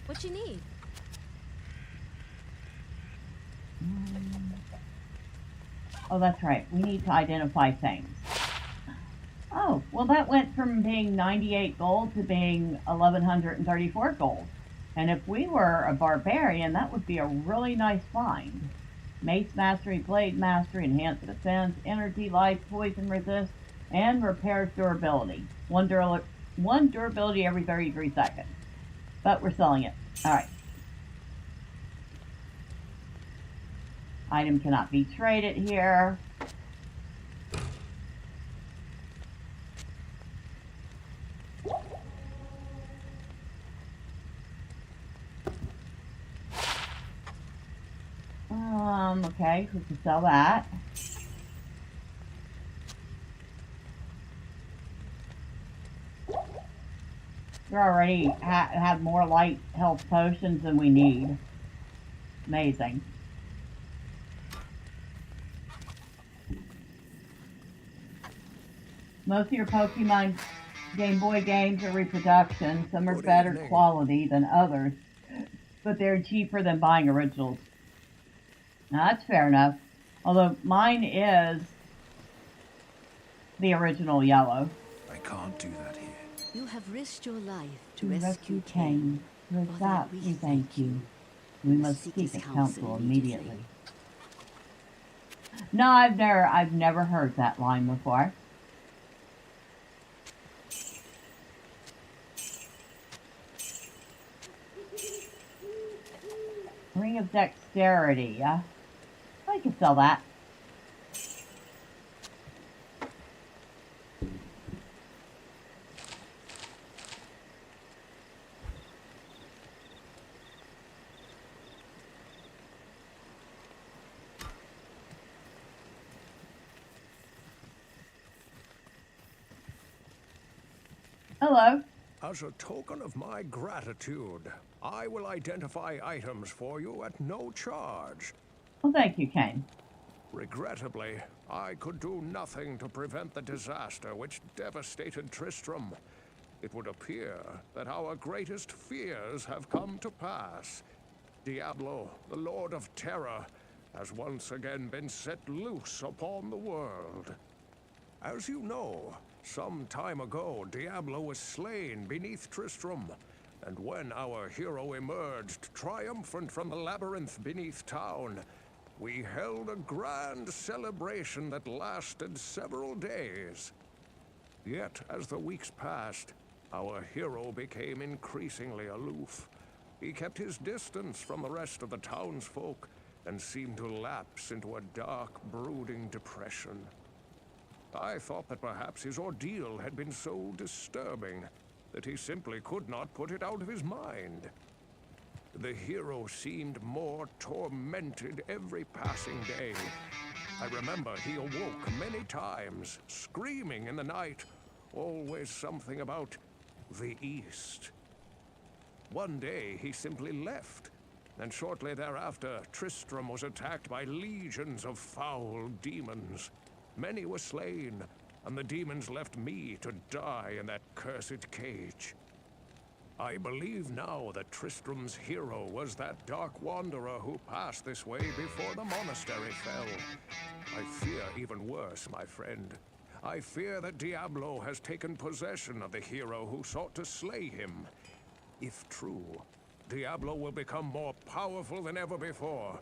S6: What you need?
S2: Oh, that's right. We need to identify things. Oh, well, that went from being 98 gold to being 1134 gold. And if we were a barbarian, that would be a really nice find. Mace Mastery, Blade Mastery, Enhanced Defense, Energy, Life, Poison Resist, and Repairs Durability. One durability every 33 seconds. But we're selling it. Alright. Item cannot be traded here. Okay, we can sell that. We already have more light health potions than we need. Amazing. Most of your Pokemon Game Boy games are reproductions. Some are better quality than others, but they're cheaper than buying originals. Now, that's fair enough. Although mine is the original yellow.
S3: I can't do that here.
S4: You have risked your life
S2: To rescue Cain. For that we thank you. We must seek his counsel immediately. No, I've never heard that line before. Ring of Dexterity. I could sell that. Hello.
S8: As a token of my gratitude, I will identify items for you at no charge.
S2: Well, thank you, Cain.
S8: Regrettably, I could do nothing to prevent the disaster which devastated Tristram. It would appear that our greatest fears have come to pass. Diablo, the Lord of Terror, has once again been set loose upon the world. As you know, some time ago, Diablo was slain beneath Tristram, and when our hero emerged triumphant from the labyrinth beneath town, we held a grand celebration that lasted several days. Yet, as the weeks passed, our hero became increasingly aloof. He kept his distance from the rest of the townsfolk and seemed to lapse into a dark, brooding depression. I thought that perhaps his ordeal had been so disturbing that he simply could not put it out of his mind. The hero seemed more tormented every passing day. I remember he awoke many times, screaming in the night, always something about the East. One day, he simply left. And shortly thereafter, Tristram was attacked by legions of foul demons. Many were slain, and the demons left me to die in that cursed cage. I believe now that Tristram's hero was that dark wanderer who passed this way before the monastery fell. I fear even worse, my friend. I fear that Diablo has taken possession of the hero who sought to slay him. If true, Diablo will become more powerful than ever before.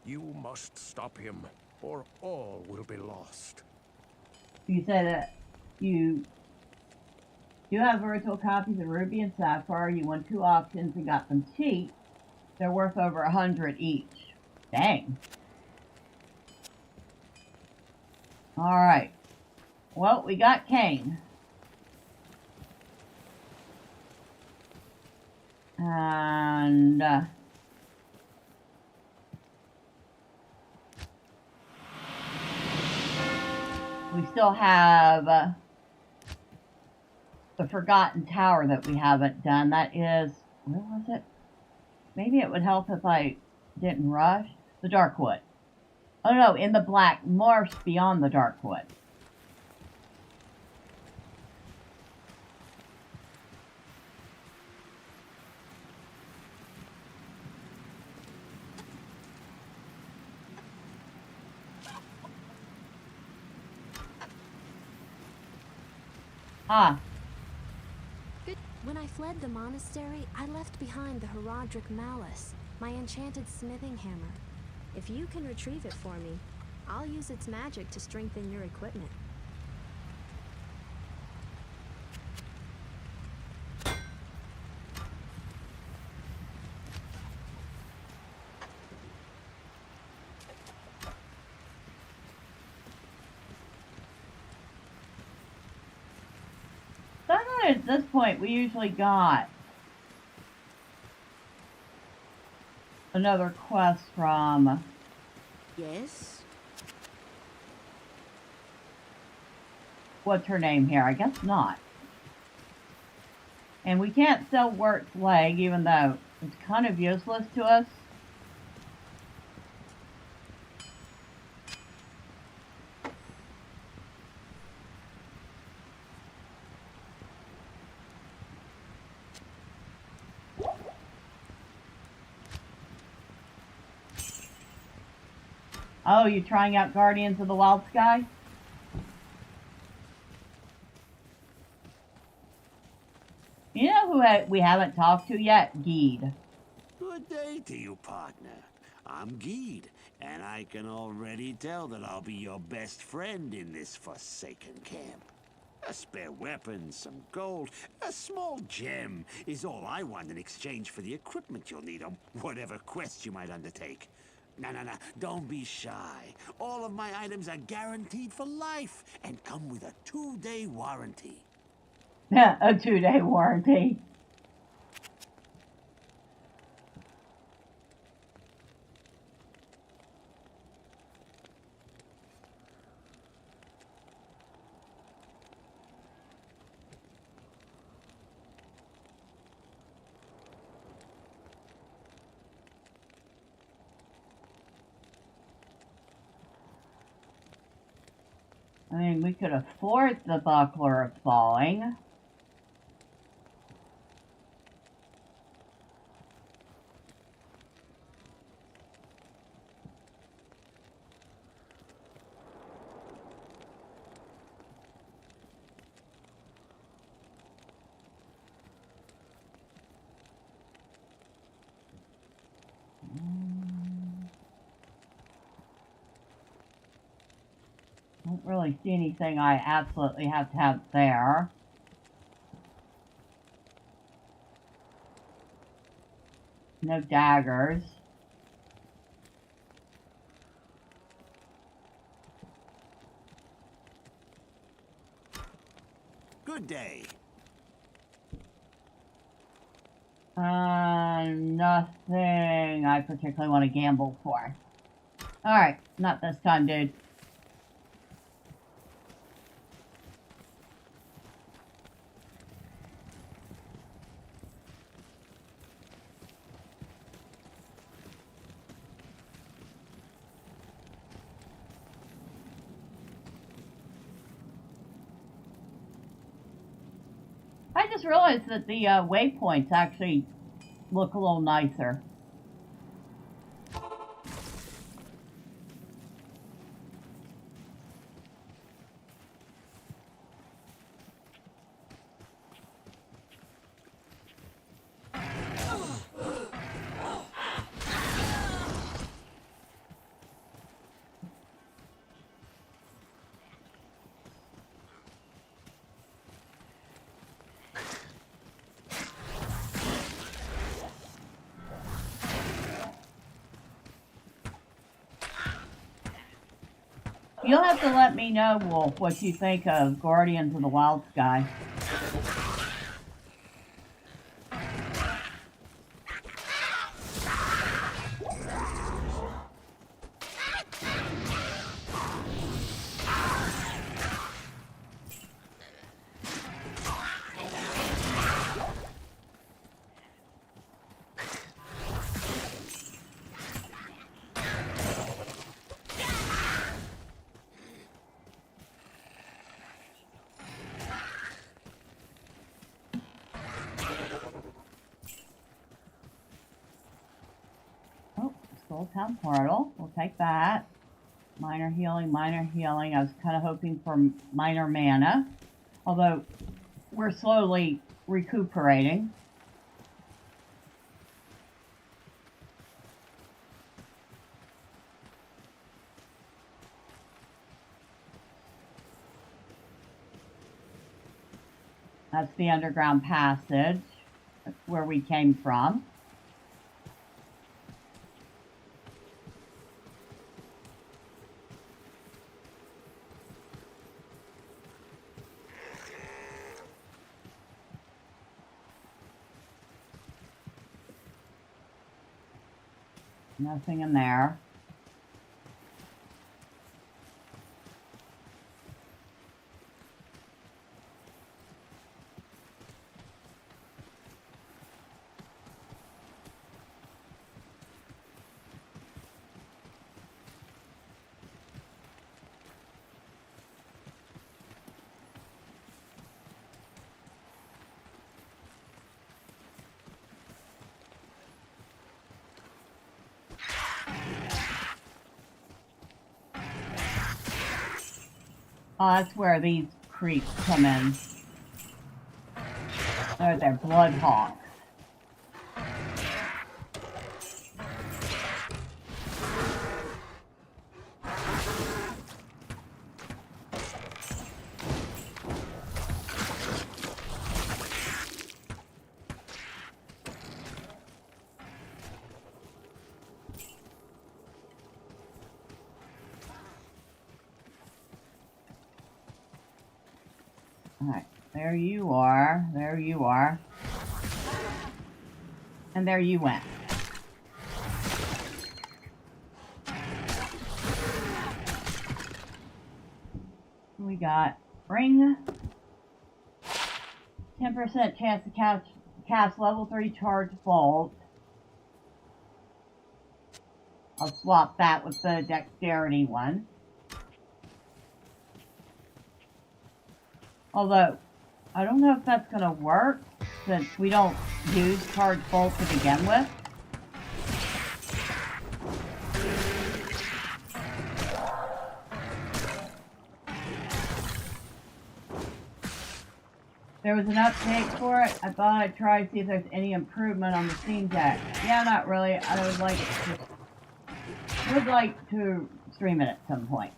S8: You must stop him, or all will be lost.
S2: You said that you have virtual copies of Ruby and Sapphire. You won 2 auctions and got them cheap. They're worth over 100 each. Dang. Alright. Well, we got Cain. And we still have the Forgotten Tower that we haven't done. That is, where was it? Maybe it would help if I didn't rush. The Darkwood. Oh no, in the Black Marsh beyond the Darkwood. Ah.
S6: When I fled the monastery, I left behind the Herodric Malice, my enchanted smithing hammer. If you can retrieve it for me, I'll use its magic to strengthen your equipment.
S2: At this point, we usually got another quest from...
S4: Yes?
S2: What's her name here? I guess not. And we can't sell Wirt's leg, even though it's kind of useless to us. Oh, you trying out Guardians of the Wild Sky? You know who we haven't talked to yet? Geed.
S7: Good day to you, partner. I'm Geed, and I can already tell that I'll be your best friend in this forsaken camp. A spare weapon, some gold, a small gem is all I want in exchange for the equipment you'll need on whatever quest you might undertake. No, don't be shy. All of my items are guaranteed for life and come with a 2-day warranty.
S2: Yeah, a 2-day warranty. I mean, we could afford the Buckler of Falling. Don't really see anything I absolutely have to have there. No daggers.
S7: Good day.
S2: Nothing I particularly want to gamble for. Alright, not this time, dude. I just realized that the waypoints actually look a little nicer. You'll have to let me know, Wolf, what you think of Guardians of the Wild Sky. Soul Town Portal. We'll take that. Minor healing, minor healing. I was kind of hoping for minor mana. Although, we're slowly recuperating. That's the underground passage. That's where we came from. Nothing in there. Oh, that's where these creeps come in. They're blood hawks. Alright, there you are. There you are. And there you went. We got ring. 10% chance to cast level 3 charge bolt. I'll swap that with the dexterity one. Although, I don't know if that's going to work, since we don't use charge bolt to begin with. There was an update for it. I thought I'd try to see if there's any improvement on the Steam Deck. Yeah, not really. I would like to stream it at some point.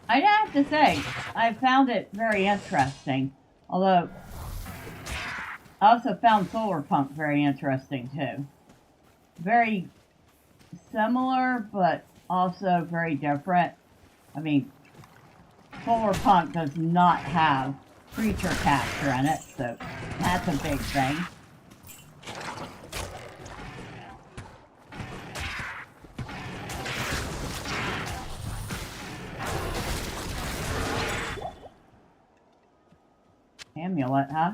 S2: I'd have to say, I found it very interesting. Although, I also found Solarpunk very interesting too. Very similar, but also very different. I mean, Palworld does not have creature capture in it, so that's a big thing. Amulet, huh?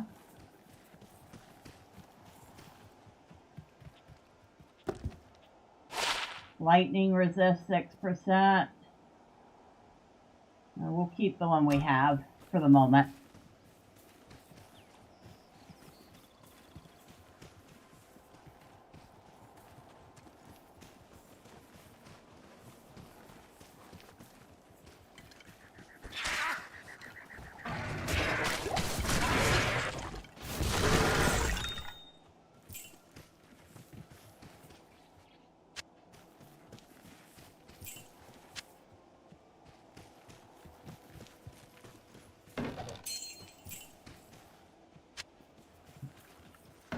S2: Lightning resist 6%. We'll keep the one we have for the moment.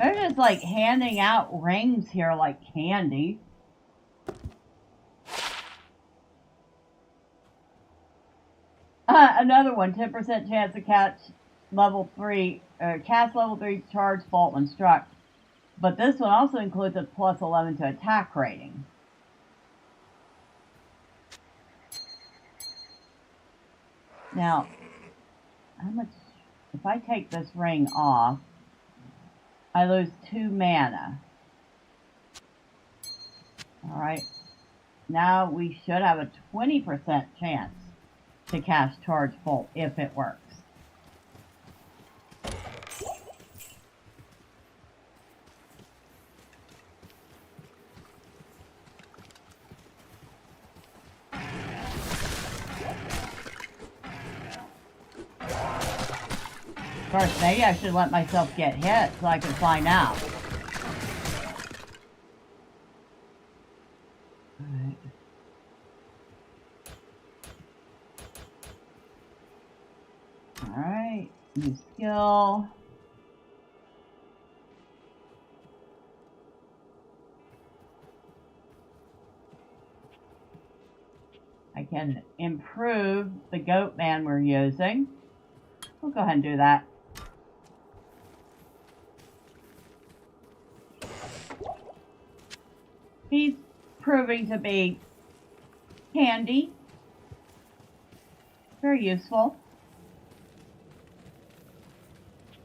S2: They're just like handing out rings here like candy. Another one, 10% chance to cast level 3 charge bolt when struck. But this one also includes a plus 11 to attack rating. Now, how much, if I take this ring off, I lose 2 mana. Alright. Now we should have a 20% chance to cast Charge Bolt if it works. First, maybe I should let myself get hit so I can find out. Alright. Alright, new skill. I can improve the goat man we're using. We'll go ahead and do that. He's proving to be handy. Very useful.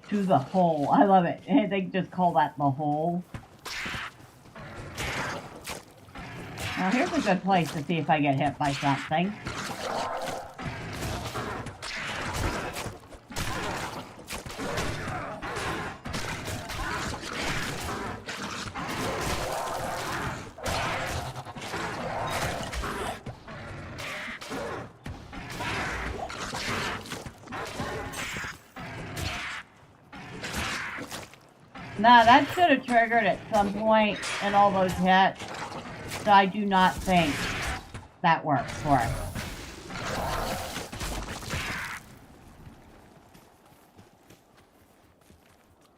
S2: To the hole. I love it. They just call that the hole. Now here's a good place to see if I get hit by something. Now that should have triggered at some point in all those hits, so I do not think that works for us.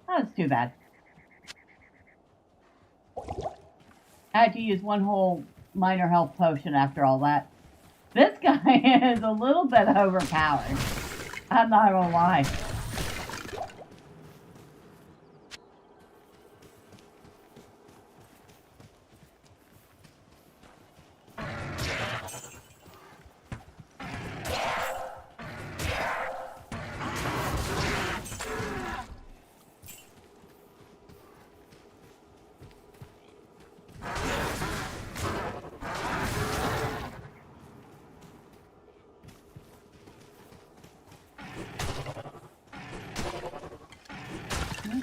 S2: That's too bad. I had to use one whole minor health potion after all that. This guy is a little bit overpowered. I'm not gonna lie.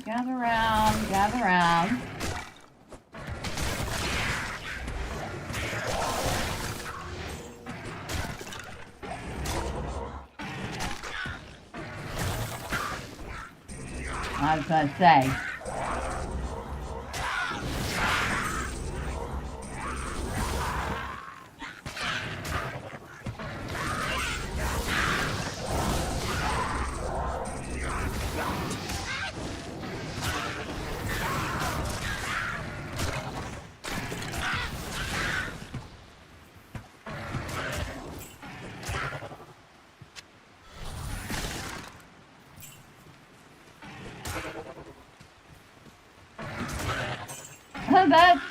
S2: Gather around, gather around. I was gonna say.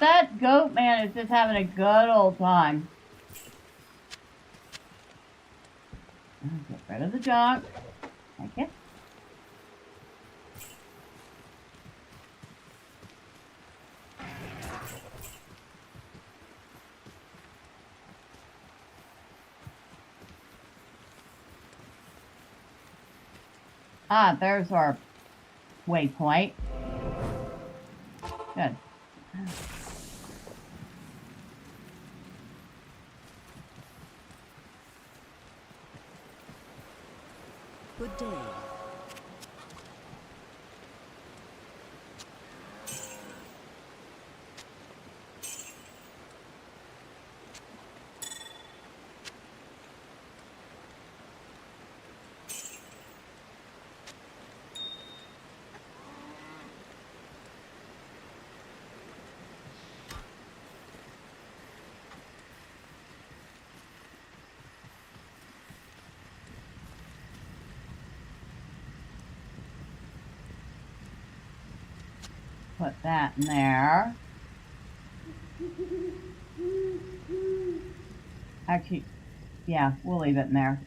S2: That goat man is just having a good old time. Get rid of the junk. Thank you. Ah, there's our waypoint. Good.
S4: Good day.
S2: Put that in there. Actually, yeah, we'll leave it in there.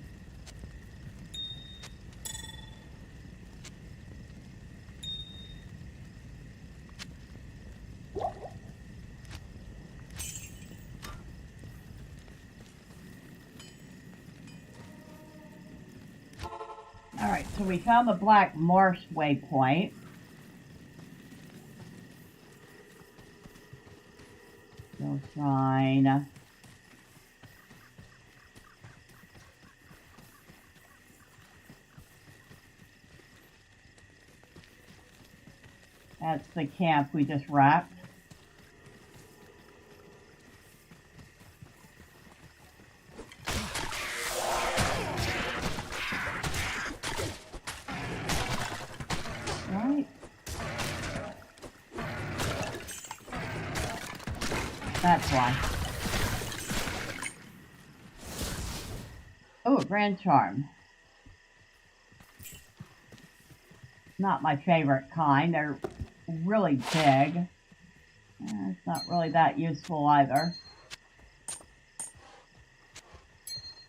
S2: Alright, so we found the Black Marsh waypoint. Go shrine. That's the camp we just wrecked. Right. That's why. Oh, a Grand Charm. Not my favorite kind. They're really big. It's not really that useful either.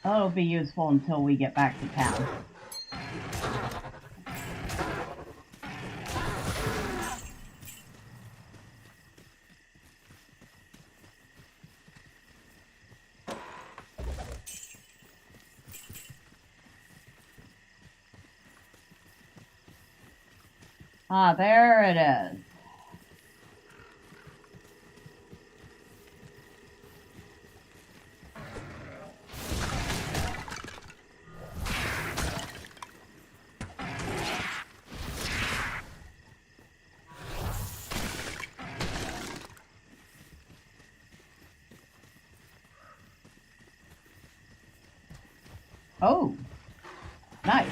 S2: Oh, it'll be useful until we get back to town. Ah, there it is. Oh, nice.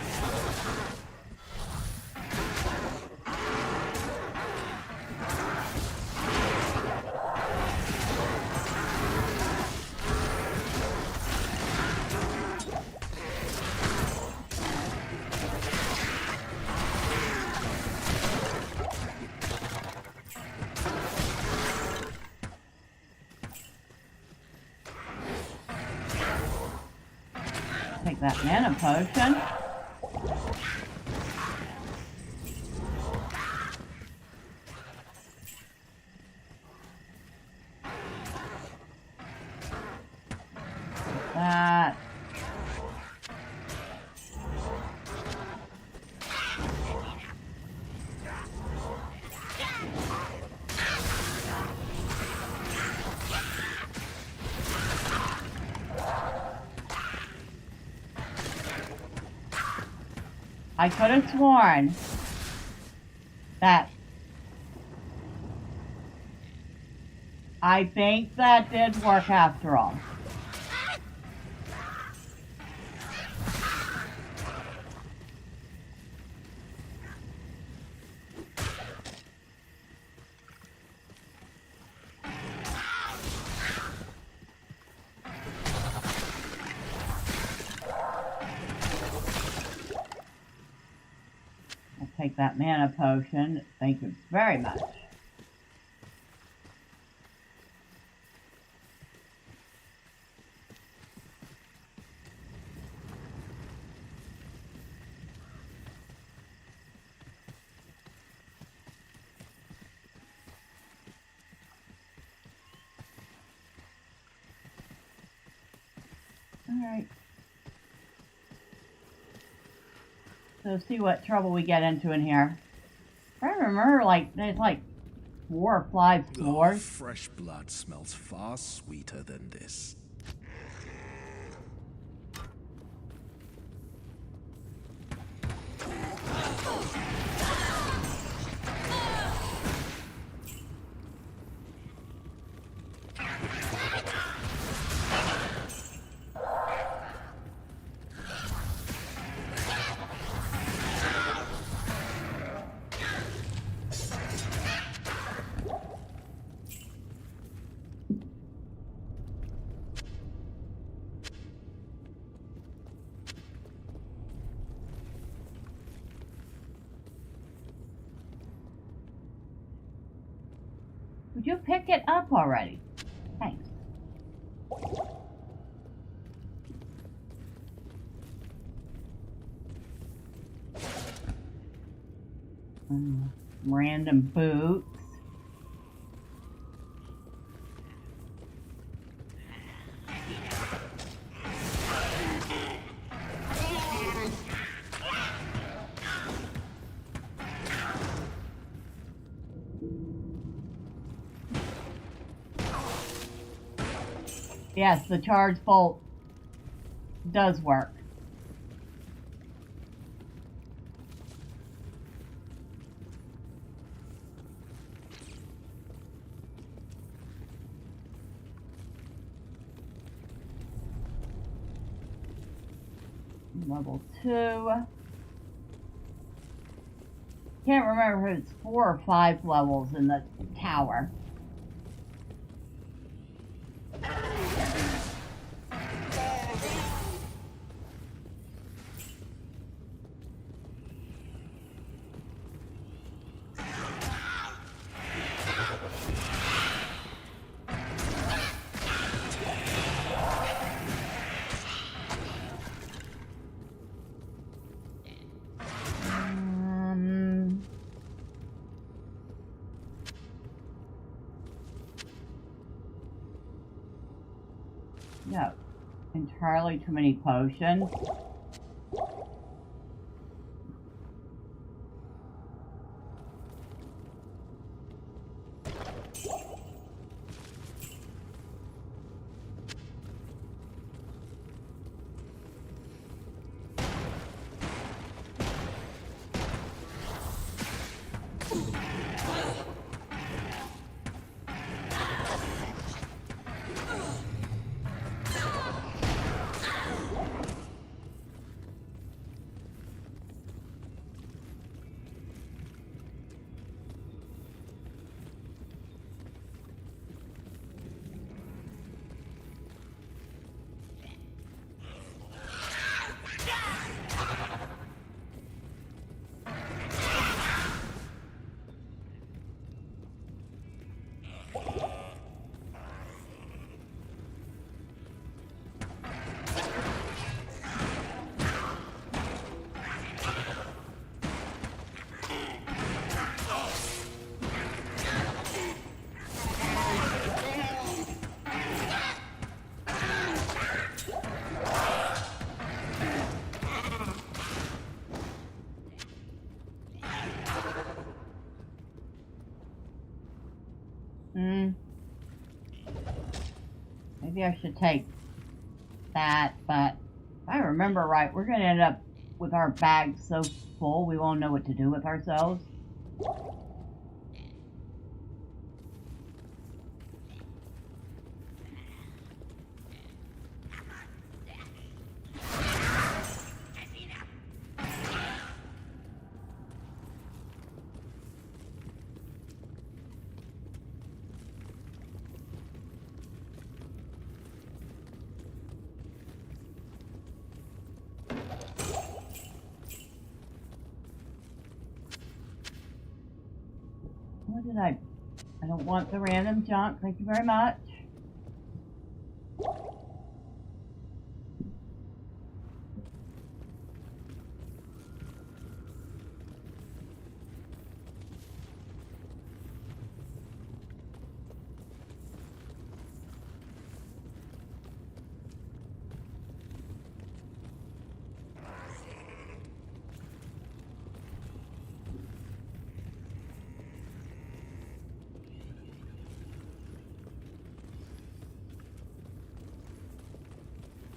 S2: Take that mana potion. That. I could have sworn that I think that did work after all. I'll take that mana potion. Thank you very much. All right. So see what trouble we get into in here. I remember, like, there's like 4 or 5
S3: Oh,
S2: floors.
S3: fresh blood smells far sweeter than this.
S2: Would you pick it up already? Thanks. Random boots. Yes, the charge bolt does work. Level 2. Can't remember if it's 4 or 5 levels in the tower. No, entirely too many potions. Maybe I should take that, but if I remember right, we're going to end up with our bags so full we won't know what to do with ourselves. What did I don't want the random junk. Thank you very much.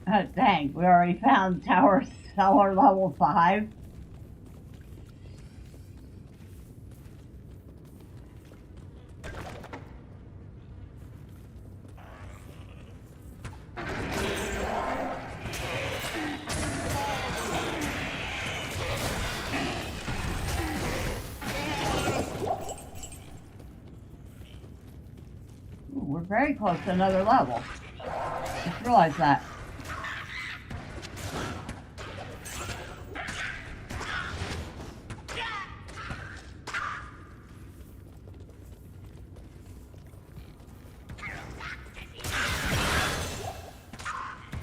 S2: Dang, we already found tower cellar level 5. Ooh, we're very close to another level. Just realized that.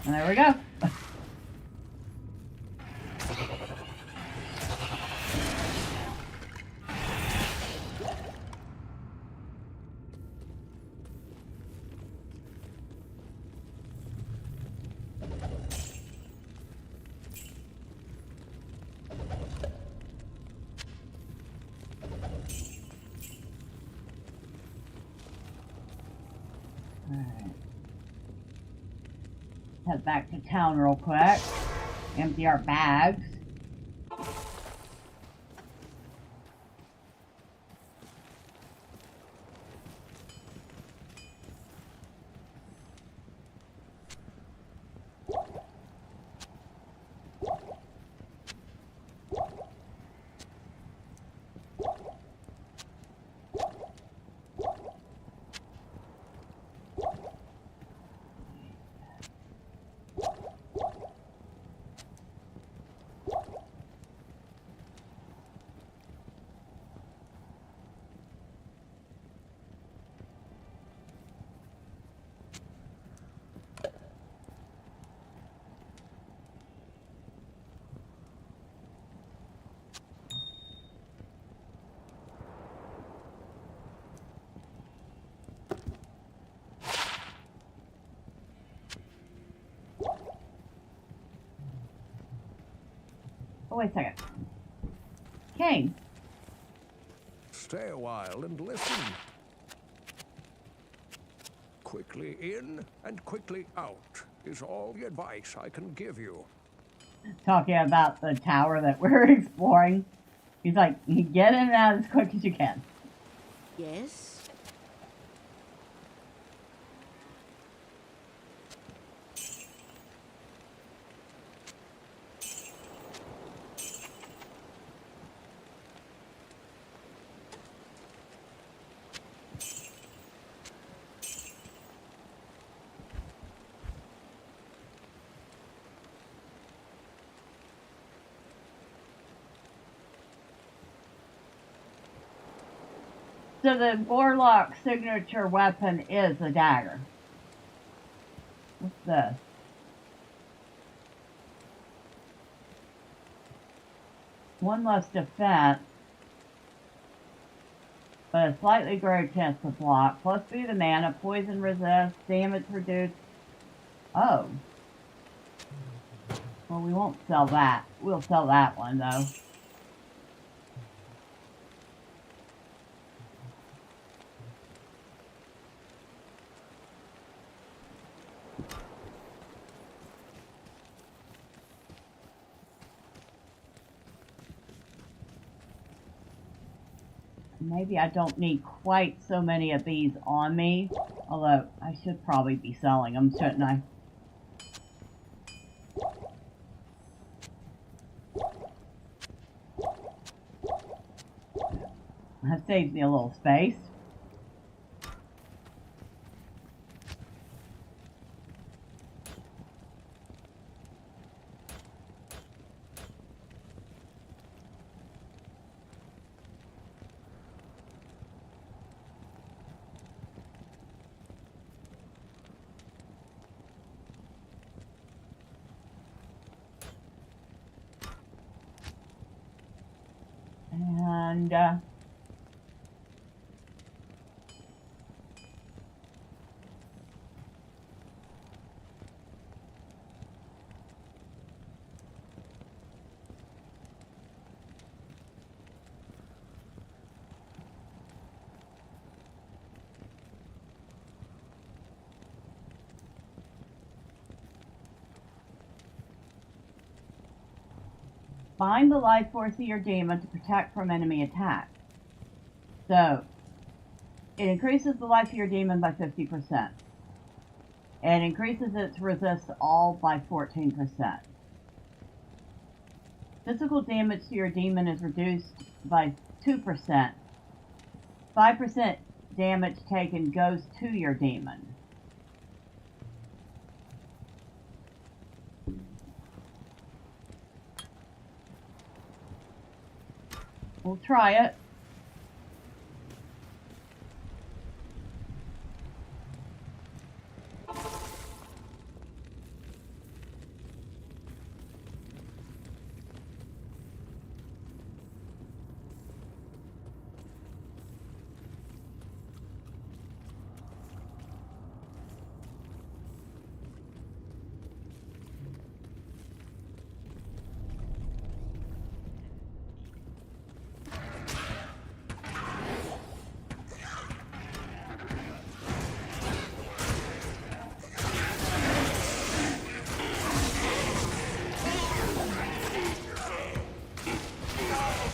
S2: And there we go. Alright. Head back to town real quick. Empty our bags. Oh, wait a second. Cain.
S8: Stay a while and listen. Quickly in and quickly out is all the advice I can give you.
S2: Talking about the tower that we're exploring. He's like, you get in and out as quick as you can.
S4: Yes?
S2: So the Warlock signature weapon is a dagger. What's this? One less defense, but a slightly greater chance to block. Plus B the mana, poison resist, damage reduced. Oh. Well, we won't sell that. We'll sell that one though. Maybe I don't need quite so many of these on me. Although, I should probably be selling them, shouldn't I? That saves me a little space. And, Bind the life force of your demon to protect from enemy attack. So, it increases the life of your demon by 50%. And increases its resist to all by 14%. Physical damage to your demon is reduced by 2%. 5% damage taken goes to your demon. We'll try it.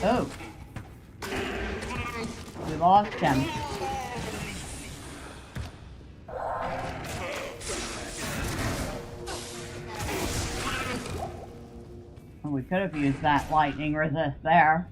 S2: Oh. We lost him. Well, we could have used that lightning resist there.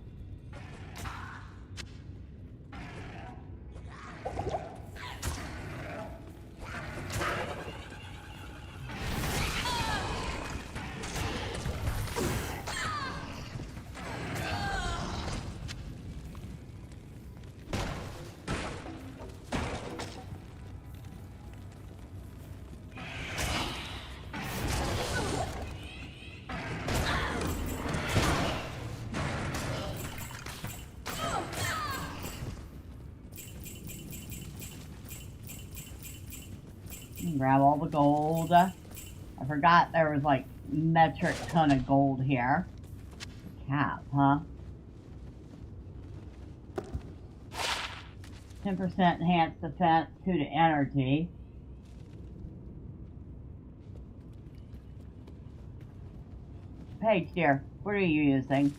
S2: Grab all the gold. I forgot there was like metric ton of gold here. Cap, huh? 10% enhanced defense, 2 to energy. Paige, dear, what are you using?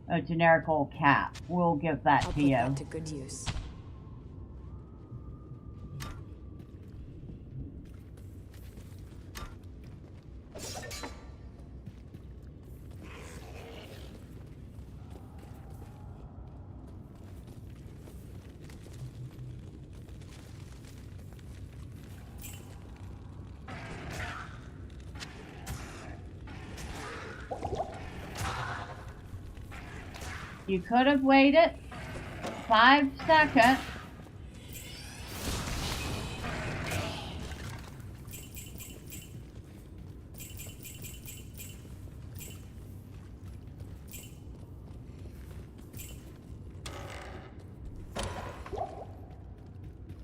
S2: A generic old cap. We'll give that to you.
S6: I'll put that to good use.
S2: You could have waited 5 seconds.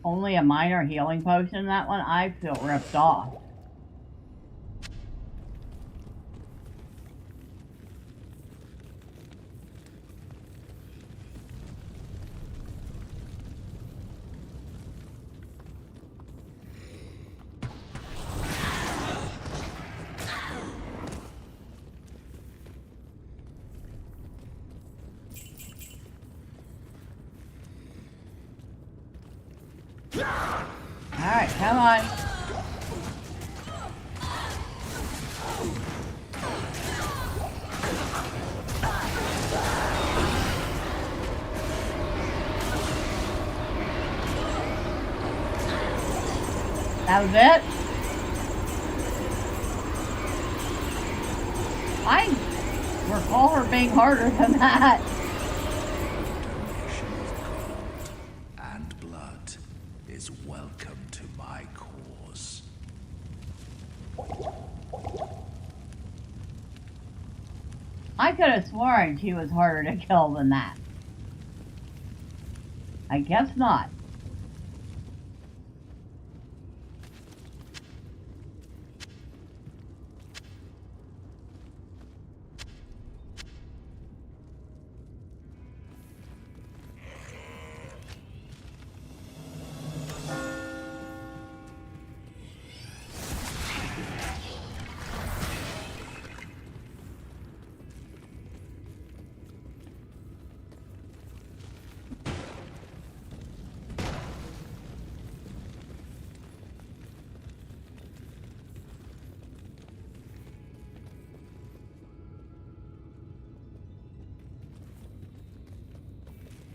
S2: Only a minor healing potion, that one? I feel ripped off. Alright, come on. That was it? I recall her being harder than that.
S3: And blood is welcome to my cause.
S2: I could have sworn she was harder to kill than that. I guess not.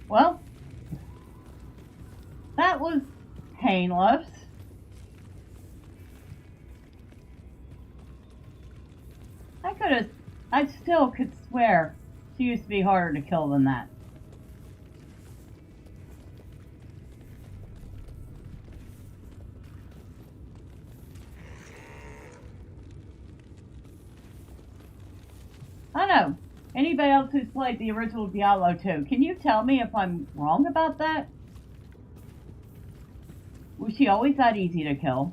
S2: Well, that was painless. I still could swear she used to be harder to kill than that. I don't know. Anybody else who's played the original Diablo 2, can you tell me if I'm wrong about that? Was she always that easy to kill?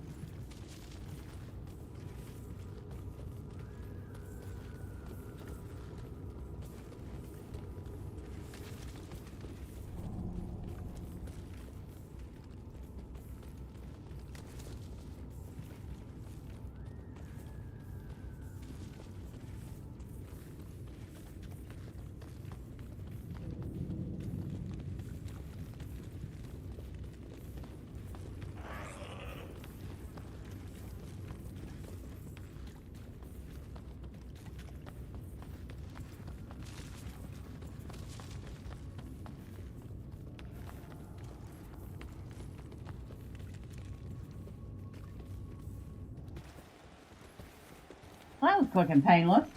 S2: Well, that was quick and painless.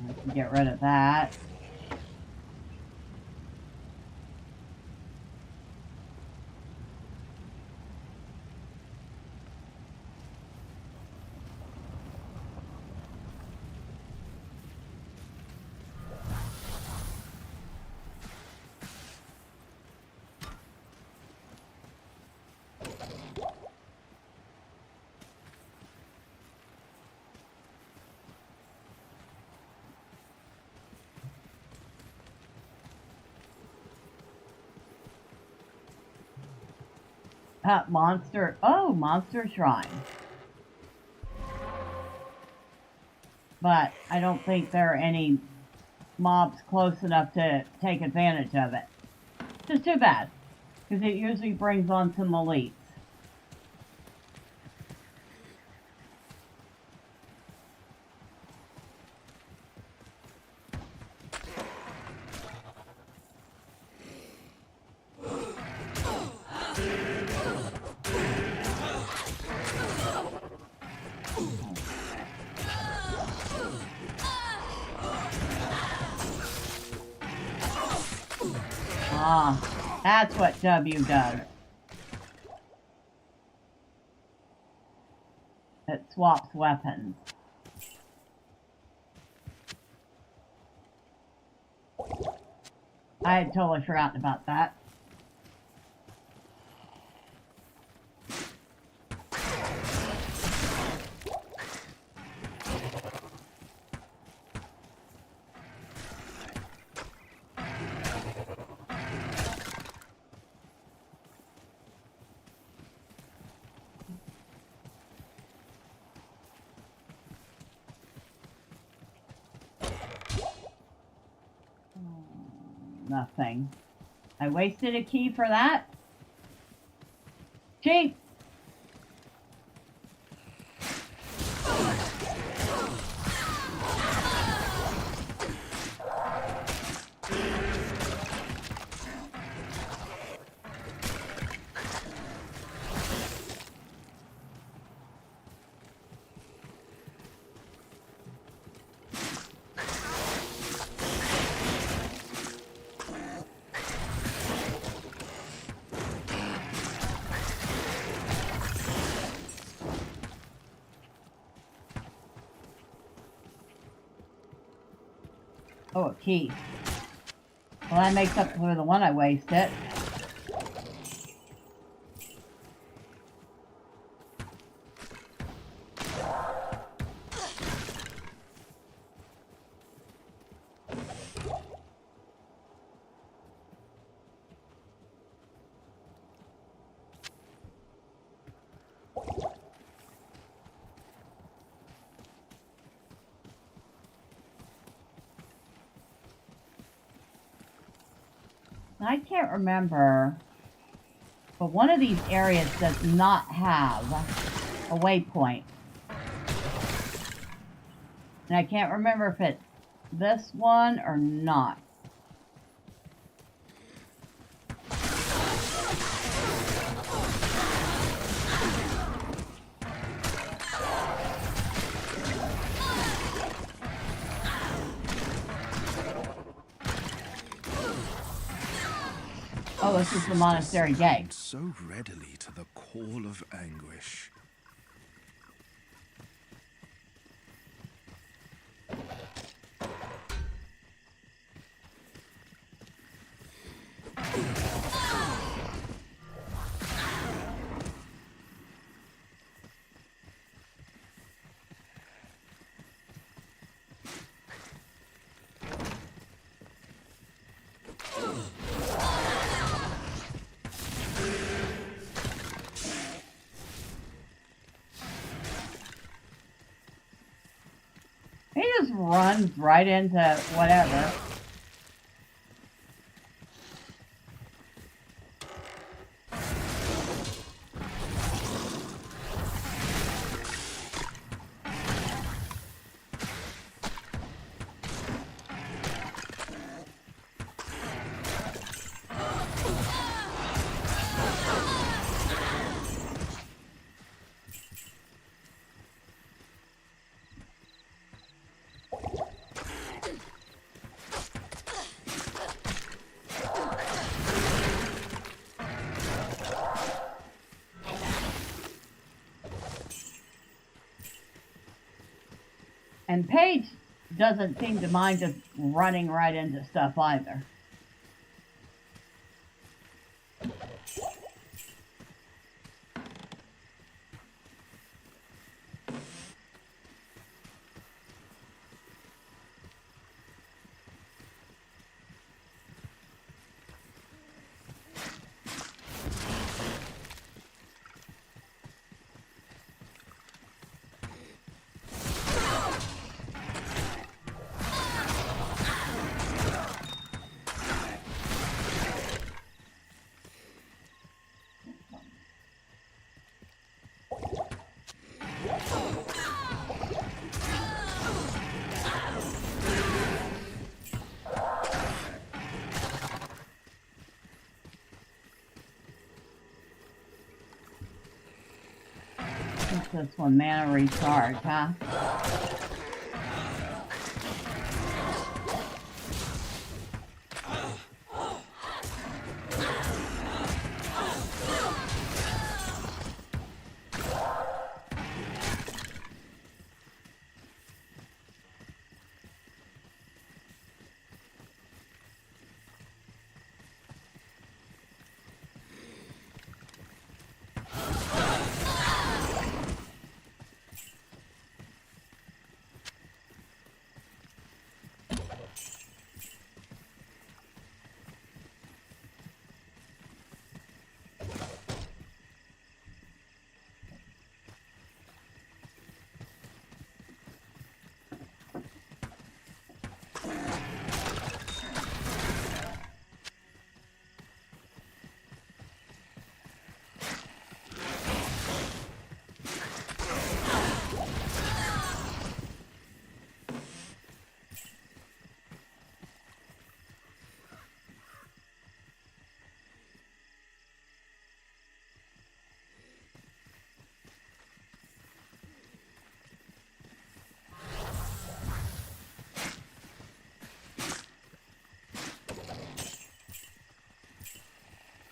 S2: I can get rid of that. Monster. Oh, Monster Shrine. But I don't think there are any mobs close enough to take advantage of it. Just too bad, because it usually brings on some elites. Ah, that's what W does. It swaps weapons. I had totally forgotten about that. Nothing. I wasted a key for that. Cheap. Oh, a key. Well, that makes up for the one I wasted. I can't remember, but one of these areas does not have a waypoint. And I can't remember if it's this one or not. Oh, this is the monastery gate.
S3: So readily to the call of anguish.
S2: He just runs right into whatever. And Paige doesn't seem to mind just running right into stuff either. What's this one? Mana recharge, huh?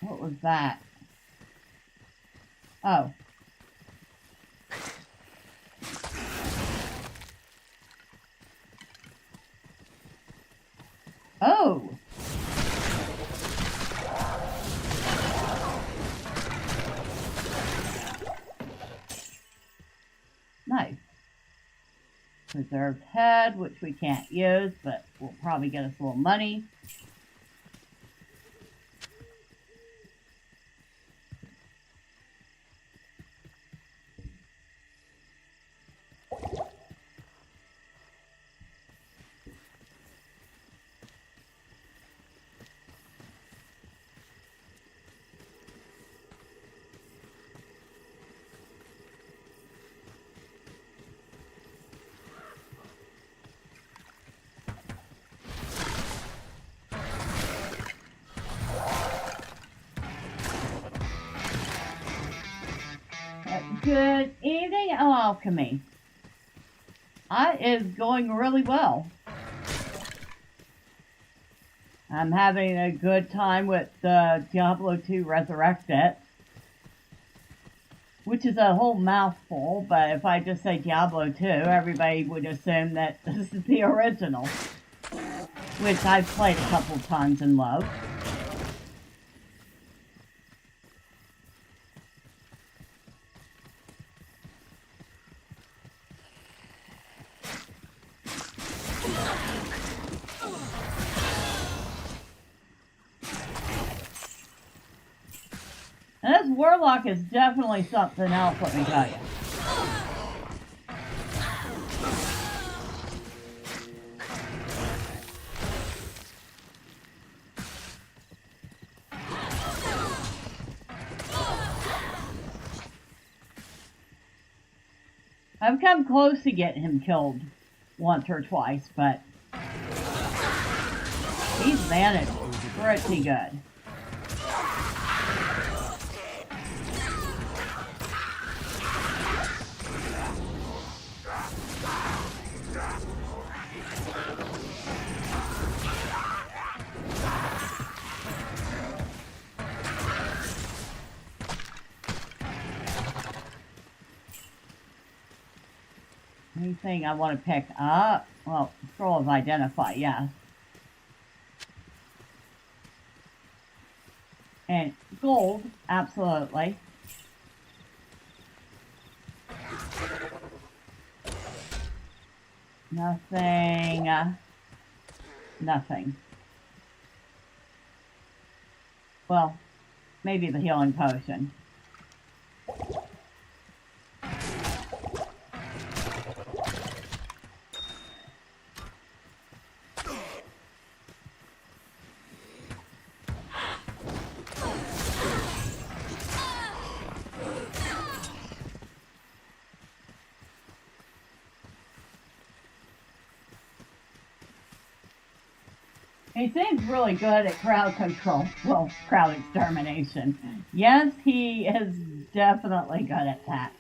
S2: What was that? Oh. Oh! Nice. Preserved head, which we can't use, but will probably get us a little money. Good evening, Alchemy. It is going really well. I'm having a good time with Diablo II Resurrected, which is a whole mouthful, but if I just say Diablo 2, everybody would assume that this is the original, which I've played a couple times and loved. And this Warlock is definitely something else, let me tell you. I've come close to getting him killed once or twice, but he's managed pretty good. Anything I want to pick up? Well, scroll of identify, yes. And gold, absolutely. Nothing. Nothing. Well, maybe the healing potion. He seems really good at crowd control. Well, crowd extermination. Yes, he is definitely good at that.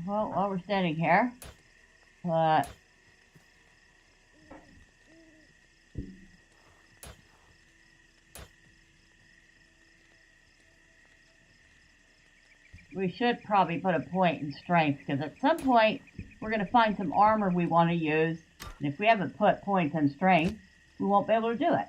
S2: Well, while we're standing here, we should probably put a point in strength, because at some point we're going to find some armor we want to use, and if we haven't put points in strength, we won't be able to do it.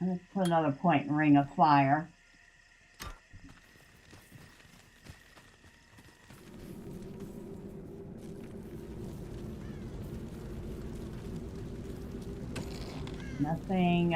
S2: Let's put another point in Ring of Fire. Nothing.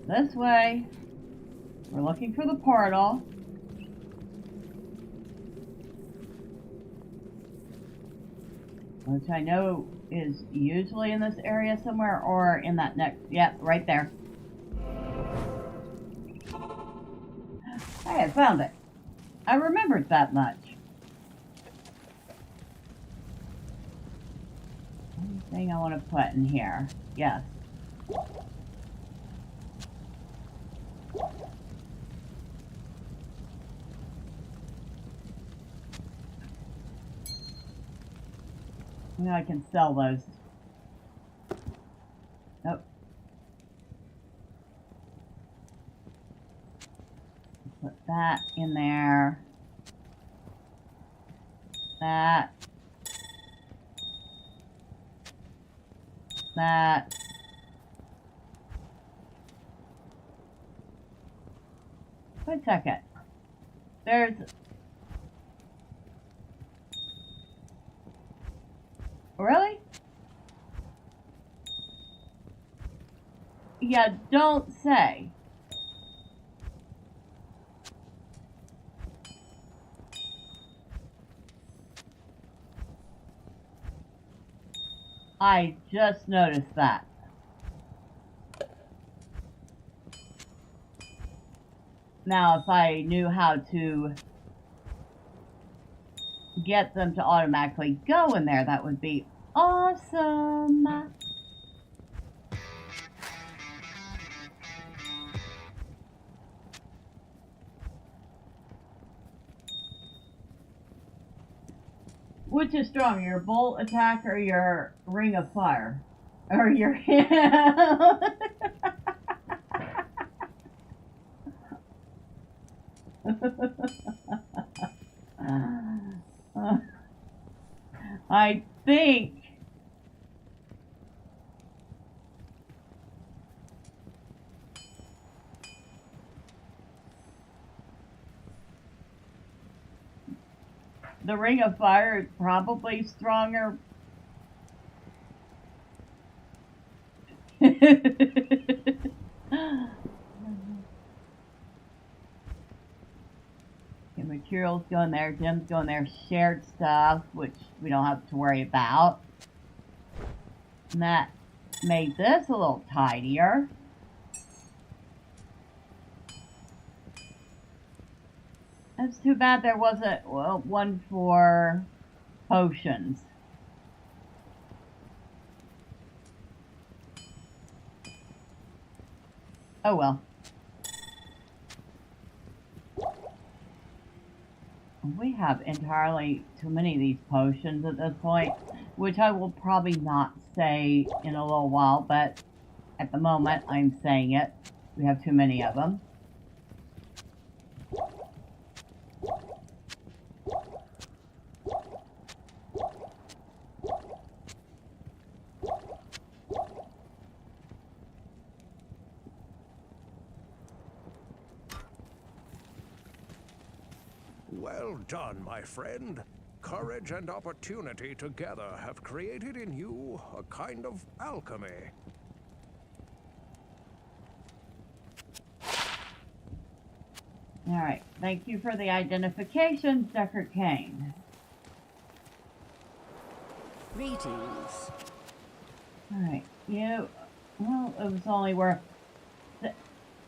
S2: This way. We're looking for the portal. Which I know is usually in this area somewhere, or in that next, yep, right there. Okay, I found it. I remembered that much. Anything I want to put in here? Yes. Maybe I can sell those. Nope. Put that in there. That. That. Wait a second. There's... Really? Yeah, don't say. I just noticed that. Now, if I knew how to get them to automatically go in there, that would be awesome. Which is stronger, your bolt attack or your ring of fire? Or your I think the ring of fire is probably stronger. Materials go in there, gems go in there, shared stuff, which we don't have to worry about. And that made this a little tidier. That's too bad there wasn't one for potions. Oh well. We have entirely too many of these potions at this point, which I will probably not say in a little while, but at the moment I'm saying it. We have too many of them.
S8: Well done, my friend. Courage and opportunity together have created in you a kind of alchemy.
S2: Alright, thank you for the identification, Deckard Cain.
S4: Greetings.
S2: Alright, well, it was only worth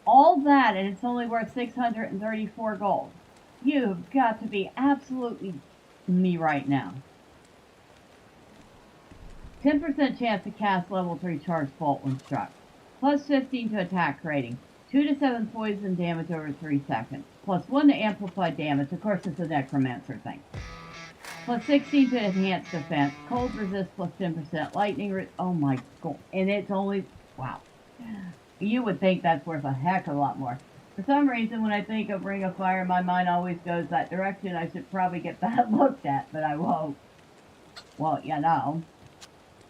S2: all that, and it's only worth 634 gold. You've got to be absolutely me right now. 10% chance to cast level 3 charged bolt when struck. Plus 15 to attack rating. 2 to 7 poison damage over 3 seconds. Plus 1 to amplify damage. Of course, it's a necromancer thing. Plus 16 to enhance defense. Cold resist plus 10%. Lightning oh my god. And it's only... Wow. You would think that's worth a heck of a lot more. For some reason, when I think of Ring of Fire, my mind always goes that direction. I should probably get that looked at, but I won't. Well, you know,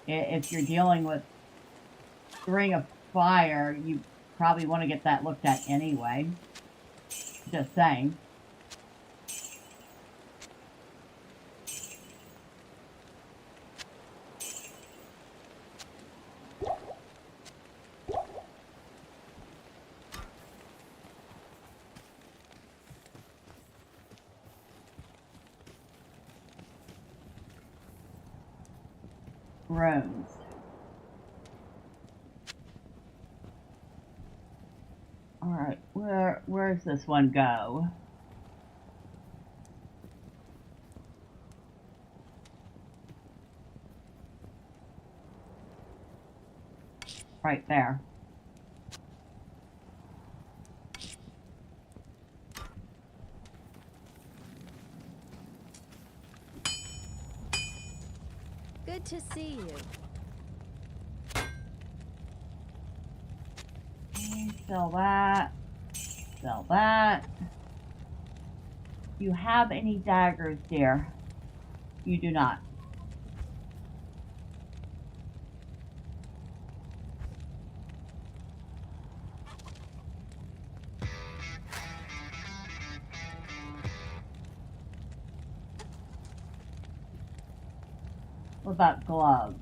S2: if you're dealing with Ring of Fire, you probably want to get that looked at anyway. Just saying. Runes. Alright, where's this one go? right there.
S6: Good to see you.
S2: Sell that. Sell that. You have any daggers, dear? You do not. What about gloves?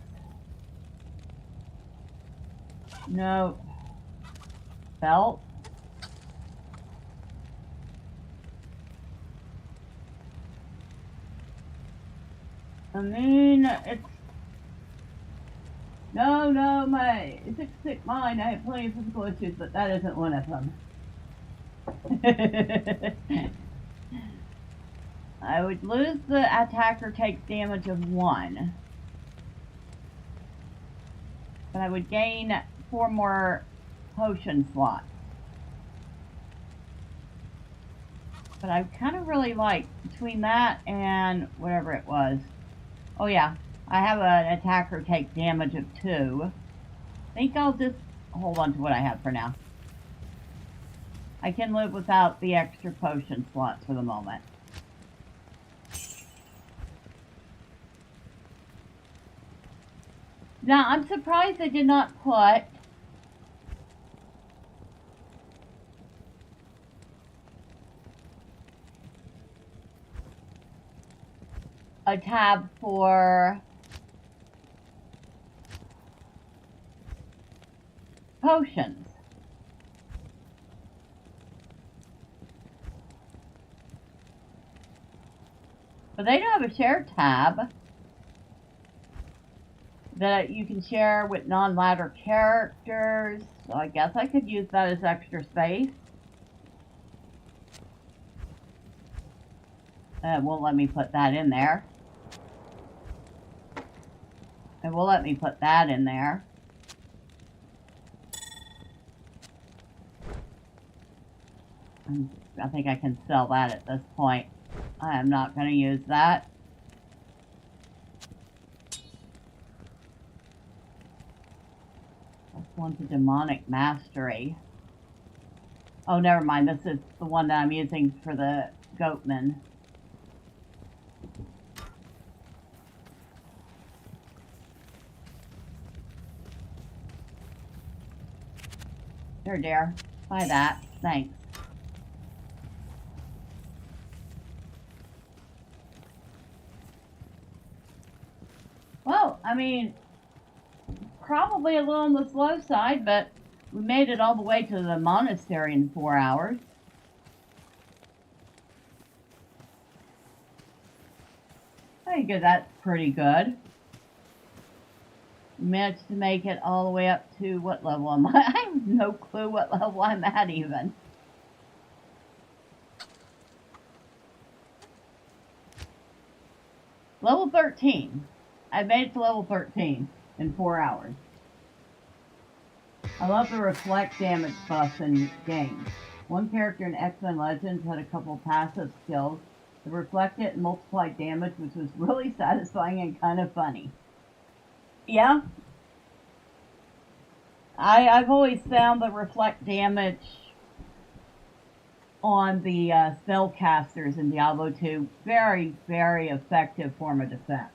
S2: No. Belt? I mean, it's... No, my sick mind. I have plenty of physical issues, but that isn't one of them. I would lose the attacker takes damage of 1. But I would gain 4 more potion slots. But I kind of really like between that and whatever it was. Oh yeah, I have an attacker take damage of 2. I think I'll just hold on to what I have for now. I can live without the extra potion slots for the moment. Now, I'm surprised they did not put a tab for potions. But they do have a share tab that you can share with non-ladder characters. So I guess I could use that as extra space. It won't let me put that in there. It will let me put that in there. I think I can sell that at this point. I am not going to use that. One's a demonic mastery. Oh, never mind. This is the one that I'm using for the goatman. Here, dear. Buy that. Thanks. Well, I mean, probably a little on the slow side, but we made it all the way to the monastery in 4 hours. I think that's pretty good. We managed to make it all the way up to what level am I? I have no clue what level I'm at even. Level 13. I made it to level 13 in 4 hours. I love the reflect damage buffs in games. One character in X-Men Legends had a couple passive skills that reflected and multiplied damage, which was really satisfying and kind of funny. Yeah. I've always found the reflect damage on the spellcasters in Diablo 2 very, very effective form of defense.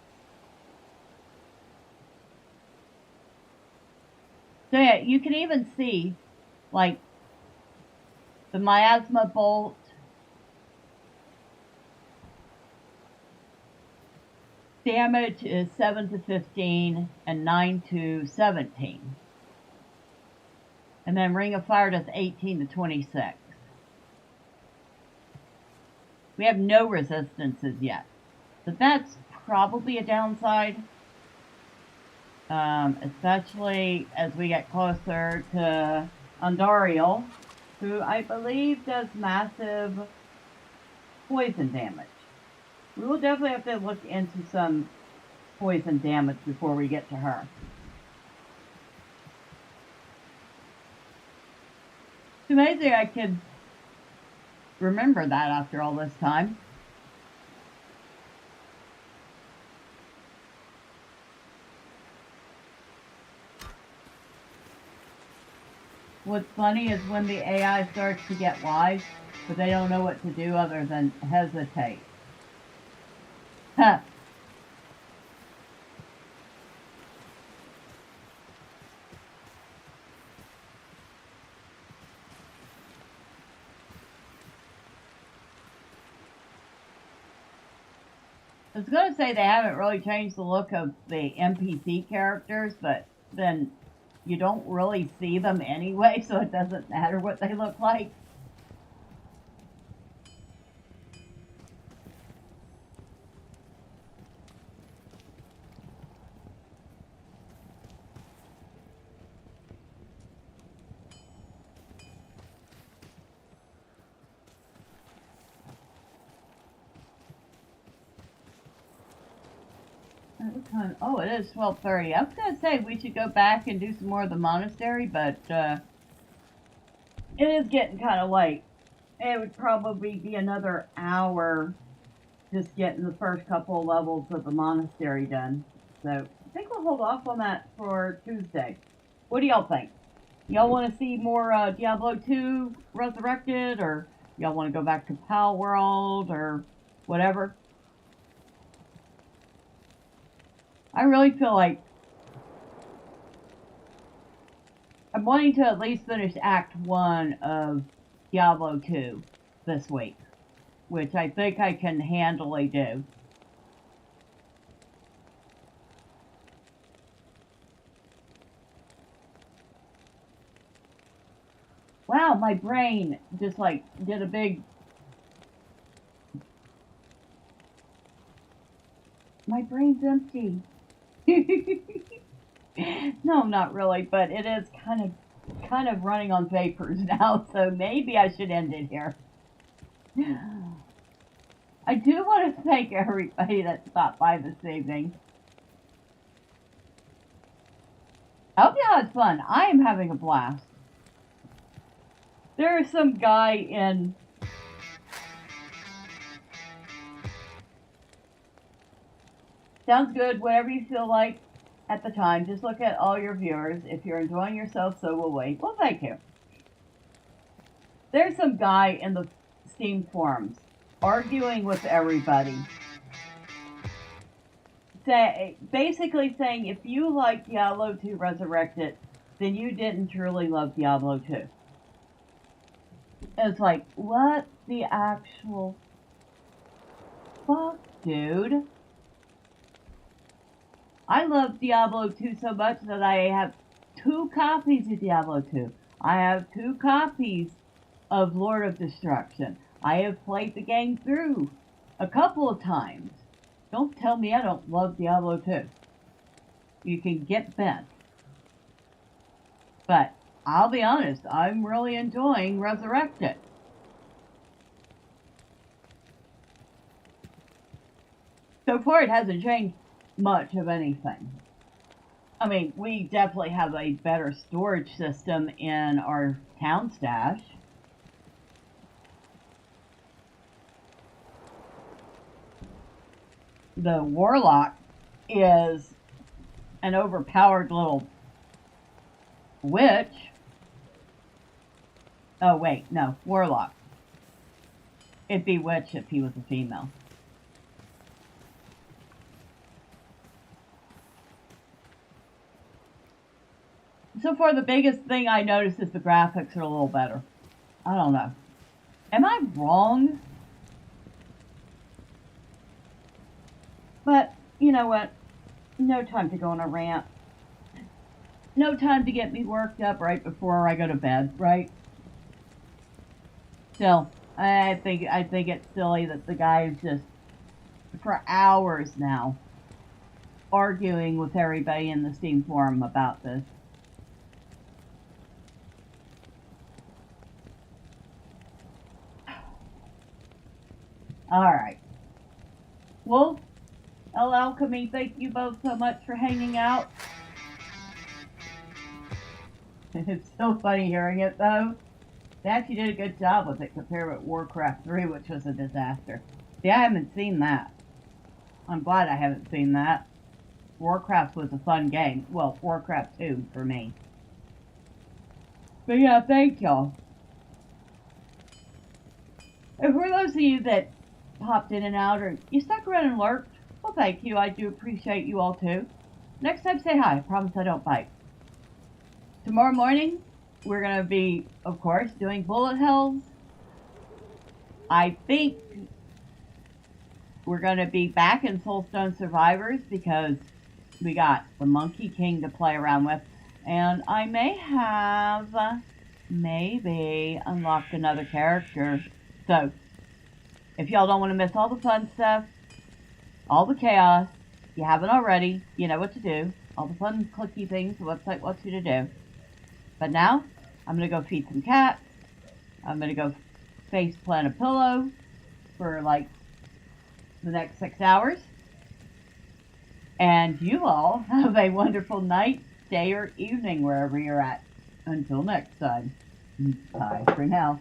S2: So yeah, you can even see, like, the miasma bolt damage is 7 to 15 and 9 to 17. And then Ring of Fire does 18 to 26. We have no resistances yet. But that's probably a downside. Especially as we get closer to Andariel, who I believe does massive poison damage. We will definitely have to look into some poison damage before we get to her. It's amazing I can remember that after all this time. What's funny is when the AI starts to get wise, but they don't know what to do other than hesitate. Huh. I was going to say they haven't really changed the look of the NPC characters, but then you don't really see them anyway, so it doesn't matter what they look like. Oh, it is 12:30. I was going to say we should go back and do some more of the monastery, but it is getting kind of late. It would probably be another hour just getting the first couple of levels of the monastery done. So I think we'll hold off on that for Tuesday. What do y'all think? Y'all want to see more Diablo II Resurrected, or y'all want to go back to Palworld, or whatever? I really feel like I'm wanting to at least finish Act 1 of Diablo 2 this week, which I think I can handily do. Wow, my brain just like did a big... My brain's empty. No, not really, but it is kind of running on vapors now, so maybe I should end it here. I do want to thank everybody that stopped by this evening. I hope you had fun. I am having a blast. There is some guy in... Sounds good, whatever you feel like at the time. Just look at all your viewers. If you're enjoying yourself, so will we. Well, thank you. There's some guy in the Steam forums arguing with everybody. Basically saying if you like Diablo 2 Resurrected, then you didn't truly love Diablo 2. It's like, what the actual fuck, dude? I love Diablo 2 so much that I have 2 copies of Diablo 2. I have 2 copies of Lord of Destruction. I have played the game through a couple of times. Don't tell me I don't love Diablo 2. You can get bent. But I'll be honest, I'm really enjoying Resurrected. So far it hasn't changed much of anything. I mean, we definitely have a better storage system in our town stash. The Warlock is an overpowered little witch. Oh wait, no, Warlock. It'd be witch if he was a female. So far, the biggest thing I noticed is the graphics are a little better. I don't know. Am I wrong? But, you know what? No time to go on a rant. No time to get me worked up right before I go to bed, right? Still, I think it's silly that the guy is just, for hours now, arguing with everybody in the Steam forum about this. Alright. Well, Alchemy, thank you both so much for hanging out. It's so funny hearing it, though. They actually did a good job with it compared with Warcraft 3, which was a disaster. See, I haven't seen that. I'm glad I haven't seen that. Warcraft was a fun game. Well, Warcraft 2 for me. But yeah, thank y'all. And for those of you that popped in and out, or you stuck around and lurked, well, thank you. I do appreciate you all too. Next time, say hi. I promise I don't bite. Tomorrow morning, we're going to be, of course, doing bullet hells. I think we're going to be back in Soulstone Survivors because we got the Monkey King to play around with. And I may have, maybe, unlocked another character. So, if y'all don't want to miss all the fun stuff, all the chaos, you haven't already, you know what to do. All the fun clicky things the website wants you to do. But now, I'm going to go feed some cats. I'm going to go face plant a pillow for like the next 6 hours. And you all have a wonderful night, day, or evening wherever you're at. Until next time. Bye for now.